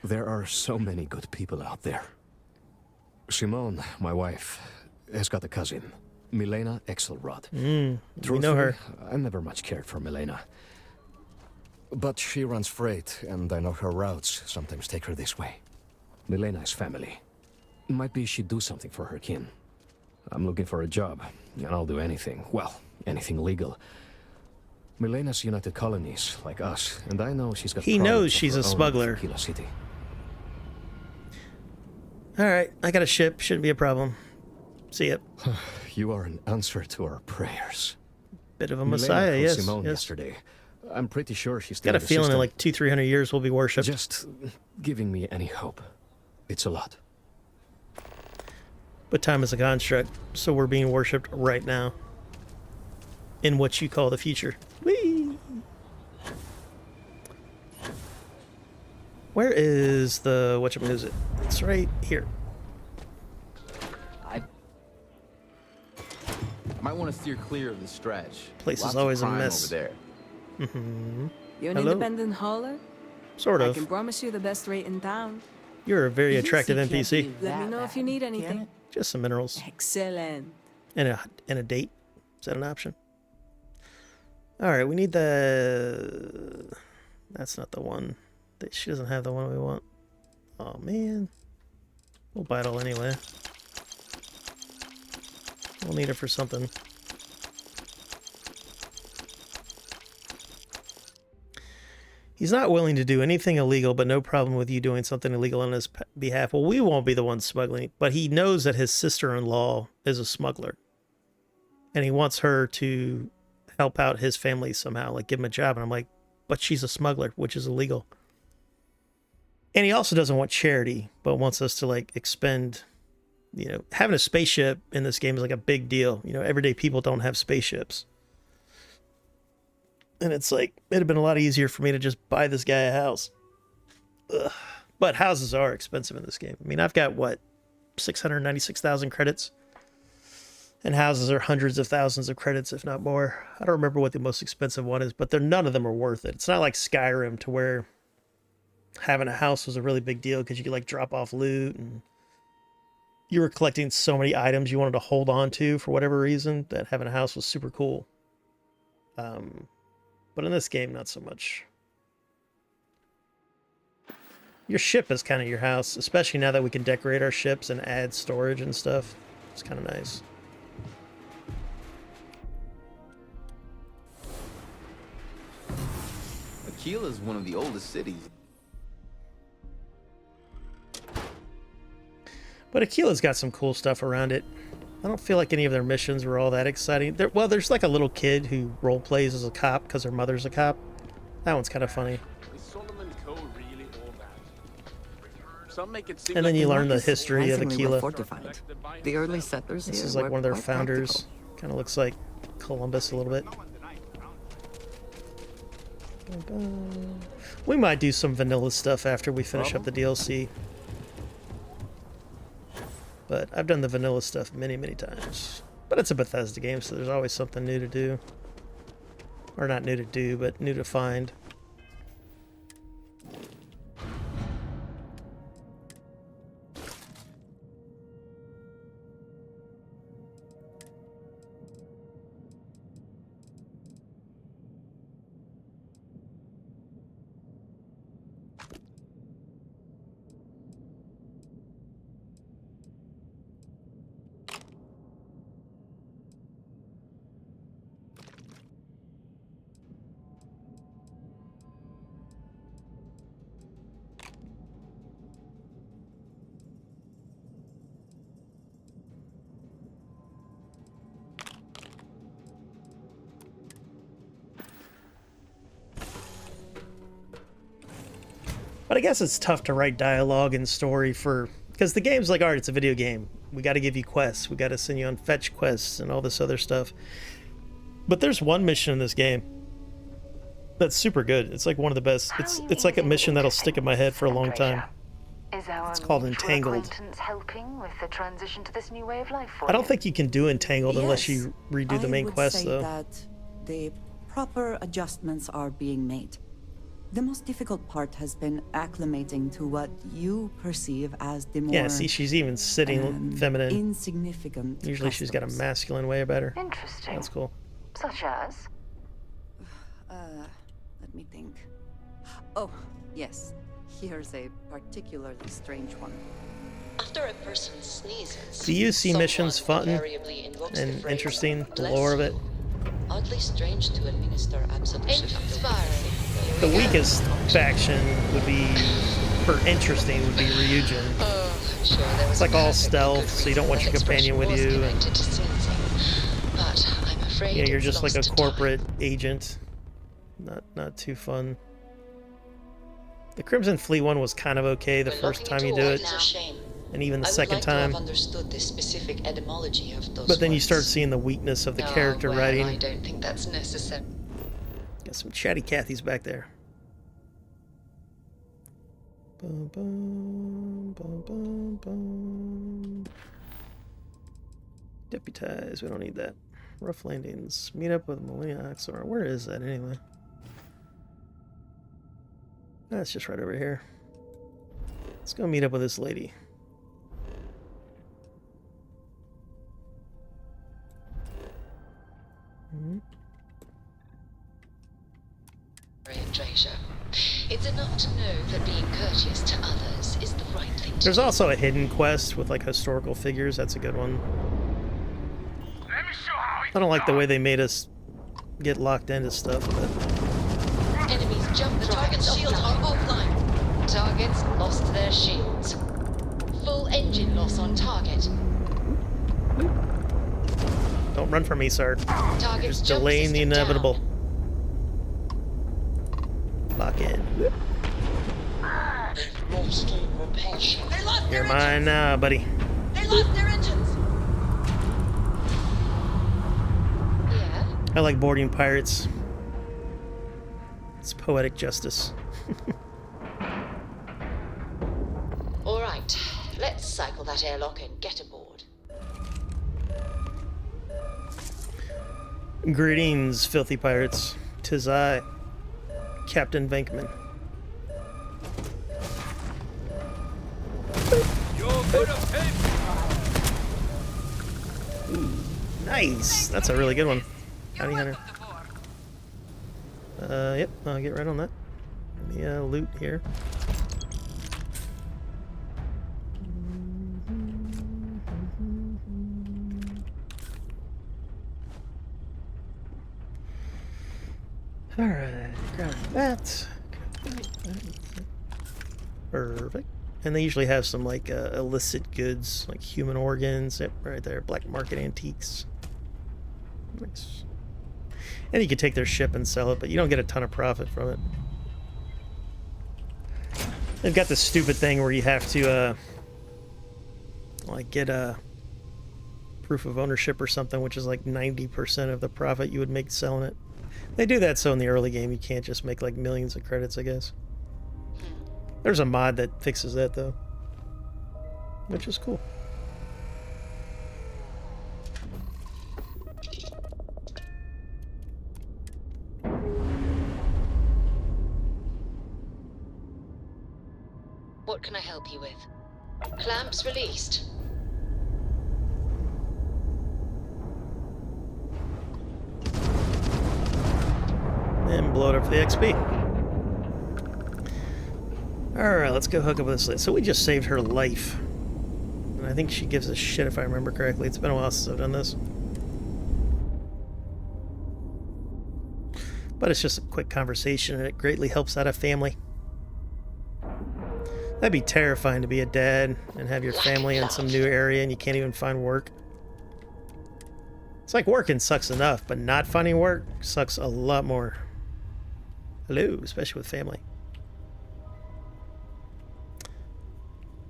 there are so many good people out there. Simone, my wife, has got a cousin, Milena Exelrod. We know her. I never much cared for Milena. But she runs freight, and I know her routes sometimes take her this way. Milena is family. Might be she'd do something for her kin. I'm looking for a job, and I'll do anything. Well, anything legal. Milena's United Colonies, like us, and I know she's got... He problems knows of she's her a own in smuggler. Tequila City. All right, I got a ship. Shouldn't be a problem. See ya. You are an answer to our prayers. Bit of a Milena messiah, called yes. Simone yes. yesterday. I'm pretty sure she's still Got a in the feeling in system. like 200-300 years we'll be worshipped. Just giving me any hope. It's a lot. But time is a construct, so we're being worshipped right now. In what you call the future. Whee! Where is the whatchamacallit? It's right here. Might want to steer clear of the stretch. Place Lots is of always a crime mess. over there. You're an Hello. independent hauler? Sort I of. can promise you the best rate in town. You're a very attractive NPC. Let me know if you need anything. Just some minerals. Excellent. And a date. Is that an option? Alright, we need the... That's not the one. She doesn't have the one we want. Oh man. We'll buy it all anyway. We'll need it for something. He's not willing to do anything illegal, but no problem with you doing something illegal on his behalf. Well, we won't be the ones smuggling, but he knows that his sister-in-law is a smuggler. And he wants her to help out his family somehow, like give him a job. And I'm like, but she's a smuggler, which is illegal. And he also doesn't want charity, but wants us to like expend, you know, having a spaceship in this game is like a big deal. You know, everyday people don't have spaceships. And it's like, it'd have been a lot easier for me to just buy this guy a house. Ugh. But houses are expensive in this game. I mean, I've got, what, 696,000 credits? And houses are hundreds of thousands of credits, if not more. I don't remember what the most expensive one is, but none of them are worth it. It's not like Skyrim to where having a house was a really big deal because you could, like, drop off loot and you were collecting so many items you wanted to hold on to for whatever reason that having a house was super cool. But in this game, not so much. Your ship is kind of your house, especially now that we can decorate our ships and add storage and stuff. It's kind of nice. Aquila is one of the oldest cities. But Aquila's got some cool stuff around it. I don't feel like any of their missions were all that exciting. Well, there's like a little kid who role plays as a cop because her mother's a cop. That one's kind of funny. And then you learn the history of Aquila. Fortified. The early settlers This here is like were one of their quite founders. Kind of looks like Columbus a little bit. We might do some vanilla stuff after we finish up the DLC. But I've done the vanilla stuff many, many times. But it's a Bethesda game, so there's always something new to do. Or not new to do, but new to find. But I guess it's tough to write dialogue and story for... Because the game's like, alright, it's a video game. We gotta give you quests. We gotta send you on fetch quests and all this other stuff. But there's one mission in this game that's super good. It's like one of the best. It's like a mission that'll stick in my head for a long time. It's called Entangled. Helping with the transition to this new way of life for I don't think you can do Entangled unless you redo the main quest, though. I would say that the proper adjustments are being made. The most difficult part has been acclimating to what you perceive as the more... Yeah, see, she's even sitting feminine. Insignificant. Usually she's got a masculine way about her. Interesting. That's cool. Such as? Let me think. Oh, yes. Here's a particularly strange one. After a person sneezes, Do you see missions fun and interesting, the lore of it? Oddly strange to administer absolution. Inspiring. The weakest faction would be, for interesting, would be Ryujin. It's like all stealth, so you don't want your companion with you. And, you know, you're just like a corporate agent. Not too fun. The Crimson Fleet one was kind of okay the first time you do it, and even the second time. But then you start seeing the weakness of the character writing. I don't think that's necessary. Got some chatty Cathys back there. Bum, bum, bum, bum, bum. Deputize, we don't need that. Rough landings. Meet up with Millennium Axor. Where is that anyway? That's just right over here. Let's go meet up with this lady. It's enough to know that being courteous to others is the right thing to There's do. also a hidden quest with like historical figures. That's a good one. I don't like the way they made us get locked into stuff. But... Enemies jump the target's shields are offline. Targets lost their shields. Full engine loss on target. Don't run from me, sir. Target's You're just delaying the inevitable. Down. Lock in. Lost all propulsion. You're mine now, buddy. They lost their engines. Yeah. I like boarding pirates. It's poetic justice. All right, let's cycle that airlock and get aboard. Greetings, filthy pirates. 'Tis I, Captain Venkman. Ooh, nice. That's a really good one. Bounty hunter. Yep, I'll get right on that. Let me loot here. Alright, grab that. Perfect. And they usually have some like illicit goods, like human organs. Yep, right there. Black market antiques. Nice. And you can take their ship and sell it, but you don't get a ton of profit from it. They've got this stupid thing where you have to like get a proof of ownership or something, which is like 90% of the profit you would make selling it. They do that so in the early game you can't just make like millions of credits, I guess. There's a mod that fixes that though, which is cool. What can I help you with? Clamps released. And blow it up for the XP. Alright, let's go hook up with this lady. So we just saved her life. And I think she gives a shit if I remember correctly. It's been a while since I've done this. But it's just a quick conversation and it greatly helps out a family. That'd be terrifying to be a dad and have your family in some new area and you can't even find work. It's like working sucks enough, but not finding work sucks a lot more. Hello, especially with family.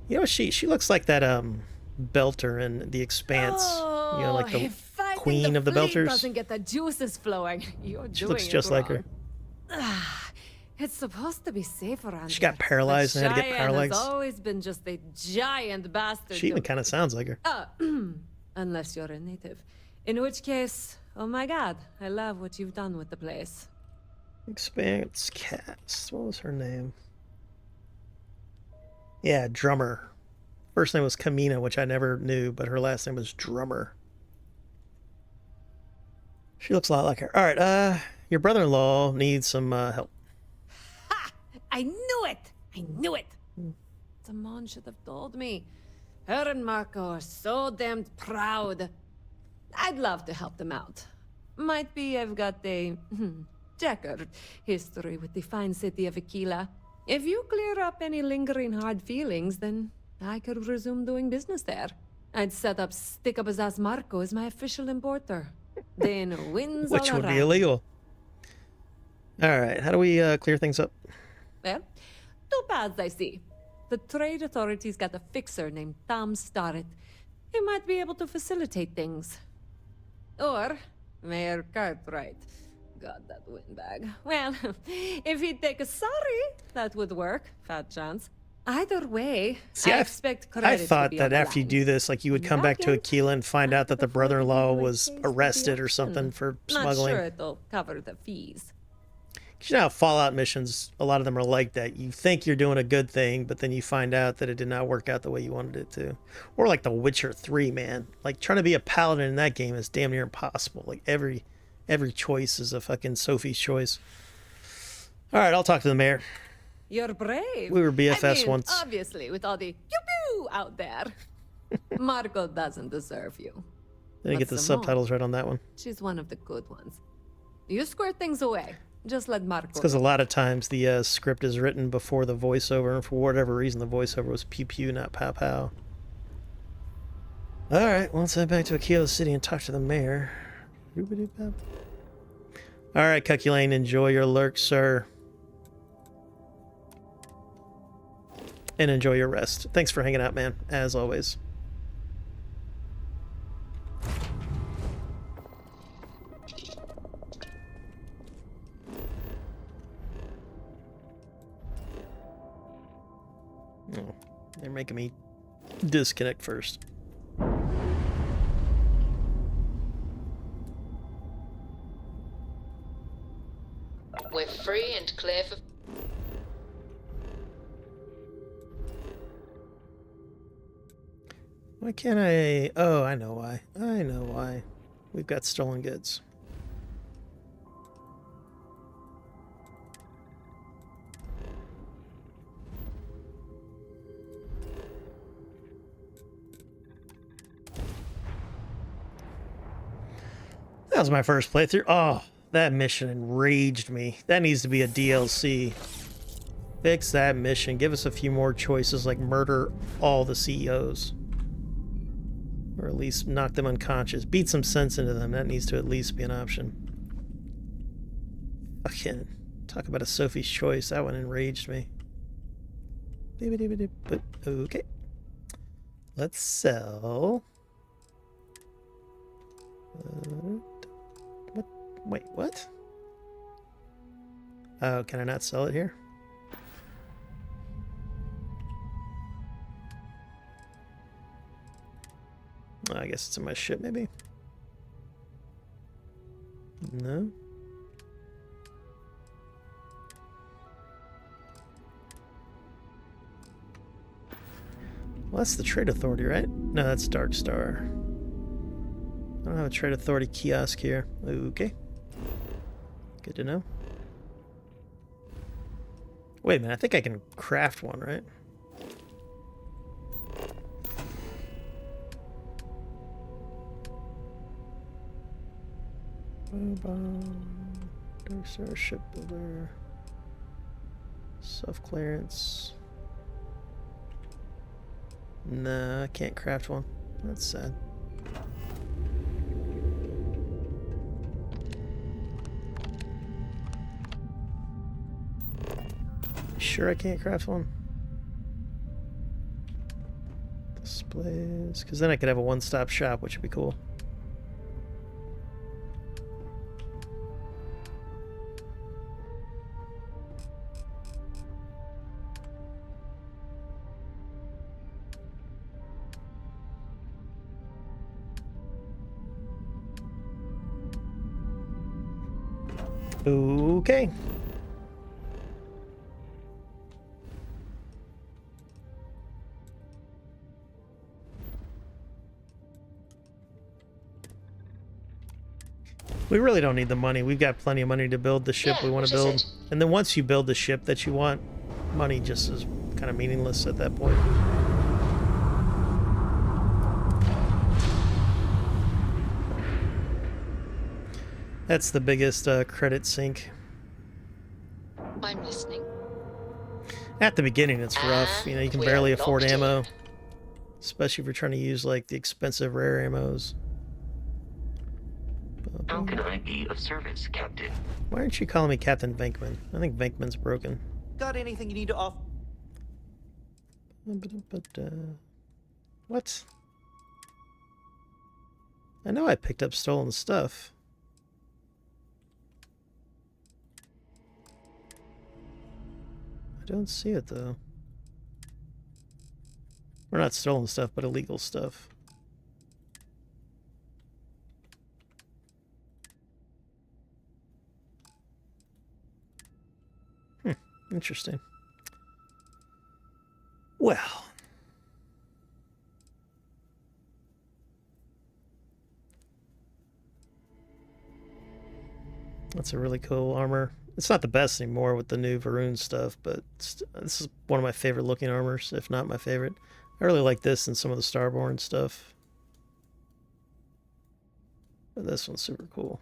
You know, she looks like that belter in The Expanse. You know, like the queen of the belters. Doesn't get the juices flowing. You're She looks just like her. It's supposed to be safe around She got here, paralyzed but and had to get Cheyenne paralyzed. has always been just a giant bastard. She even kind of sounds like her. Unless you're a native. In which case, oh my god, I love what you've done with the place. Expanse cast. What was her name? Yeah, Drummer. First name was Kamina, which I never knew, but her last name was Drummer. She looks a lot like her. All right, your brother-in-law needs some help. I knew it! I knew it! Damon should have told me. Her and Marco are so damned proud. I'd love to help them out. Might be I've got a checkered history with the fine city of Aquila. If you clear up any lingering hard feelings, then I could resume doing business there. I'd set up Stick-Up-His-Ass Marco as my official importer. Then wins Which all would around. be illegal. All right, how do we clear things up? Well, two paths I see. The trade authorities got a fixer named Tom Starrett. He might be able to facilitate things. Or Mayor Cartwright. God, that windbag. Well, if he'd take a sorry, that would work. Fat chance. Either way, See, I expect credit I to thought be that on the after you line. do this, like you would come back to Aquila and find out that the brother-in-law was arrested or something for smuggling. Not sure it'll cover the fees. 'Cause you know how Fallout missions, a lot of them are like that. You think you're doing a good thing, but then you find out that it did not work out the way you wanted it to. Or like The Witcher 3, man. Like trying to be a paladin in that game is damn near impossible. Like every choice is a fucking Sophie's choice. All right, I'll talk to the mayor. You're brave. We were BFFs I mean, once. Obviously, with all the pew-pew out there. Marco doesn't deserve you. Didn't get the subtitles right on that one. She's one of the good ones. You square things away. Just let Marco. It's because a lot of times the script is written before the voiceover, and for whatever reason the voiceover was pew pew, not pow pow. Alright, well, let's head back to Aquila City and talk to the mayor. Alright, Cuculane, enjoy your lurk, sir. And enjoy your rest. Thanks for hanging out, man, as always. Oh, they're making me disconnect first. We're free and clear for... Why can't I... Oh, I know why. I know why. We've got stolen goods. That was my first playthrough. Oh, that mission enraged me. That needs to be a DLC. Fix that mission. Give us a few more choices, like murder all the CEOs. Or at least knock them unconscious. Beat some sense into them. That needs to at least be an option. Fucking talk about a Sophie's Choice. That one enraged me. Okay. Let's sell... what? Wait, what? Oh, can I not sell it here? I guess it's in my ship, maybe? No? Well, that's the Trade Authority, right? No, that's Dark Star. I don't have a Trade Authority kiosk here. Okay. Good to know. Wait a minute, I think I can craft one, right? Dark Star Shipbuilder. Self-clearance. Nah, I can't craft one. That's sad. Sure I can't craft one? Displays, because then I could have a one-stop shop, which would be cool. Okay. We really don't need the money. We've got plenty of money to build the ship we want to build. And then once you build the ship that you want, money just is kind of meaningless at that point. That's the biggest credit sink. I'm listening. At the beginning, it's rough. You know, you can barely afford ammo. Especially if you're trying to use, like, the expensive rare ammos. How can I be of service, Captain? Why aren't you calling me Captain Venkman? I think Venkman's broken. Got anything you need to offer? What? I know I picked up stolen stuff. I don't see it, though. Or not stolen stuff, but illegal stuff. Interesting. Well. That's a really cool armor. It's not the best anymore with the new Varun stuff, but this is one of my favorite looking armors, if not my favorite. I really like this and some of the Starborn stuff. But this one's super cool.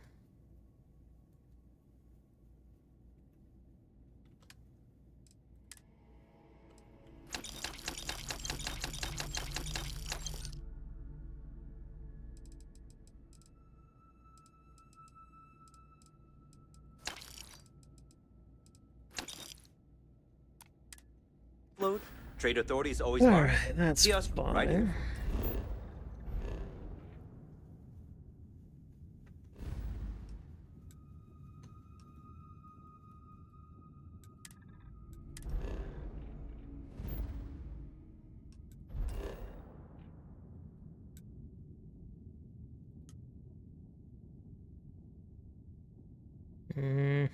Load. Trade authorities always All are. right, that's See us fine. right here. Mm.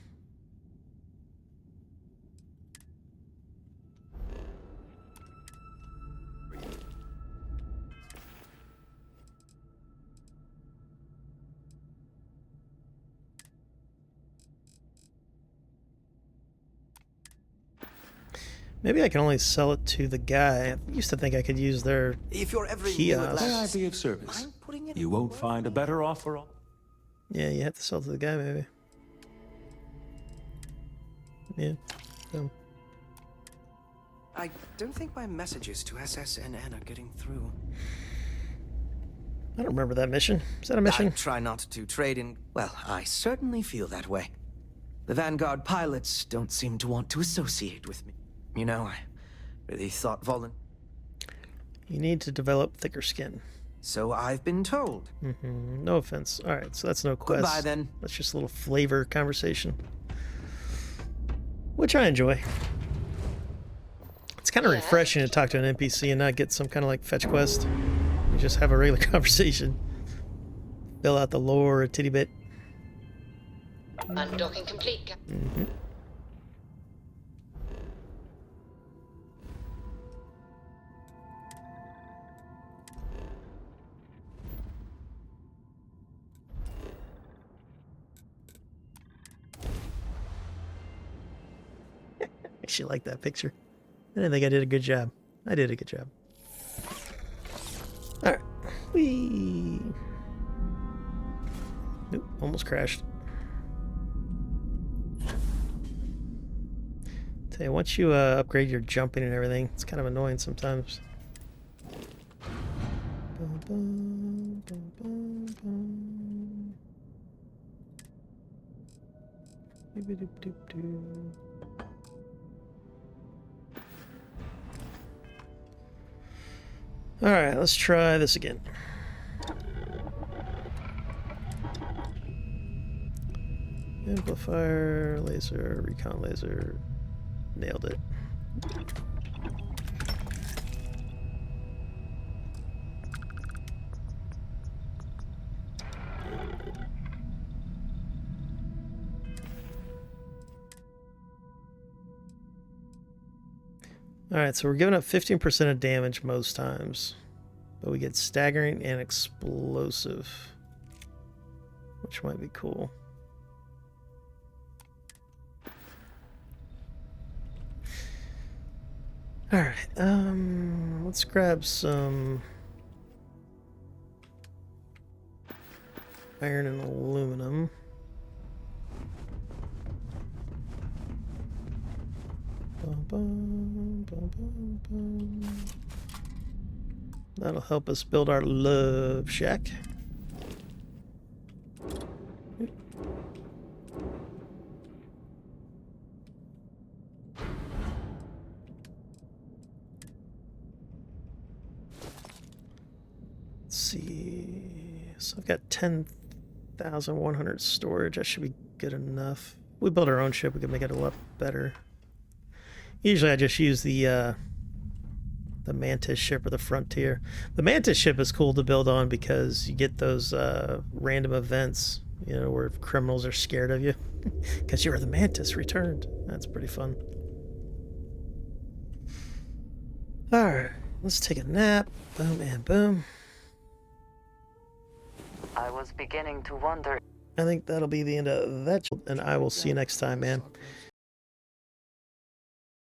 Maybe I can only sell it to the guy. I used to think I could use their If you're ever kiosk. May I be of service? You won't find a better offer. Yeah, you have to sell to the guy, maybe. Yeah. So. I don't think my messages to SS and N are getting through. I don't remember that mission. Is that a mission? I try not to trade in... Well, I certainly feel that way. The Vanguard pilots don't seem to want to associate with me. You know, I really thought You need to develop thicker skin. So I've been told. Mm-hmm. No offense. All right, so that's no quest. Goodbye, then. That's just a little flavor conversation, which I enjoy. It's kind of refreshing to talk to an NPC and not get some kind of like fetch quest. You just have a regular conversation. Fill out the lore a titty bit. Undocking complete, Captain. Mm-hmm. I actually like that picture. I didn't think I did a good job. I did a good job. Alright. Whee! Nope, almost crashed. Tell you, once you upgrade your jumping and everything, it's kind of annoying sometimes. Alright, let's try this again. Amplifier, laser, recon laser. Nailed it. Alright, so we're giving up 15% of damage most times. But we get staggering and explosive. Which might be cool. Alright, let's grab some iron and aluminum. That'll help us build our love shack. Let's see. So I've got 10,100 storage. That should be good enough. If we build our own ship, we can make it a lot better. Usually I just use the Mantis ship or the Frontier. The Mantis ship is cool to build on because you get those random events, you know, where criminals are scared of you because you're the Mantis returned. That's pretty fun. Alright, let's take a nap. Boom and boom. I was beginning to wonder. I think that'll be the end of that, and I will see you next time, man.